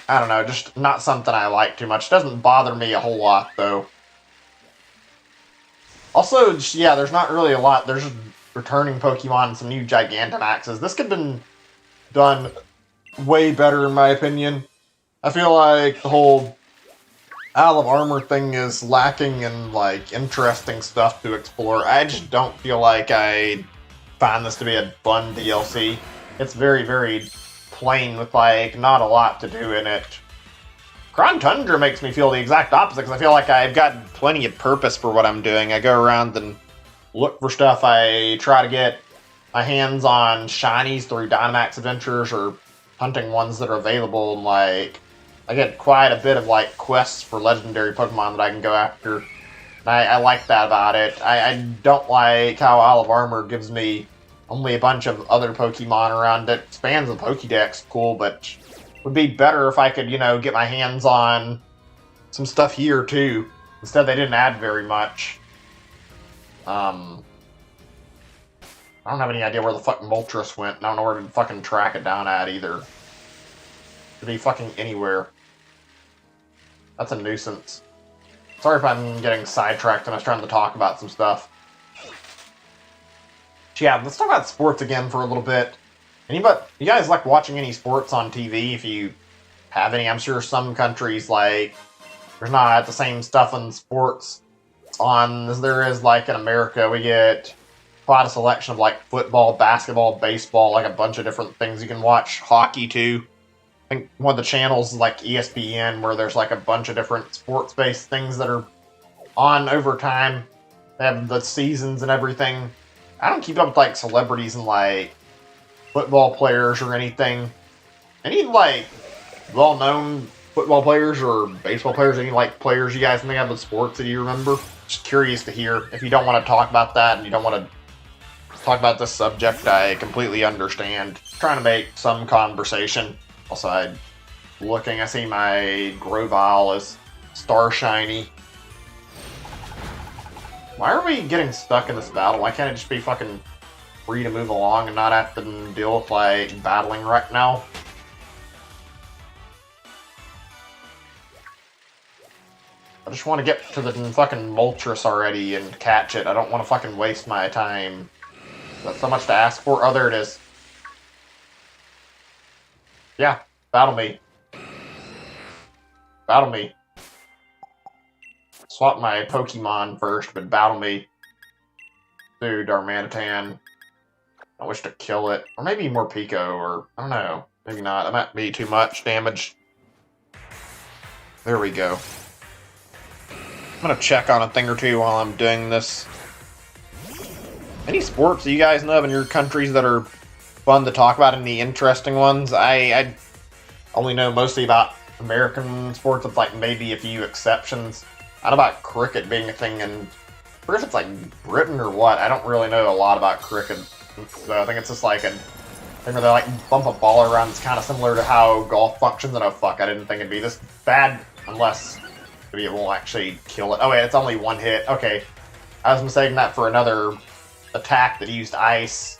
I don't know, just not something I like too much. It doesn't bother me a whole lot, though. Also, yeah, there's not really a lot. There's returning Pokemon and some new Gigantamaxes. This could have been done way better, in my opinion. I feel like the whole Isle of Armor thing is lacking in, like, interesting stuff to explore. I just don't feel like I find this to be a fun DLC. It's very, very plain with, like, not a lot to do in it. Crown Tundra makes me feel the exact opposite, because I feel like I've got plenty of purpose for what I'm doing. I go around and look for stuff. I try to get my hands on shinies through Dynamax Adventures or hunting ones that are available, and like I get quite a bit of like quests for legendary Pokemon that I can go after. And I like that about it. I don't like how Isle of Armor gives me only a bunch of other Pokemon around it. Expands the Pokédex, cool, but would be better if I could, you know, get my hands on some stuff here too. Instead, they didn't add very much. I don't have any idea where the fucking Moltres went. I don't know where to fucking track it down at either. Could be fucking anywhere. That's a nuisance. Sorry if I'm getting sidetracked and I was trying to talk about some stuff. But yeah, let's talk about sports again for a little bit. Anybody, you guys like watching any sports on TV? If you have any, I'm sure some countries, like, there's not the same stuff in sports on as there is, like, in America. We get quite a selection of, like, football, basketball, baseball, like a bunch of different things you can watch. Hockey, too. I think one of the channels is, like, ESPN, where there's, like, a bunch of different sports-based things that are on over time. They have the seasons and everything. I don't keep up with, like, celebrities and, like, football players or anything. Any, like, well-known football players or baseball players, any, like, players you guys think of with sports that you remember? Just curious to hear. If you don't want to talk about that and you don't want to talk about this subject, I completely understand. Trying to make some conversation. Also, I'm looking, I see my Grovyle is star shiny. Why are we getting stuck in this battle? Why can't it just be fucking free to move along and not have to deal with, like, battling right now? I just want to get to the fucking Moltres already and catch it. I don't want to fucking waste my time. That's so much to ask for. Oh, there it is. Yeah, battle me. Battle me. Swap my Pokemon first, but battle me. Dude, Darmanitan. I wish to kill it. Or maybe more Pico, or I don't know. Maybe not. That might be too much damage. There we go. I'm gonna check on a thing or two while I'm doing this. Any sports that you guys know of in your countries that are fun to talk about? Any interesting ones? I only know mostly about American sports with, like, maybe a few exceptions. I know about cricket being a thing in, I forget if it's like Britain or what. I don't really know a lot about cricket. So I think it's just like a thing where they like bump a ball around. It's kind of similar to how golf functions. And oh fuck, I didn't think it'd be this bad unless maybe it won't actually kill it. Oh wait, it's only one hit. Okay, I was mistaking that for another attack that used ice.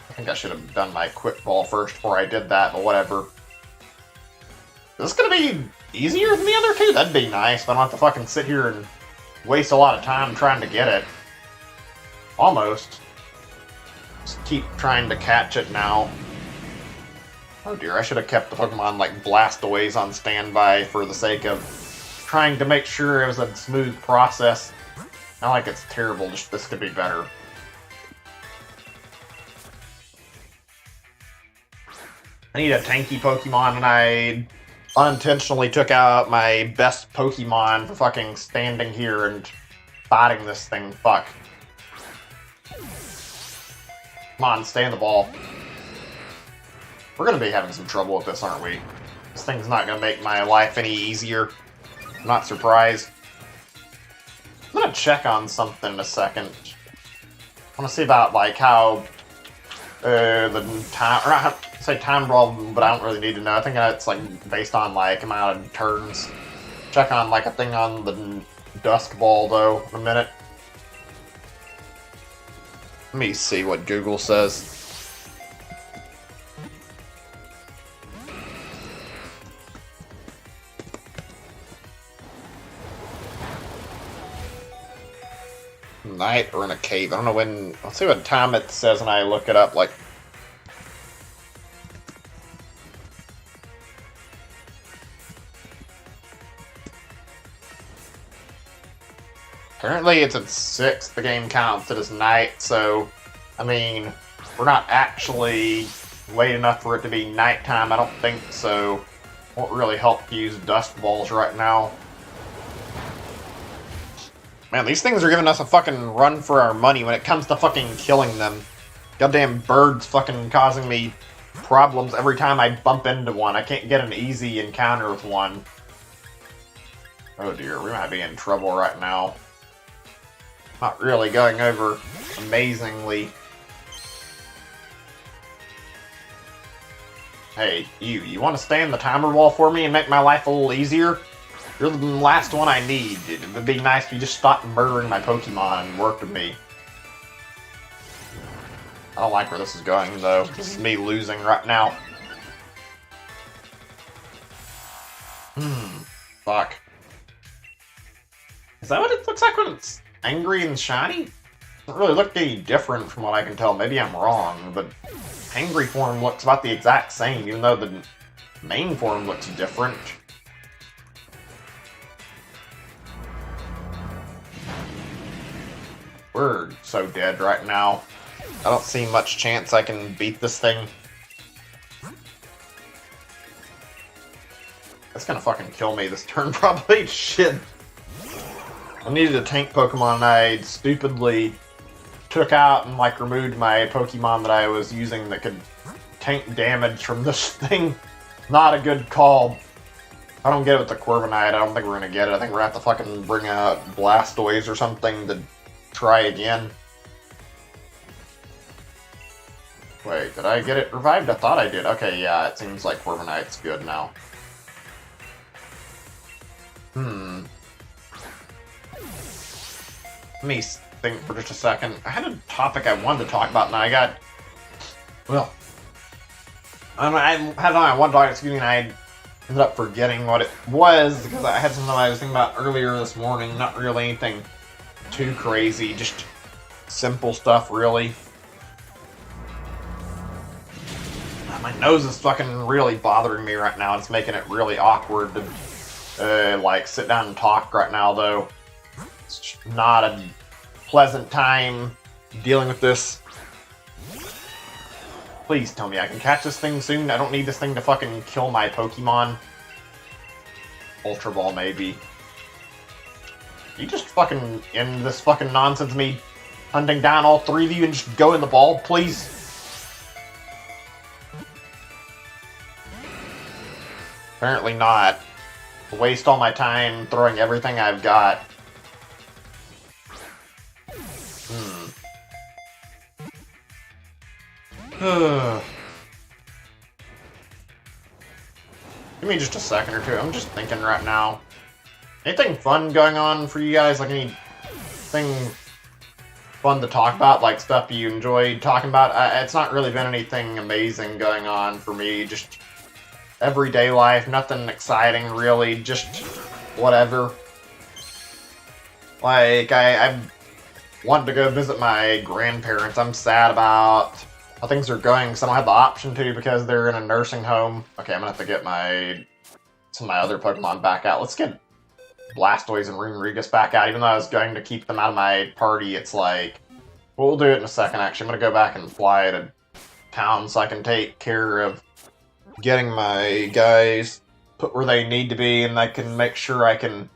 I think I should have done my quick ball first before I did that, but whatever. Is this gonna be easier than the other two? That'd be nice, but I don't have to fucking sit here and waste a lot of time trying to get it. Almost. Just keep trying to catch it now. Oh dear, I should have kept the Pokemon like Blastoise on standby for the sake of trying to make sure it was a smooth process. Not like it's terrible, just this could be better. I need a tanky Pokemon, and I unintentionally took out my best Pokemon for fucking standing here and fighting this thing. Fuck. Come on, stay in the ball. We're gonna be having some trouble with this, aren't we? This thing's not gonna make my life any easier. I'm not surprised. I'm gonna check on something in a second. I wanna see about, like, how the time, or not say time brawl, but I don't really need to know. I think it's like based on like amount of turns. Check on like a thing on the Dusk Ball though in a minute. Let me see what Google says. Night or in a cave. I don't know when. Let's see what time it says, and I look it up. Like, apparently it's at 6. The game counts it as night, so I mean, we're not actually late enough for it to be nighttime. I don't think so. Won't really help to use Dust Balls right now. Man, these things are giving us a fucking run for our money when it comes to fucking killing them. Goddamn birds fucking causing me problems every time I bump into one. I can't get an easy encounter with one. Oh dear, we might be in trouble right now. Not really going over amazingly. Hey, you want to stay in the timer wall for me and make my life a little easier? You're the last one I need. It would be nice if you just stopped murdering my Pokemon and worked with me. I don't like where this is going, though. This is me losing right now. Fuck. Is that what it looks like when it's angry and shiny? It doesn't really look any different from what I can tell. Maybe I'm wrong, but angry form looks about the exact same, even though the main form looks different. We're so dead right now. I don't see much chance I can beat this thing. That's gonna fucking kill me this turn, probably. Shit. I needed a tank Pokemon, and I stupidly took out and, like, removed my Pokemon that I was using that could tank damage from this thing. Not a good call. I don't get it with the Corviknight. I don't think we're gonna get it. I think we're gonna have to fucking bring out Blastoise or something to try again. Wait, did I get it revived? I thought I did. Okay, yeah, it seems like Corviknight's good now. Let me think for just a second. I had a topic I wanted to talk about, and I got... Well... I had on my one talk, excuse me, and I ended up forgetting what it was, because I had something I was thinking about earlier this morning. Not really anything too crazy, just simple stuff, really. My nose is fucking really bothering me right now. It's making it really awkward to, like, sit down and talk right now, though. It's just not a pleasant time dealing with this. Please tell me I can catch this thing soon. I don't need this thing to fucking kill my Pokemon. Ultra Ball, maybe. You just fucking end this fucking nonsense, me hunting down all three of you and just go in the ball, please? Apparently not. Waste all my time throwing everything I've got. Give me just a second or two. I'm just thinking right now. Anything fun going on for you guys? Like anything fun to talk about? Like stuff you enjoyed talking about? It's not really been anything amazing going on for me. Just everyday life. Nothing exciting really. Just whatever. Like, I wanted to go visit my grandparents. I'm sad about how things are going, because I don't have the option to because they're in a nursing home. Okay, I'm gonna have to get some of my other Pokemon back out. Let's get Blastoise and Ringregus back out. Even though I was going to keep them out of my party, it's like... We'll do it in a second, actually. I'm gonna go back and fly to town so I can take care of getting my guys put where they need to be, and I can make sure I can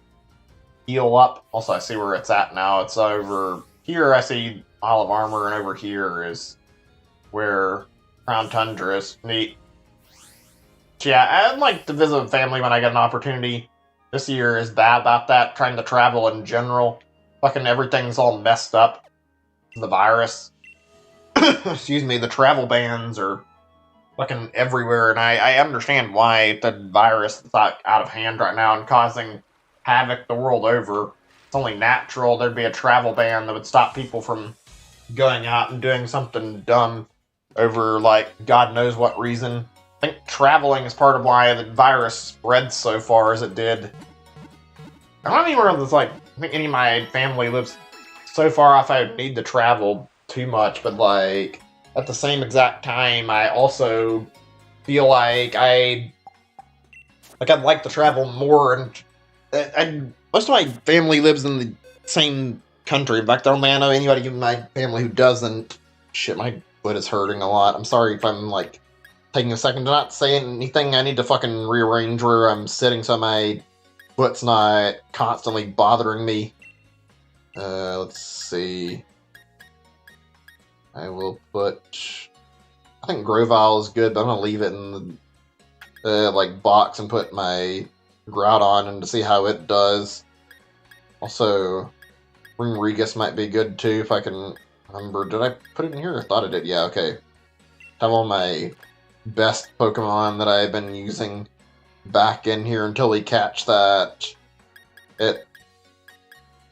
heal up. Also, I see where it's at now. It's over here. I see Isle of Armor, and over here is where Crown Tundra is. Neat. So yeah, I'd like to visit family when I get an opportunity. This year is bad about that, trying to travel in general. Fucking everything's all messed up. The virus. Excuse me, the travel bans are fucking everywhere, and I understand why the virus is out of hand right now and causing havoc the world over. It's only natural there'd be a travel ban that would stop people from going out and doing something dumb over, like, God knows what reason. I think traveling is part of why the virus spread so far as it did. I don't even know if I think any of my family lives so far off I would need to travel too much, but, like, at the same exact time, I also feel like I'd like to travel more, and most of my family lives in the same country. In fact, I don't know anybody in my family who doesn't. Shit, my foot is hurting a lot. I'm sorry if I'm, like, taking a second to not say anything. I need to fucking rearrange where I'm sitting so my foot's not constantly bothering me. Let's see. I will put... I think Grovyle is good, but I'm going to leave it in the like box and put my Groudon in to see how it does. Also, Ringregus might be good too if I can remember. Did I put it in here? I thought I did. Yeah, okay. Have all my best Pokemon that I've been using back in here until we catch that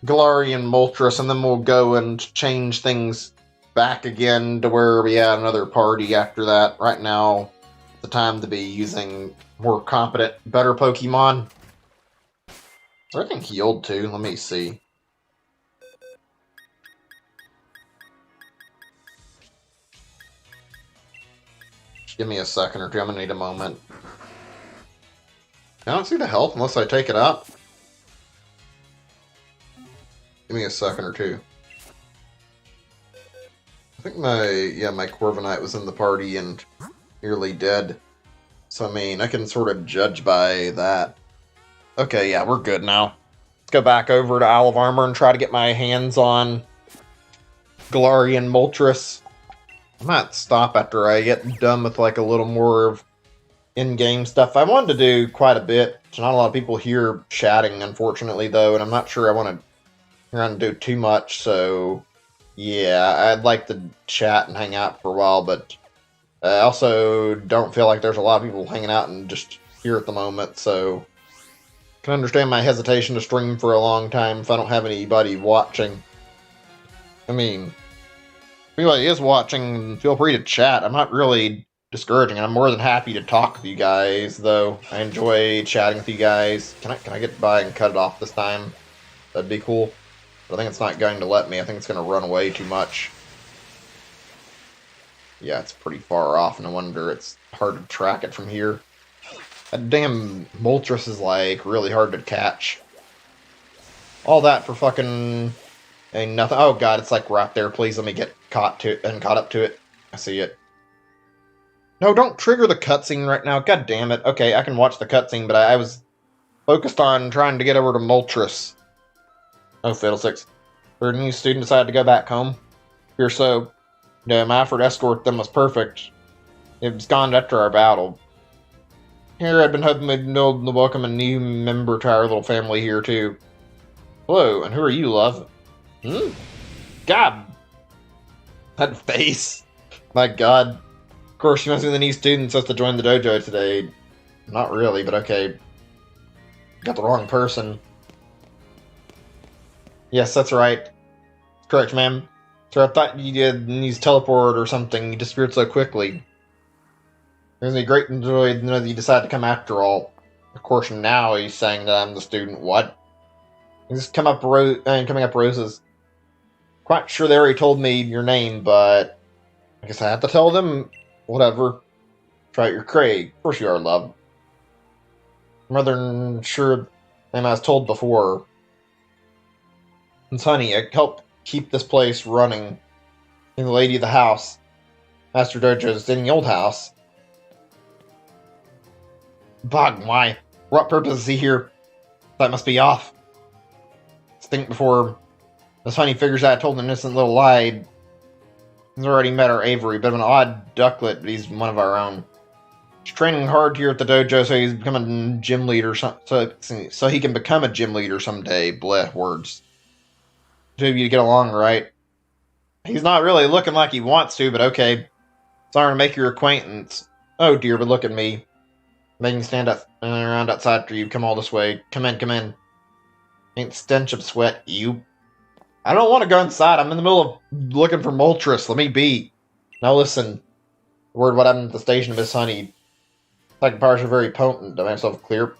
Galarian Moltres, and then we'll go and change things back again to where we had another party after that. Right now, the time to be using more competent, better Pokemon. Is everything healed too? Let me see. Just give me a second or two. I'm gonna need a moment. I don't see the health unless I take it out. Give me a second or two. I think my Corviknight was in the party and nearly dead. So, I mean, I can sort of judge by that. Okay, yeah, we're good now. Let's go back over to Isle of Armor and try to get my hands on Galarian Moltres. I might stop after I get done with, like, a little more of in-game stuff. I wanted to do quite a bit. There's not a lot of people here chatting, unfortunately, though, and I'm not sure I want to do too much, so yeah, I'd like to chat and hang out for a while, but I also don't feel like there's a lot of people hanging out and just here at the moment, so I can understand my hesitation to stream for a long time if I don't have anybody watching. I mean, if anybody is watching, feel free to chat. I'm not really discouraging, and I'm more than happy to talk with you guys, though. I enjoy chatting with you guys. Can I get by and cut it off this time? That'd be cool. But I think it's not going to let me. I think it's going to run away too much. Yeah, it's pretty far off, and I wonder it's hard to track it from here. That damn Moltres is, like, really hard to catch. All that for fucking ain't nothing. Oh god, it's like right there. Please let me get caught up to it. I see it. No, don't trigger the cutscene right now. God damn it. Okay, I can watch the cutscene, but I was focused on trying to get over to Moltres. Oh, fiddlesticks. Their new student decided to go back home. Here, so, my effort to escort them was perfect. It was gone after our battle. Here, I'd been hoping we'd know to welcome a new member to our little family here, too. Hello, and who are you, love? God. That face. My god. Of course, you must be the new student supposed to join the dojo today. Not really, but okay. Got the wrong person. Yes, that's right. Correct, ma'am. So I thought you did use teleport or something. You disappeared so quickly. It was a great joy to know that you decided to come after all. Of course, now he's saying that I'm the student. What? He's coming up roses. Quite sure they already told me your name, but I guess I have to tell them. Whatever. Try out your Craig. Of course you are, love. I'm rather sure than I was told before. Since honey, I helped keep this place running. And the lady of the house, Master Dojo's in the old house. Bog, why? What purpose is he here? That must be off. Let's think before this honey figures out I told an innocent little lie. He's already met our Avery, bit of an odd ducklet, but he's one of our own. He's training hard here at the dojo so he's becoming a gym leader, so he can become a gym leader someday. Bleh, words. Two of you get along, right? He's not really looking like he wants to, but okay. Sorry to make your acquaintance. Oh dear, but look at me. Making me stand up around outside for you. Come all this way. Come in, come in. Ain't the stench of sweat, you. I don't want to go inside. I'm in the middle of looking for Moltres. Let me be. Now listen. Word what happened at the station of Miss Honey. Psychic powers are very potent. To make myself clear.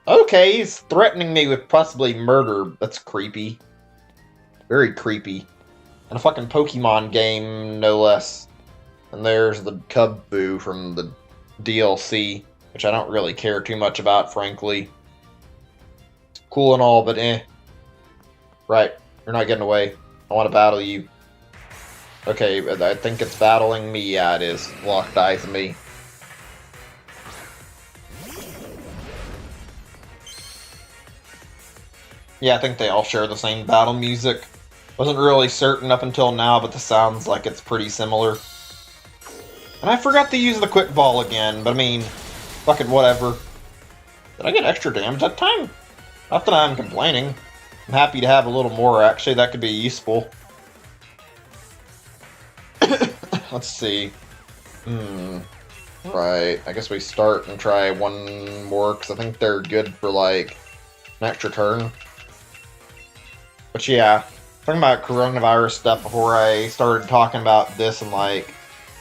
Okay, he's threatening me with possibly murder. That's creepy. Very creepy. And a fucking Pokemon game, no less. And there's the Cubbu from the DLC, which I don't really care too much about, frankly. It's cool and all, but eh. Right, you're not getting away. I want to battle you. Okay, I think it's battling me. Yeah, it is. Locked eyes with me. Yeah, I think they all share the same battle music. Wasn't really certain up until now, but this sounds like it's pretty similar. And I forgot to use the quick ball again, but I mean, fucking whatever. Did I get extra damage that time? Not that I'm complaining. I'm happy to have a little more, actually. That could be useful. Let's see. Right, I guess we start and try one more, because I think they're good for, like, an extra turn. But yeah, talking about coronavirus stuff before I started talking about this and, like,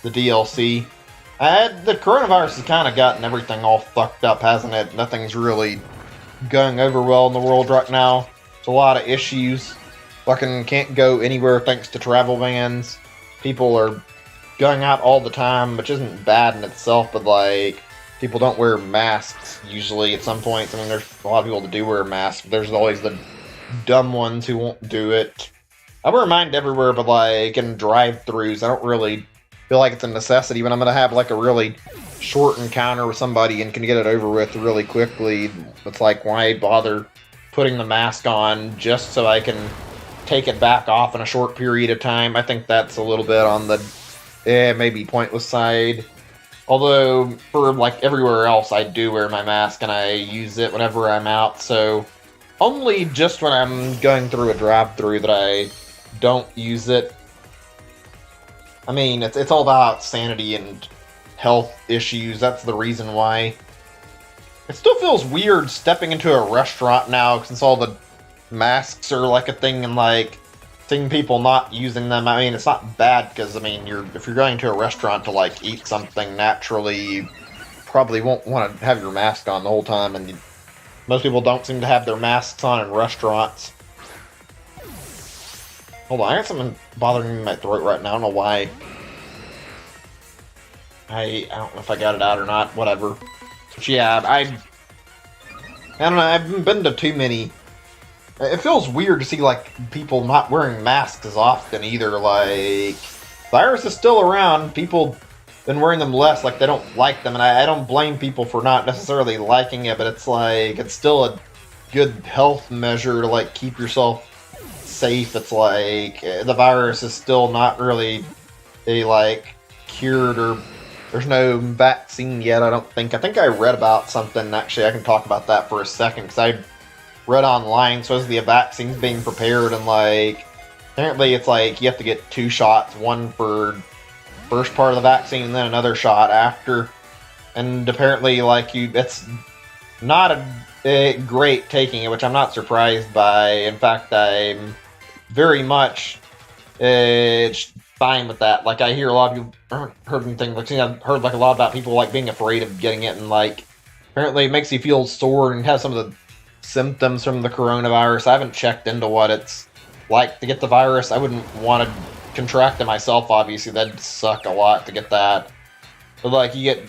the DLC. The coronavirus has kind of gotten everything all fucked up, hasn't it? Nothing's really going over well in the world right now. There's a lot of issues. Fucking can't go anywhere thanks to travel bans. People are going out all the time, which isn't bad in itself, but like, people don't wear masks usually at some points. I mean, there's a lot of people that do wear masks, but there's always the dumb ones who won't do it. I wear mine everywhere, but like in drive-thrus, I don't really feel like it's a necessity. When I'm going to have like a really short encounter with somebody and can get it over with really quickly, it's like, why bother putting the mask on just so I can take it back off in a short period of time? I think that's a little bit on the maybe pointless side. Although, for like everywhere else, I do wear my mask and I use it whenever I'm out, so only just when I'm going through a drive-thru that I don't use it. I mean, it's all about sanity and health issues. That's the reason why. It still feels weird stepping into a restaurant now, since all the masks are like a thing, and like seeing people not using them. I mean, it's not bad, because I mean, if you're going to a restaurant to like eat something, naturally you probably won't want to have your mask on the whole time, and most people don't seem to have their masks on in restaurants. Hold on, I got something bothering me in my throat right now. I don't know why. I don't know if I got it out or not. Whatever. But yeah, I don't know. I haven't been to too many. It feels weird to see like people not wearing masks as often either. Like, virus is still around. People been wearing them less. Like, they don't like them, and I don't blame people for not necessarily liking it. But it's like, it's still a good health measure to like keep yourself safe. It's like the virus is still not really like cured, or there's no vaccine yet. I don't think. I think I read about something. Actually, I can talk about that for a second, because I read online supposedly a vaccine's being prepared, and like apparently it's like you have to get 2 shots, one for first part of the vaccine and then another shot after. And apparently like it's not a great taking it, which I'm not surprised by. In fact, I'm very much fine with that. Like, I hear a lot of people heard things like, I've heard like a lot about people like being afraid of getting it, and like apparently it makes you feel sore and has some of the symptoms from the coronavirus. I haven't checked into what it's like to get the virus. I wouldn't want to contract it myself, obviously. That'd suck a lot to get that. But like, you get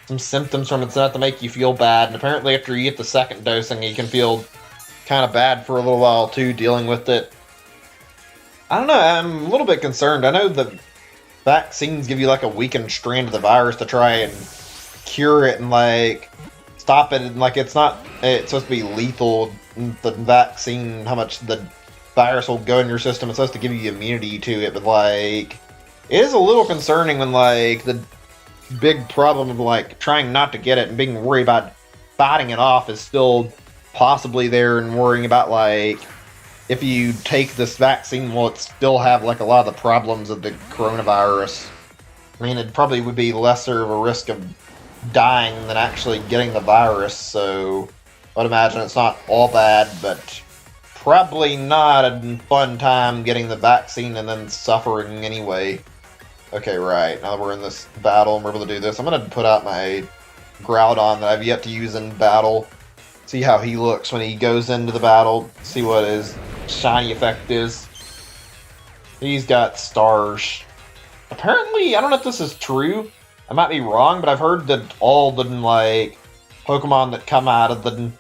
some symptoms from it, it's enough to make you feel bad, and apparently after you get the second dosing, you can feel kind of bad for a little while too, dealing with it. I don't know, I'm a little bit concerned. I know the vaccines give you like a weakened strand of the virus to try and cure it and like stop it, and like it's supposed to be lethal, the vaccine, how much the virus will go in your system. It's supposed to give you immunity to it, but like it is a little concerning when like the big problem of like trying not to get it and being worried about fighting it off is still possibly there, and worrying about like if you take this vaccine, will it still have like a lot of the problems of the coronavirus? I mean, it probably would be lesser of a risk of dying than actually getting the virus, so I'd imagine it's not all bad, but probably not a fun time getting the vaccine and then suffering anyway. Okay, right, now that we're in this battle and we're able to do this, I'm going to put out my Groudon that I've yet to use in battle. See how he looks when he goes into the battle. See what his shiny effect is. He's got stars. Apparently, I don't know if this is true. I might be wrong, but I've heard that all the, like, Pokemon that come out of the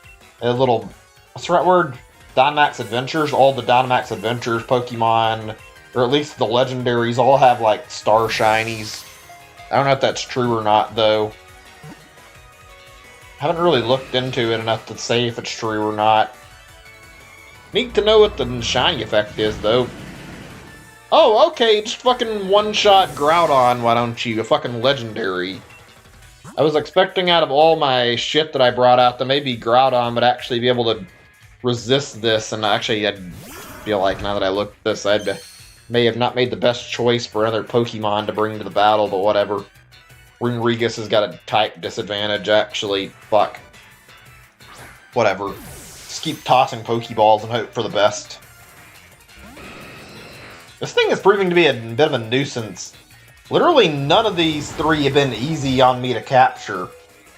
little, what's the right word? Dynamax Adventures, all the Dynamax Adventures Pokemon, or at least the legendaries, all have, like, star shinies. I don't know if that's true or not, though. I haven't really looked into it enough to say if it's true or not. Need to know what the shiny effect is, though. Oh, okay, just fucking one-shot Groudon, why don't you? A fucking legendary. I was expecting out of all my shit that I brought out that maybe Groudon would actually be able to resist this, and actually I feel like now that I look at this, I may have not made the best choice for another Pokemon to bring to the battle, but whatever. Ringregus has got a type disadvantage, actually. Fuck. Whatever. Just keep tossing Pokeballs and hope for the best. This thing is proving to be a bit of a nuisance. Literally none of these three have been easy on me to capture.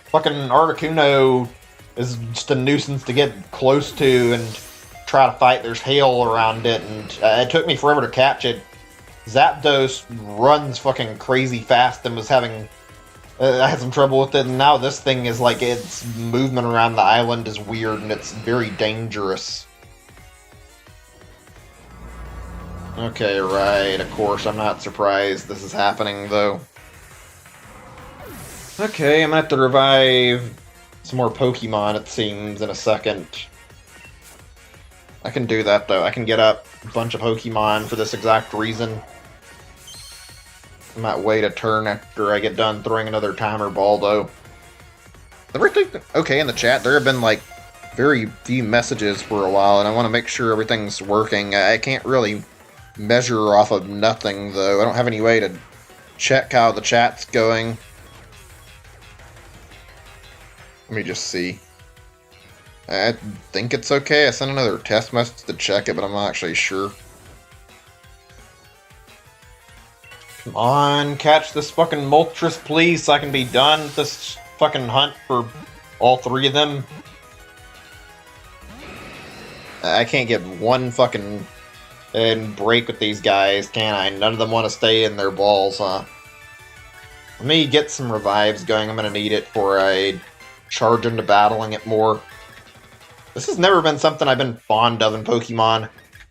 Fucking Articuno is just a nuisance to get close to and try to fight. There's hail around it, and it took me forever to catch it. Zapdos runs fucking crazy fast and was having... I had some trouble with it, and now this thing is like, its movement around the island is weird, and it's very dangerous. Okay, right, of course, I'm not surprised this is happening, though. Okay, I'm gonna have to revive some more Pokemon, it seems, in a second. I can do that, though. I can get up a bunch of Pokemon for this exact reason. I might wait a turn after I get done throwing another timer ball, though. Everything okay in the chat? There have been, like, very few messages for a while, and I want to make sure everything's working. I can't really measure off of nothing, though. I don't have any way to check how the chat's going. Let me just see. I think it's okay. I sent another test message to check it, but I'm not actually sure. Come on, catch this fucking Moltres, please, so I can be done with this fucking hunt for all three of them. I can't get one fucking break with these guys, can I? None of them want to stay in their balls, huh? Let me get some revives going. I'm gonna need it for I charge into battling it more. This has never been something I've been fond of in Pokemon.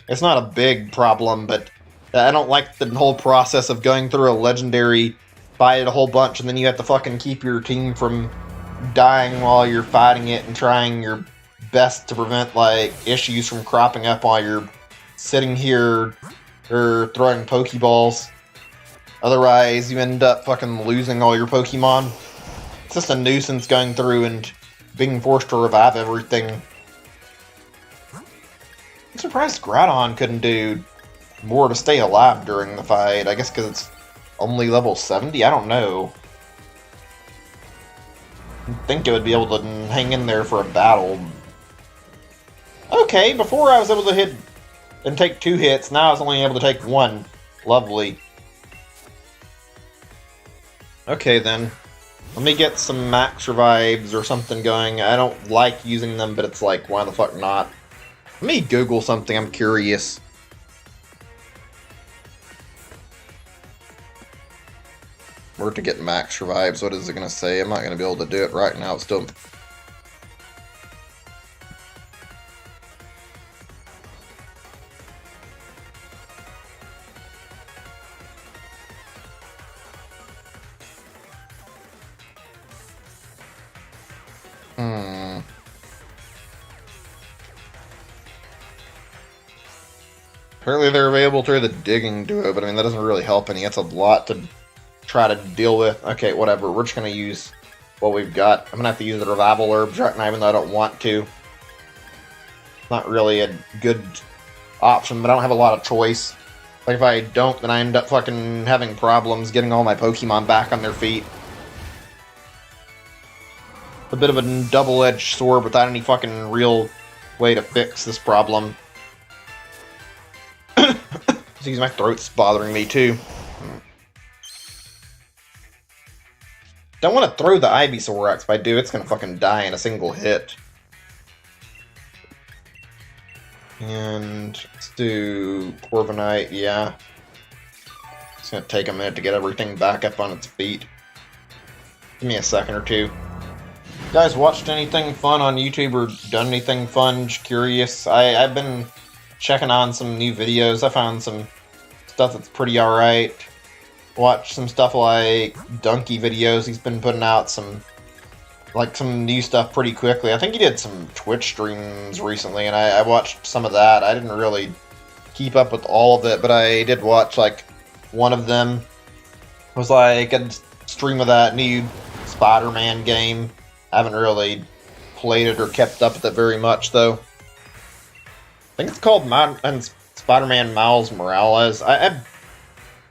It's not a big problem, but I don't like the whole process of going through a legendary, fight it a whole bunch, and then you have to fucking keep your team from dying while you're fighting it and trying your best to prevent, like, issues from cropping up while you're sitting here or throwing Pokeballs. Otherwise, you end up fucking losing all your Pokemon. It's just a nuisance going through and being forced to revive everything. I'm surprised Groudon couldn't do more to stay alive during the fight. I guess because it's only level 70? I don't know. I think it would be able to hang in there for a battle. Okay, before I was able to hit and take 2 hits, now I was only able to take 1. Lovely. Okay then. Let me get some max revives or something going. I don't like using them, but it's like, why the fuck not? Let me Google something, I'm curious. Where to get max revives, what is it going to say? I'm not going to be able to do it right now, it's still... Apparently they're available through the digging duo, but I mean, that doesn't really help any. That's a lot to try to deal with. Okay, whatever. We're just going to use what we've got. I'm going to have to use the revival herbs right now, even though I don't want to. Not really a good option, but I don't have a lot of choice. Like, if I don't, then I end up fucking having problems getting all my Pokemon back on their feet. A bit of a double-edged sword without any fucking real way to fix this problem. Excuse me, my throat's bothering me too. Don't want to throw the Ivysaur X. If I do, it's gonna fucking die in a single hit. And let's do Corviknight, yeah. It's gonna take a minute to get everything back up on its feet. Give me a second or two. You guys watched anything fun on YouTube or done anything fun? Just curious. I've been checking on some new videos. I found some stuff that's pretty alright. Watched some stuff like Donkey videos. He's been putting out some new stuff pretty quickly. I think he did some Twitch streams recently, and I watched some of that. I didn't really keep up with all of it, but I did watch, like, one of them. It was like a stream of that new Spider-Man game. I haven't really played it or kept up with it very much, though. I think it's called Spider-Man Miles Morales. I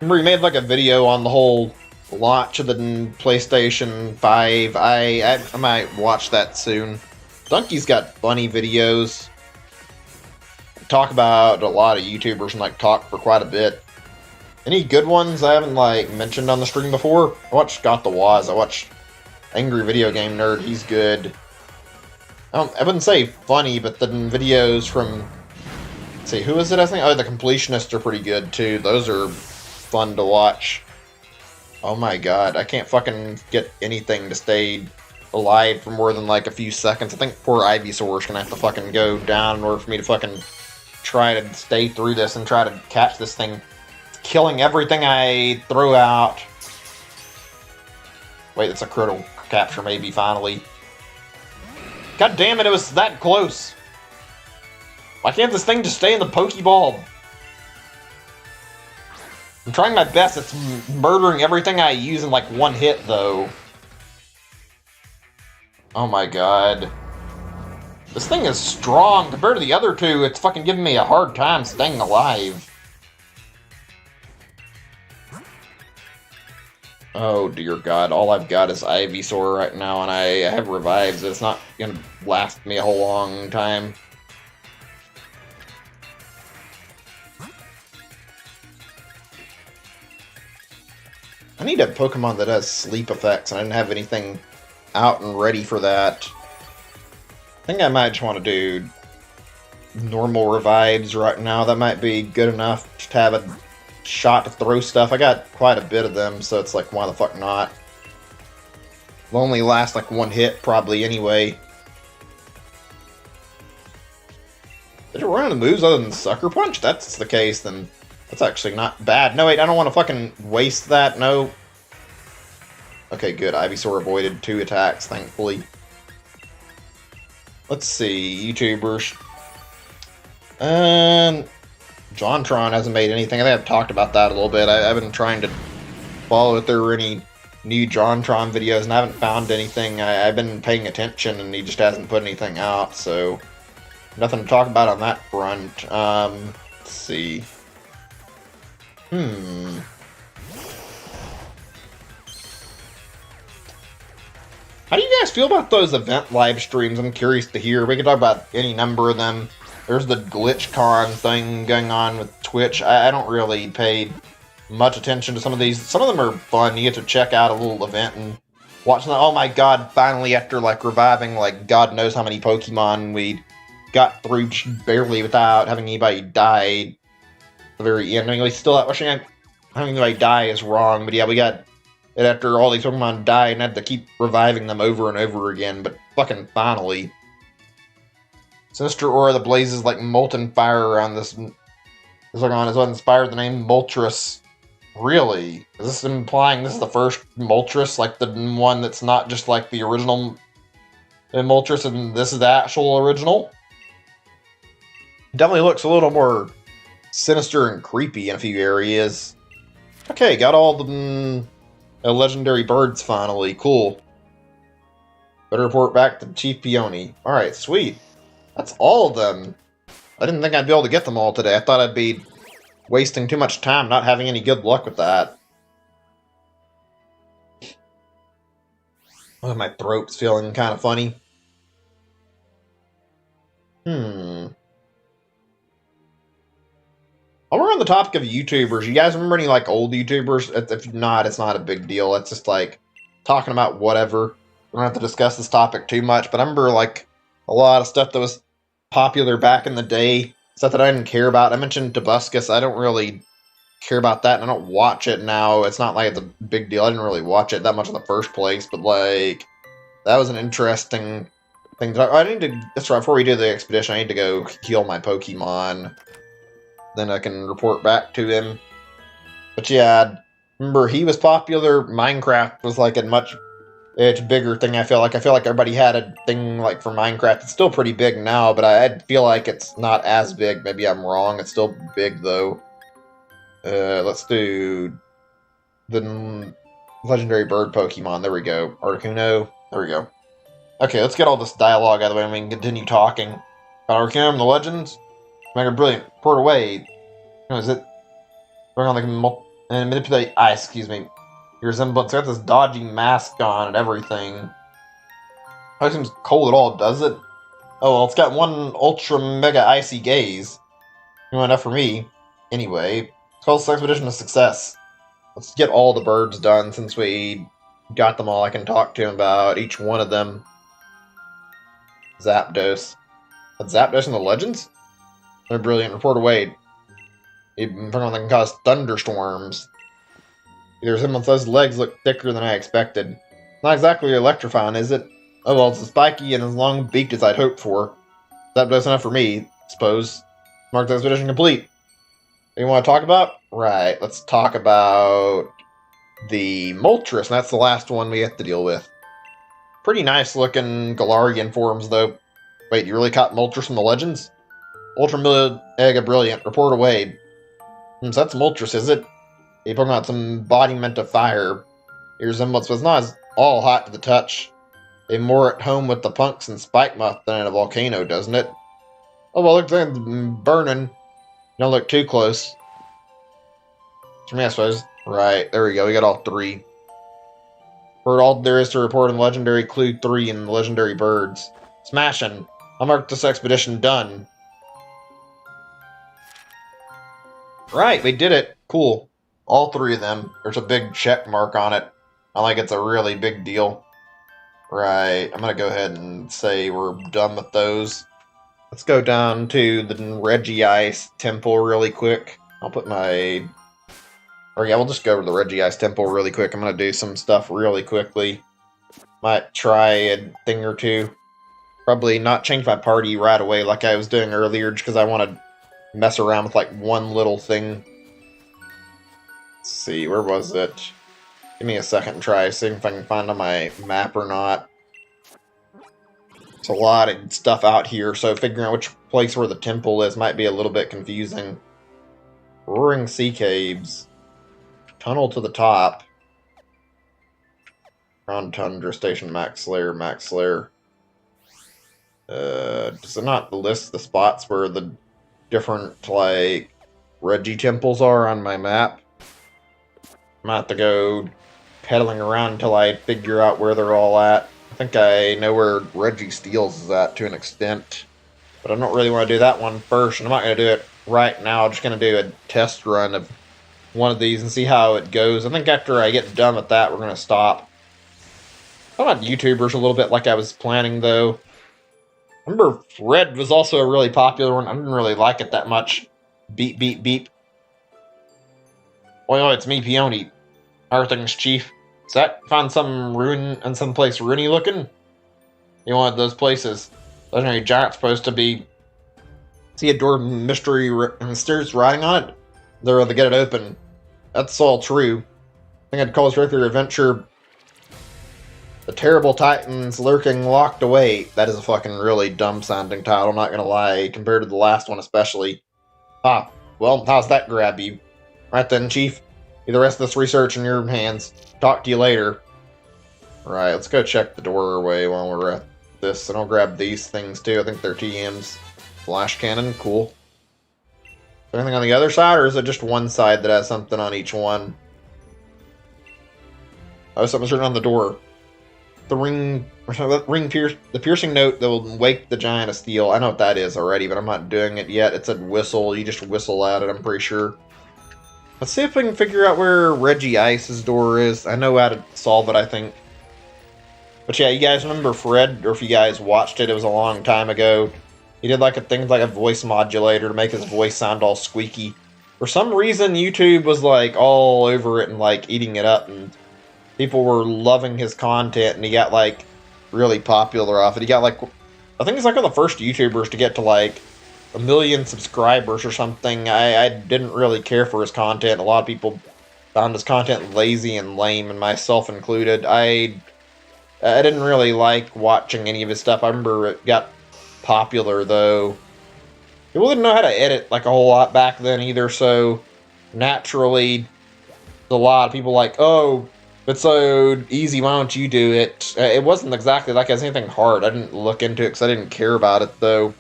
remember he made, like, a video on the whole launch of the PlayStation 5. I might watch that soon. Donkey's got funny videos. Talk about a lot of YouTubers and, like, talk for quite a bit. Any good ones I haven't, like, mentioned on the stream before? I watched Got the Waz. I watched Angry Video Game Nerd. He's good. I wouldn't say funny, but the videos from... Let's see, who is it, I think? Oh, the Completionists are pretty good, too. Those are fun to watch. Oh my god, I can't fucking get anything to stay alive for more than, like, a few seconds. I think poor Ivysaur's gonna have to fucking go down in order for me to fucking try to stay through this and try to catch this thing. It's killing everything I throw out. Wait, it's a critical capture, maybe, finally. God damn it, it was that close. Why can't this thing just stay in the Pokeball? I'm trying my best. It's murdering everything I use in, like, one hit, though. Oh my god. This thing is strong. Compared to the other two, it's fucking giving me a hard time staying alive. Oh dear god, all I've got is Ivysaur right now, and I have revives. It's not gonna last me a whole long time. I need a Pokemon that has sleep effects, and I didn't have anything out and ready for that. I think I might just want to do normal revives right now. That might be good enough just to have a shot to throw stuff. I got quite a bit of them, so it's like, why the fuck not? It'll only last like one hit, probably, anyway. Did it run out of moves other than Sucker Punch? If that's the case, then that's actually not bad. No, wait, I don't want to fucking waste that, no. Okay, good. Ivysaur avoided 2 attacks, thankfully. Let's see, YouTubers. JonTron hasn't made anything. I think I've talked about that a little bit. I've been trying to follow if there were any new JonTron videos, and I haven't found anything. I've been paying attention, and he just hasn't put anything out, so nothing to talk about on that front. Let's see. How do you guys feel about those event live streams? I'm curious to hear. We can talk about any number of them. There's the GlitchCon thing going on with Twitch. I don't really pay much attention to some of these. Some of them are fun. You get to check out a little event and watch them. Oh my god, finally, after like reviving like God knows how many Pokemon, we got through barely without having anybody die at the very end. I mean, we still having anybody die is wrong, but yeah, we got it after all these Pokemon died and had to keep reviving them over and over again, but fucking finally. Sinister Aura that blazes like molten fire around this Pokemon is what inspired the name Moltres. Really? Is this implying this is the first Moltres, like the one that's not just like the original Moltres, and this is the actual original? Definitely looks a little more sinister and creepy in a few areas. Okay, got all the legendary birds finally. Cool. Better report back to Chief Peony. Alright, sweet. That's all of them. I didn't think I'd be able to get them all today. I thought I'd be wasting too much time not having any good luck with that. Oh, my throat's feeling kind of funny. While we're on the topic of YouTubers, you guys remember any, like, old YouTubers? If not, it's not a big deal. It's just, like, talking about whatever. We don't have to discuss this topic too much, but I remember, like, a lot of stuff that was popular back in the day. Stuff that I didn't care about. I mentioned Tobuscus. I don't really care about that, and I don't watch it now. It's not like it's a big deal. I didn't really watch it that much in the first place, but, like, that was an interesting thing. I need to... That's right, before we do the expedition, I need to go heal my Pokemon. Then I can report back to him. But yeah, remember, he was popular. Minecraft was like in much It's a bigger thing, I feel like. I feel like everybody had a thing, like, for Minecraft. It's still pretty big now, but I feel like it's not as big. Maybe I'm wrong. It's still big, though. Let's do the legendary bird Pokemon. There we go. Articuno. There we go. Okay, let's get all this dialogue out of the way and we can continue talking. About Articuno and the legends. Mega brilliant. Port away. Is it? Bring on the and manipulate ice, excuse me. Your resemblance. Got this dodgy mask on and everything. It seems cold at all, does it? Oh, well, it's got one ultra mega icy gaze. You know enough for me. Anyway, let's call this expedition a success. Let's get all the birds done since we got them all. I can talk to him about each one of them. Zapdos. That's Zapdos in the legends? They're brilliant. Report away. Even from that can cause thunderstorms. Either resemblance, those legs look thicker than I expected. Not exactly electrifying, is it? Oh well, it's as spiky and as long beaked as I'd hoped for. Zapdos enough for me, I suppose. Mark the expedition complete. You want to talk about? Right, let's talk about the Moltres, and that's the last one we have to deal with. Pretty nice looking Galarian forms, though. Wait, you really caught Moltres from the legends? Ultra Mega Brilliant, report away. So that's Moltres, is it? You're talking about some embodiment of fire. Your resemblance was not as all hot to the touch. They're more at home with the punks and spike moth than in a volcano, doesn't it? Oh, well, looks like it's burning. Don't look too close. For me, I suppose. Right, there we go. We got all three. For all there is to report in Legendary Clue 3 and the Legendary Birds. Smashing. I'll mark this expedition done. Right, we did it. Cool. All three of them. There's a big check mark on it. I think it's a really big deal. Right, I'm going to go ahead and say we're done with those. Let's go down to the Regice Temple really quick. I'll put my... Or yeah, we'll just go to the Regice Temple really quick. I'm going to do some stuff really quickly. Might try a thing or two. Probably not change my party right away like I was doing earlier, just because I want to mess around with like one little thing. Let's see, where was it? Give me a second and try, see if I can find on my map or not. It's a lot of stuff out here, so figuring out which place where the temple is might be a little bit confusing. Roaring Sea Caves. Tunnel to the top. Ground Tundra Station Max Slayer, Max Slayer. Does it not list the spots where the different, like, Regi temples are on my map? I'm gonna have to go pedaling around until I figure out where they're all at. I think I know where Regi Steels is at to an extent. But I don't really want to do that one first, and I'm not going to do it right now. I'm just going to do a test run of one of these and see how it goes. I think after I get done with that, we're going to stop. I'm about YouTubers a little bit like I was planning, though. Remember, Red was also a really popular one. I didn't really like it that much. Beep, beep, beep. Oh, it's me, Peony. How are things, Chief? Is that found some ruin and some place ruiny looking? You want those places. Legendary Giant's supposed to be... See a door of mysterious writing on it? They're to get it open. That's all true. I think I'd call this regular adventure... The Terrible Titans Lurking Locked Away. That is a fucking really dumb sounding title, I'm not gonna lie, compared to the last one especially. Ah, well, how's that grab you? Right then, Chief. Leave the rest of this research in your hands. Talk to you later. Right, let's go check the doorway while we're at this, and I'll grab these things too. I think they're TMs. Flash cannon, cool. Is there anything on the other side, or is it just one side that has something on each one? Oh, something's written on the door. The piercing note that will wake the giant of steel. I know what that is already, but I'm not doing it yet. It said whistle. You just whistle at it, I'm pretty sure. Let's see if I can figure out where Regice's door is. I know how to solve it, I think. But yeah, you guys remember Fred? Or if you guys watched it, it was a long time ago. He did like a thing like a voice modulator to make his voice sound all squeaky. For some reason, YouTube was like all over it and like eating it up, and people were loving his content, and he got like really popular off it. He got like, I think he's like one of the first YouTubers to get to like 1 million subscribers or something. I didn't really care for his content. A lot of people found his content lazy and lame, and myself included. I I didn't really like watching any of his stuff. I remember it got popular, though. People didn't know how to edit, like, a whole lot back then, either, so naturally, a lot of people like, oh, it's so easy, why don't you do it? It wasn't exactly like it was anything hard. I didn't look into it because I didn't care about it, though.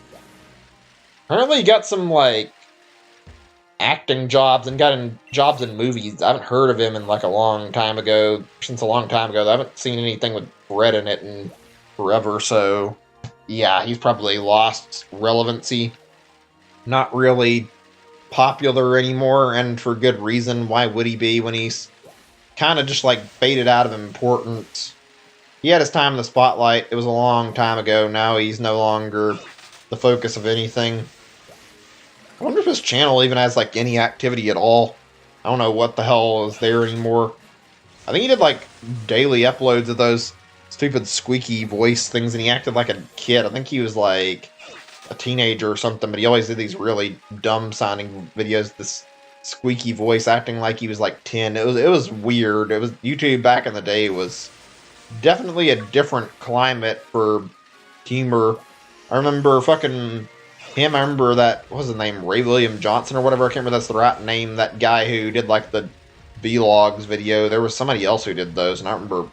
Apparently, he got some, like, acting jobs and got in jobs in movies. I haven't heard of him in, like, a long time ago. Since a long time ago. I haven't seen anything with Red in it in forever, so yeah, he's probably lost relevancy. Not really popular anymore, and for good reason. Why would he be when he's kind of just like faded out of importance? He had his time in the spotlight. It was a long time ago. Now he's no longer the focus of anything. I wonder if his channel even has like any activity at all. I don't know what the hell is there anymore. I think he did like daily uploads of those stupid squeaky voice things, and he acted like a kid. I think he was like a teenager or something, but he always did these really dumb sounding videos, this squeaky voice acting like he was like 10. It was weird. It was YouTube back in the day was definitely a different climate for humor. I remember fucking him. I remember that, what was his name, Ray William Johnson or whatever. I can't remember that's the right name. That guy who did like the vlogs video. There was somebody else who did those, and I don't remember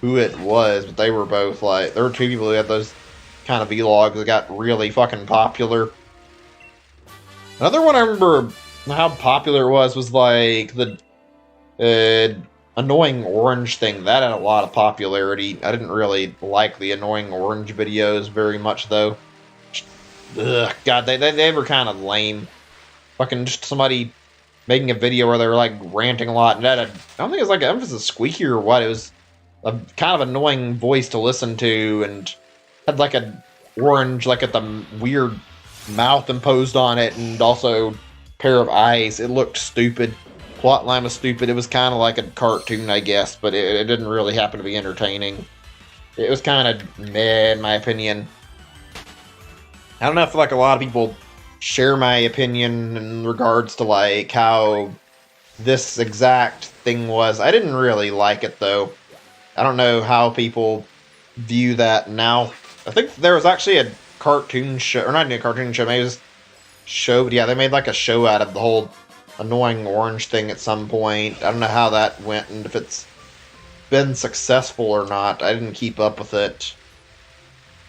who it was, but they were both like, there were two people who had those kind of vlogs that got really fucking popular. Another one I remember how popular it was like the annoying orange thing. That had a lot of popularity. I didn't really like the annoying orange videos very much, though. Ugh, God, they were kind of lame. Fucking just somebody making a video where they were like ranting a lot. And I don't think it was like, I don't know if it was squeaky or what. It was a kind of annoying voice to listen to, and had like a orange, like at the weird mouth imposed on it, and also a pair of eyes. It looked stupid. Plotline was stupid. It was kind of like a cartoon, I guess, but it didn't really happen to be entertaining. It was kind of meh, in my opinion. I don't know if like a lot of people share my opinion in regards to like how this exact thing was. I didn't really like it, though. I don't know how people view that now. I think there was actually a cartoon show, or not a cartoon show, maybe it was a show, but yeah, they made like a show out of the whole annoying orange thing at some point. I don't know how that went, and if it's been successful or not. I didn't keep up with it.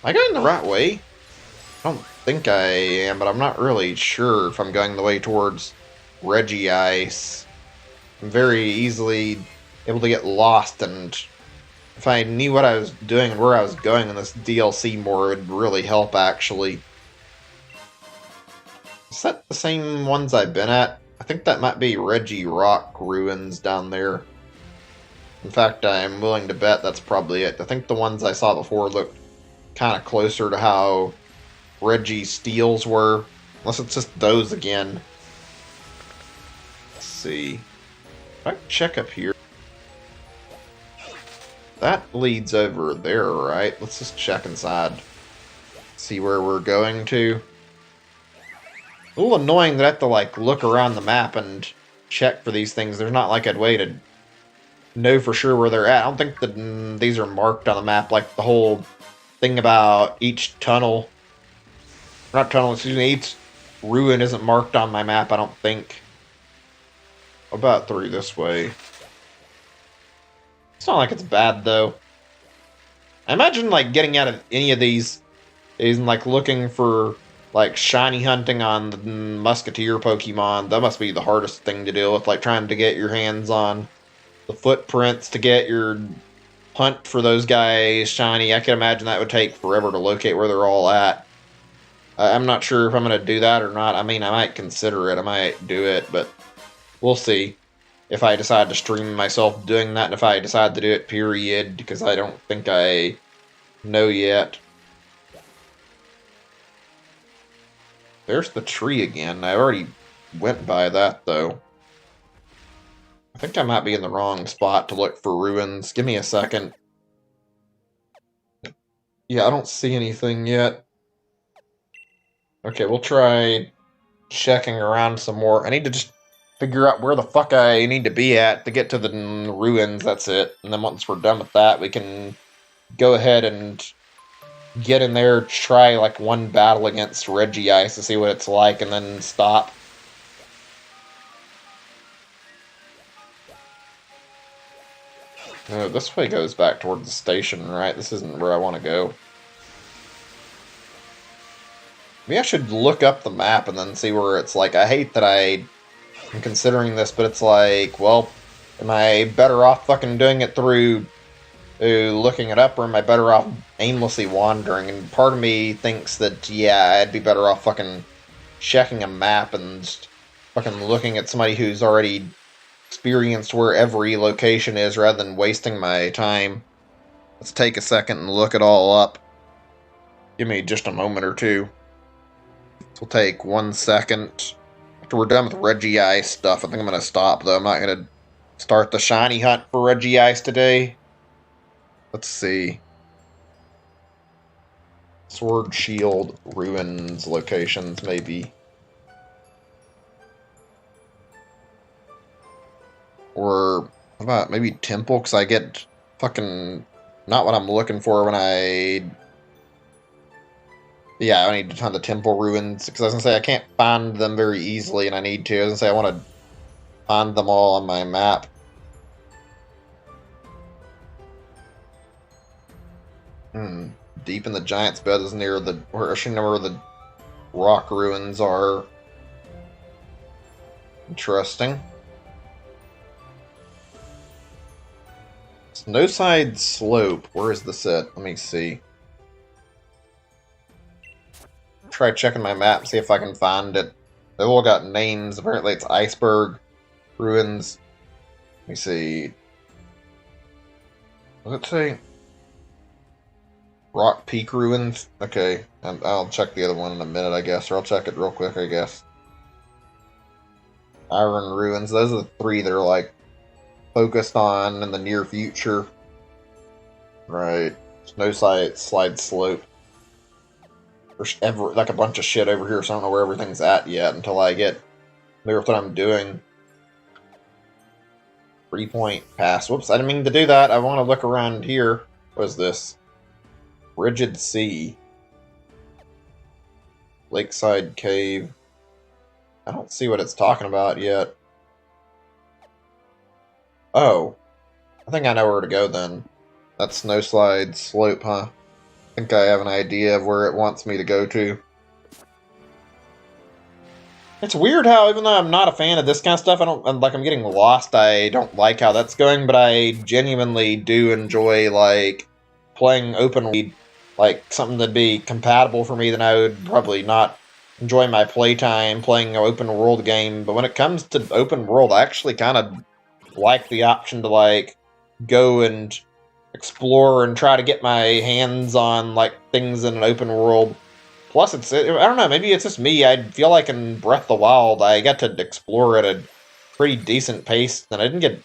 Am I going the right way? I don't think I am, but I'm not really sure if I'm going the way towards Reggie Ice. I'm very easily able to get lost, and if I knew what I was doing and where I was going in this DLC more, it would really help, actually. Is that the same ones I've been at? I think that might be Reggie Rock Ruins down there. In fact, I'm willing to bet that's probably it. I think the ones I saw before looked kind of closer to how Reggie Steels were. Unless it's just those again. Let's see. If I can check up here. That leads over there, right? Let's just check inside. See where we're going to. A little annoying that I have to, like, look around the map and check for these things. There's not, like, a way to know for sure where they're at. I don't think that these are marked on the map, like the whole thing about each tunnel. Not tunnel, excuse me, each ruin isn't marked on my map, I don't think. What about through this way? It's not like it's bad, though. I imagine, like, getting out of any of these is, like, looking for, like, shiny hunting on the Musketeer Pokemon. That must be the hardest thing to deal with, like, trying to get your hands on the footprints to get your hunt for those guys shiny. I can imagine that would take forever to locate where they're all at. I'm not sure if I'm going to do that or not. I mean, I might consider it. I might do it, but we'll see. If I decide to stream myself doing that, and if I decide to do it, period, because I don't think I know yet. There's the tree again. I already went by that, though. I think I might be in the wrong spot to look for ruins. Give me a second. Yeah, I don't see anything yet. Okay, we'll try checking around some more. I need to just figure out where the fuck I need to be at to get to the ruins. That's it. And then once we're done with that, we can go ahead and get in there, try like one battle against Regice to see what it's like, and then stop. This way goes back towards the station, right? This isn't where I want to go. Maybe I should look up the map and then see where it's like. I hate that I'm considering this, but it's like, well, am I better off fucking doing it through looking it up, or am I better off aimlessly wandering? And part of me thinks that, yeah, I'd be better off fucking checking a map and just fucking looking at somebody who's already experienced where every location is rather than wasting my time. Let's take a second and look it all up. Give me just a moment or two. This will take 1 second. After we're done with Regice stuff, I think I'm going to stop, though. I'm not going to start the shiny hunt for Regice today. Let's see. Sword, Shield, Ruins, locations, maybe. Or, how about maybe Temple? Because I get fucking not what I'm looking for when I... Yeah, I need to find the Temple Ruins. Because I was going to say, I can't find them very easily, and I need to. I was going to say, I want to find them all on my map. Deep in the Giant's Bed is near the... Or I should know where the rock ruins are. Interesting. Snowside Slope. Where is this at? Let me see. Try checking my map, see if I can find it. They've all got names. Apparently it's Iceberg Ruins. Let me see. Let's say Rock Peak Ruins. Okay, I'll check the other one in a minute, I guess. Or I'll check it real quick, I guess. Iron Ruins. Those are the three that are, like, focused on in the near future. Right. Snowside Slide Slope. There's like a bunch of shit over here, so I don't know where everything's at yet until I get clear with what I'm doing. 3-point pass. Whoops, I didn't mean to do that. I want to look around here. What is this? Rigid Sea. Lakeside Cave. I don't see what it's talking about yet. Oh. I think I know where to go then. That's Snowslide Slope, huh? I think I have an idea of where it wants me to go to. It's weird how, even though I'm not a fan of this kind of stuff, I'm getting lost, I don't like how that's going, but I genuinely do enjoy, like, playing open world, like, something that'd be compatible for me, then I would probably not enjoy my playtime playing an open world game. But when it comes to open world, I actually kind of like the option to, like, go and explore and try to get my hands on, like, things in an open world. Plus, I don't know, maybe it's just me. I feel like in Breath of the Wild, I got to explore at a pretty decent pace, and I didn't get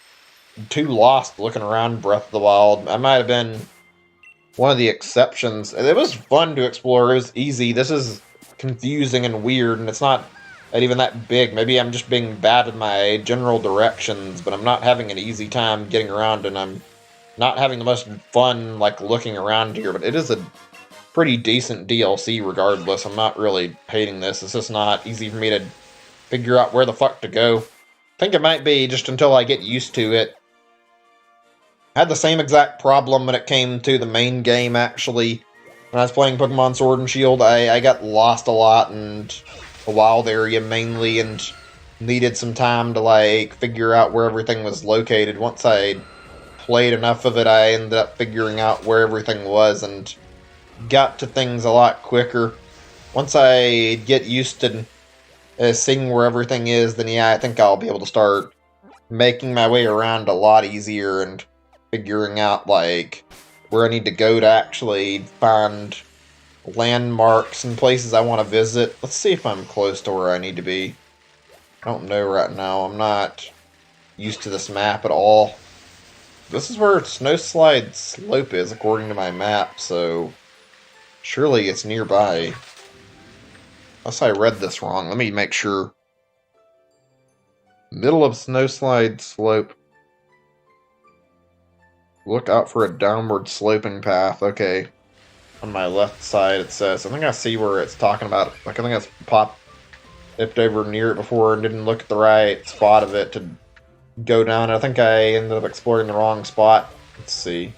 too lost looking around Breath of the Wild. I might have been one of the exceptions. It was fun to explore. It was easy. This is confusing and weird, and it's not even that big. Maybe I'm just being bad at my general directions, but I'm not having an easy time getting around, and I'm not having the most fun, like, looking around here, but it is a pretty decent DLC regardless. I'm not really hating this. It's just not easy for me to figure out where the fuck to go. I think it might be just until I get used to it. I had the same exact problem when it came to the main game, actually. When I was playing Pokemon Sword and Shield, I got lost a lot in the wild area mainly, and needed some time to, like, figure out where everything was located. Once I played enough of it, I ended up figuring out where everything was and got to things a lot quicker. Once I get used to seeing where everything is, then yeah, I think I'll be able to start making my way around a lot easier and figuring out, like, where I need to go to actually find landmarks and places I want to visit. Let's see if I'm close to where I need to be. I don't know right now. I'm not used to this map at all. This is where Snowslide Slope is, according to my map, so surely it's nearby. Unless I read this wrong. Let me make sure. Middle of Snowslide Slope. Look out for a downward sloping path. Okay. On my left side it says. I think I see where it's talking about. Like, I think I popped over near it before and didn't look at the right spot of it to go down. I think I ended up exploring the wrong spot. Let's see.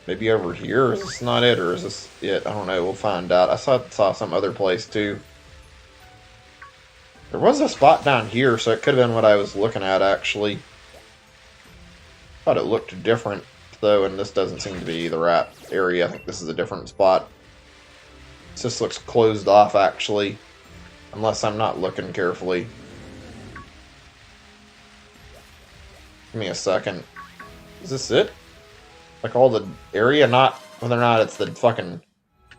Maybe over here? Is this not it, or is this it? I don't know. We'll find out. I saw some other place, too. There was a spot down here, so it could have been what I was looking at, actually. Thought it looked different, though, and this doesn't seem to be the right area. I think this is a different spot. This looks closed off, actually. Unless I'm not looking carefully. Give me a second. Is this it? Like all the area? Not whether or not it's the fucking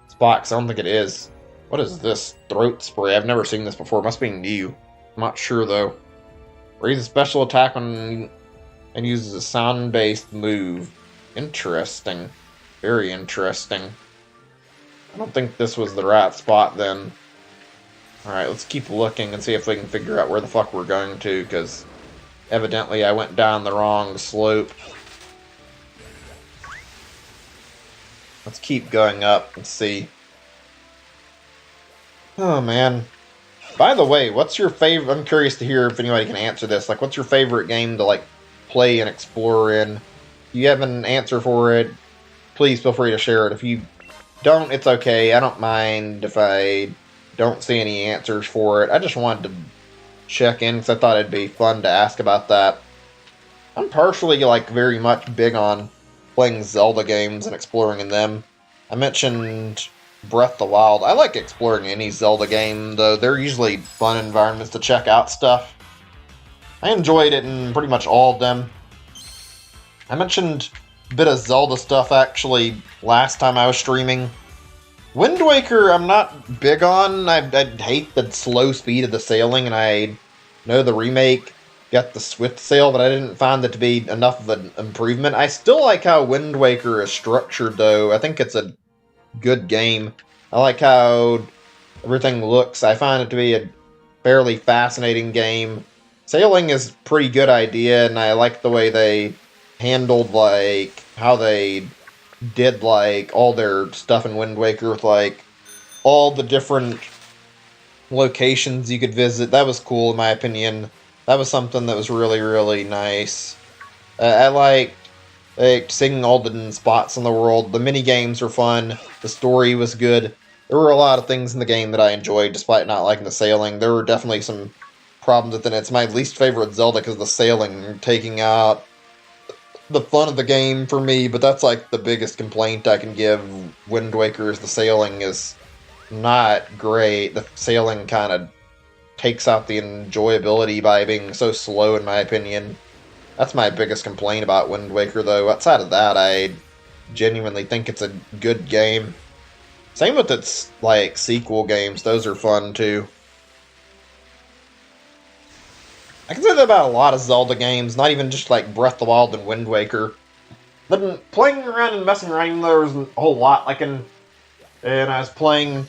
spot, 'cause I don't think it is. What is this? Throat spray. I've never seen this before. It must be new. I'm not sure, though. Raises special attack and uses a sound-based move. Interesting. Very interesting. I don't think this was the right spot, then. Alright, let's keep looking and see if we can figure out where the fuck we're going to, because evidently I went down the wrong slope. Let's keep going up and see. Oh, man. By the way, what's your favorite... I'm curious to hear if anybody can answer this. Like, what's your favorite game to, like, play and explore in? If you have an answer for it, please feel free to share it. If you don't, it's okay. I don't mind if I don't see any answers for it. I just wanted to check in because I thought it'd be fun to ask about that. I'm partially, like, very much big on playing Zelda games and exploring in them. I mentioned Breath of the Wild. I like exploring any Zelda game, though. They're usually fun environments to check out stuff. I enjoyed it in pretty much all of them. I mentioned a bit of Zelda stuff, actually, last time I was streaming. Wind Waker, I'm not big on. I hate the slow speed of the sailing, and I know the remake got the swift sail, but I didn't find that to be enough of an improvement. I still like how Wind Waker is structured, though. I think it's a good game. I like how everything looks. I find it to be a fairly fascinating game. Sailing is a pretty good idea, and I like the way they handled, like, how they did, like, all their stuff in Wind Waker with, like, all the different locations you could visit. That was cool, in my opinion. That was something that was really, really nice. I liked seeing all the spots in the world. The mini-games were fun. The story was good. There were a lot of things in the game that I enjoyed, despite not liking the sailing. There were definitely some problems with it. It's my least favorite Zelda because the sailing taking out the fun of the game for me, but that's like the biggest complaint I can give Wind Waker is the sailing is not great. The sailing kind of takes out the enjoyability by being so slow, in my opinion. That's my biggest complaint about Wind Waker, though. Outside of that, I genuinely think it's a good game. Same with its, like, sequel games. Those are fun, too. I can say that about a lot of Zelda games, not even just, like, Breath of the Wild and Wind Waker. But playing around and messing around, there was a whole lot. Like, and I was playing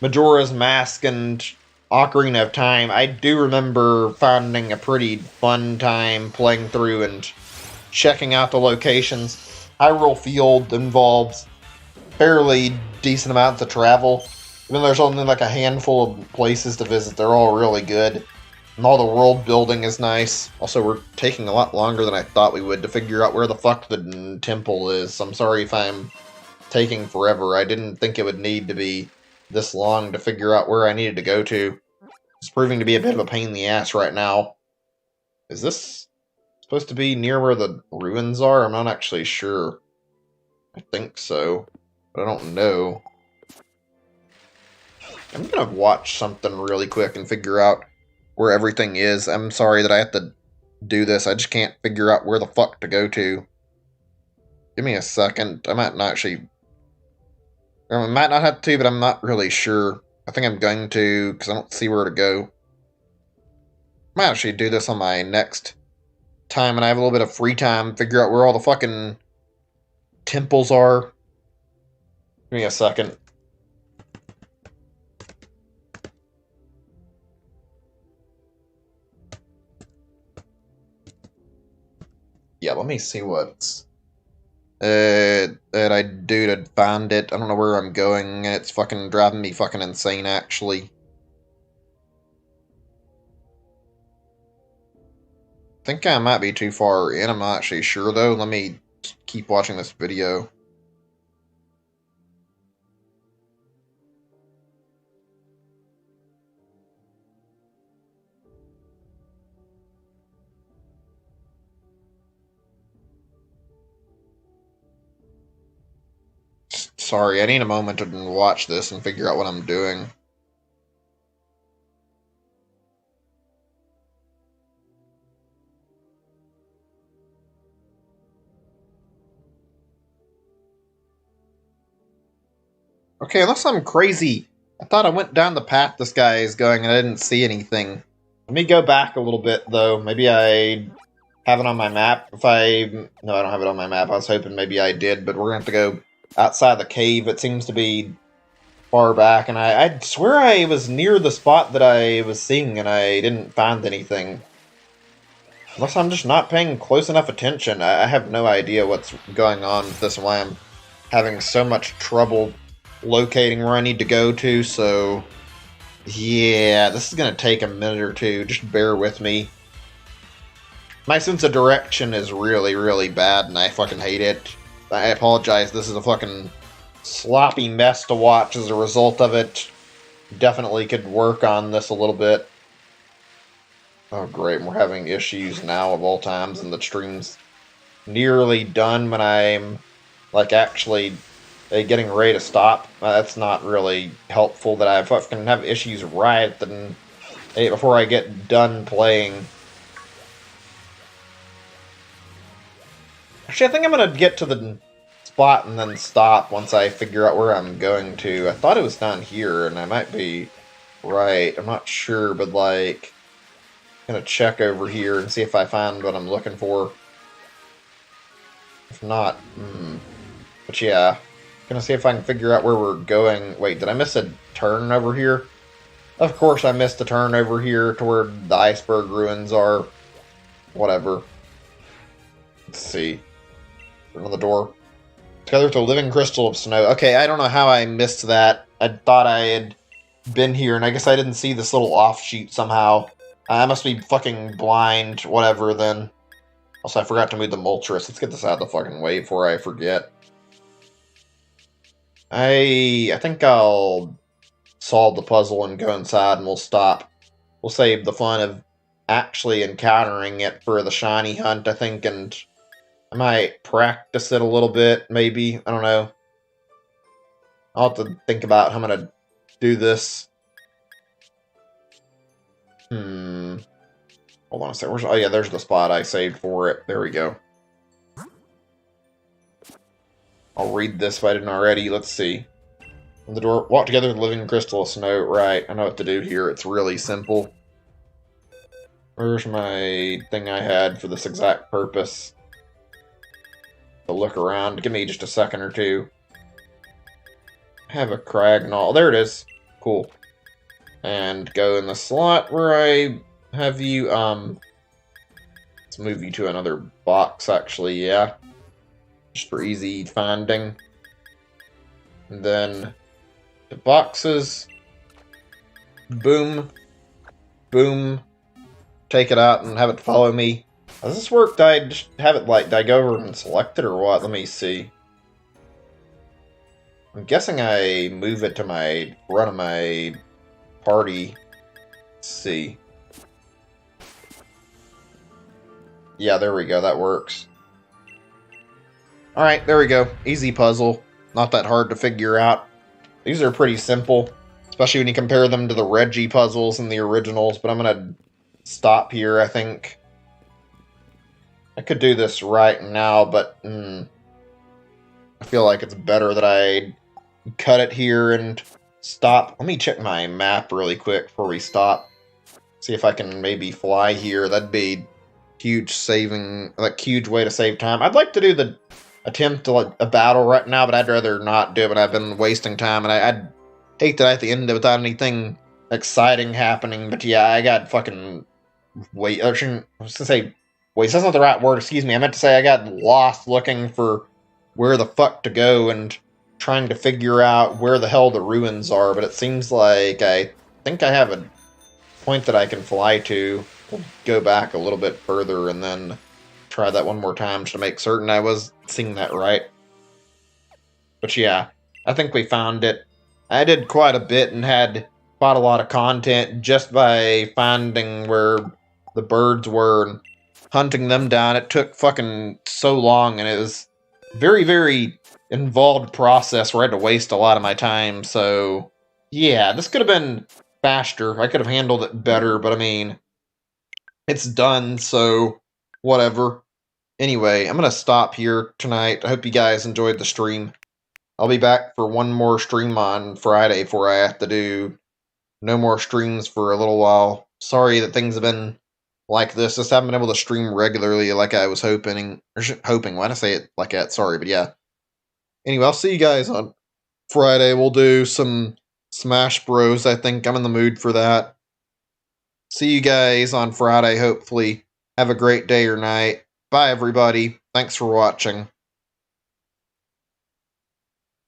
Majora's Mask and Ocarina of Time, I do remember finding a pretty fun time playing through and checking out the locations. Hyrule Field involves fairly decent amounts of travel. Even though there's only like a handful of places to visit, they're all really good. And all the world building is nice. Also, we're taking a lot longer than I thought we would to figure out where the fuck the temple is. I'm sorry if I'm taking forever. I didn't think it would need to be this long to figure out where I needed to go to. It's proving to be a bit of a pain in the ass right now. Is this supposed to be near where the ruins are? I'm not actually sure. I think so, but I don't know. I'm gonna watch something really quick and figure out where everything is. I'm sorry that I have to do this. I just can't figure out where the fuck to go to. Give me a second. I might not actually... I might not have to, but I'm not really sure. I think I'm going to, because I don't see where to go. I might actually do this on my next time, and I have a little bit of free time, figure out where all the fucking temples are. Give me a second. Yeah, let me see what's that I do to find it. I don't know where I'm going, and it's fucking driving me fucking insane, actually. I think I might be too far in. I'm not actually sure, though. Let me keep watching this video. Sorry, I need a moment to watch this and figure out what I'm doing. Okay, unless I'm crazy. I thought I went down the path this guy is going and I didn't see anything. Let me go back a little bit, though. Maybe I have it on my map. No, I don't have it on my map. I was hoping maybe I did, but we're going to have to go outside the cave. It seems to be far back, and I swear I was near the spot that I was seeing, and I didn't find anything. Unless I'm just not paying close enough attention. I have no idea what's going on with this and why I'm having so much trouble locating where I need to go to, so yeah, this is going to take a minute or two. Just bear with me. My sense of direction is really, really bad, and I fucking hate it. I apologize, this is a fucking sloppy mess to watch as a result of it. Definitely could work on this a little bit. Oh great, we're having issues now of all times, and the stream's nearly done when I'm, like, actually getting ready to stop. That's not really helpful that I fucking have issues right then before I get done playing. Actually, I think I'm gonna get to the spot and then stop once I figure out where I'm going to. I thought it was down here, and I might be right. I'm not sure, but, like, I'm gonna check over here and see if I find what I'm looking for. If not, but yeah. Gonna see if I can figure out where we're going. Wait, did I miss a turn over here? Of course I missed a turn over here to where the iceberg ruins are. Whatever. Let's see. Another door. Together with a living crystal of snow. Okay, I don't know how I missed that. I thought I had been here, and I guess I didn't see this little offshoot somehow. I must be fucking blind. Whatever, then. Also, I forgot to move the Moltres. Let's get this out of the fucking way before I forget. I think I'll solve the puzzle and go inside and we'll stop. We'll save the fun of actually encountering it for the shiny hunt, I think, and I might practice it a little bit, maybe. I don't know. I'll have to think about how I'm going to do this. Hold on a second. Oh yeah, there's the spot I saved for it. There we go. I'll read this if I didn't already. Let's see. On the door, walk together with the living crystal of snow. Right, I know what to do here. It's really simple. Where's my thing I had for this exact purpose? To look around. Give me just a second or two. I have a Cragnall. There it is. Cool. And go in the slot where I have you, let's move you to another box, actually, yeah. Just for easy finding. And then the boxes. Boom. Boom. Take it out and have it follow me. Does this work? Did I just have it, like, did I go over and select it or what? Let me see. I'm guessing I move it to my front of my party. Let's see. Yeah, there we go. That works. Alright, there we go. Easy puzzle. Not that hard to figure out. These are pretty simple, especially when you compare them to the Reggie puzzles and the originals, but I'm going to stop here, I think. I could do this right now, but I feel like it's better that I cut it here and stop. Let me check my map really quick before we stop. See if I can maybe fly here. That'd be huge saving, like, huge way to save time. I'd like to do the attempt to, like, a battle right now, but I'd rather not do it. I've been wasting time, and I'd hate that at the end without anything exciting happening. But yeah, I got fucking wait. I was gonna say wait. That's not the right word. Excuse me. I meant to say I got lost looking for where the fuck to go and trying to figure out where the hell the ruins are, but it seems like I think I have a point that I can fly to. We'll go back a little bit further and then try that one more time just to make certain I was seeing that right. But yeah, I think we found it. I did quite a bit and had quite a lot of content just by finding where the birds were and hunting them down. It took fucking so long, and it was very, very involved process where I had to waste a lot of my time. So yeah, this could have been faster. I could have handled it better, but I mean, it's done, so whatever. Anyway, I'm gonna stop here tonight. I hope you guys enjoyed the stream. I'll be back for one more stream on Friday before I have to do no more streams for a little while. Sorry that things have been like this. Just haven't been able to stream regularly like I was hoping. Why did I say it like that? Sorry, but yeah. Anyway, I'll see you guys on Friday. We'll do some Smash Bros. I think I'm in the mood for that. See you guys on Friday, hopefully. Have a great day or night. Bye, everybody. Thanks for watching.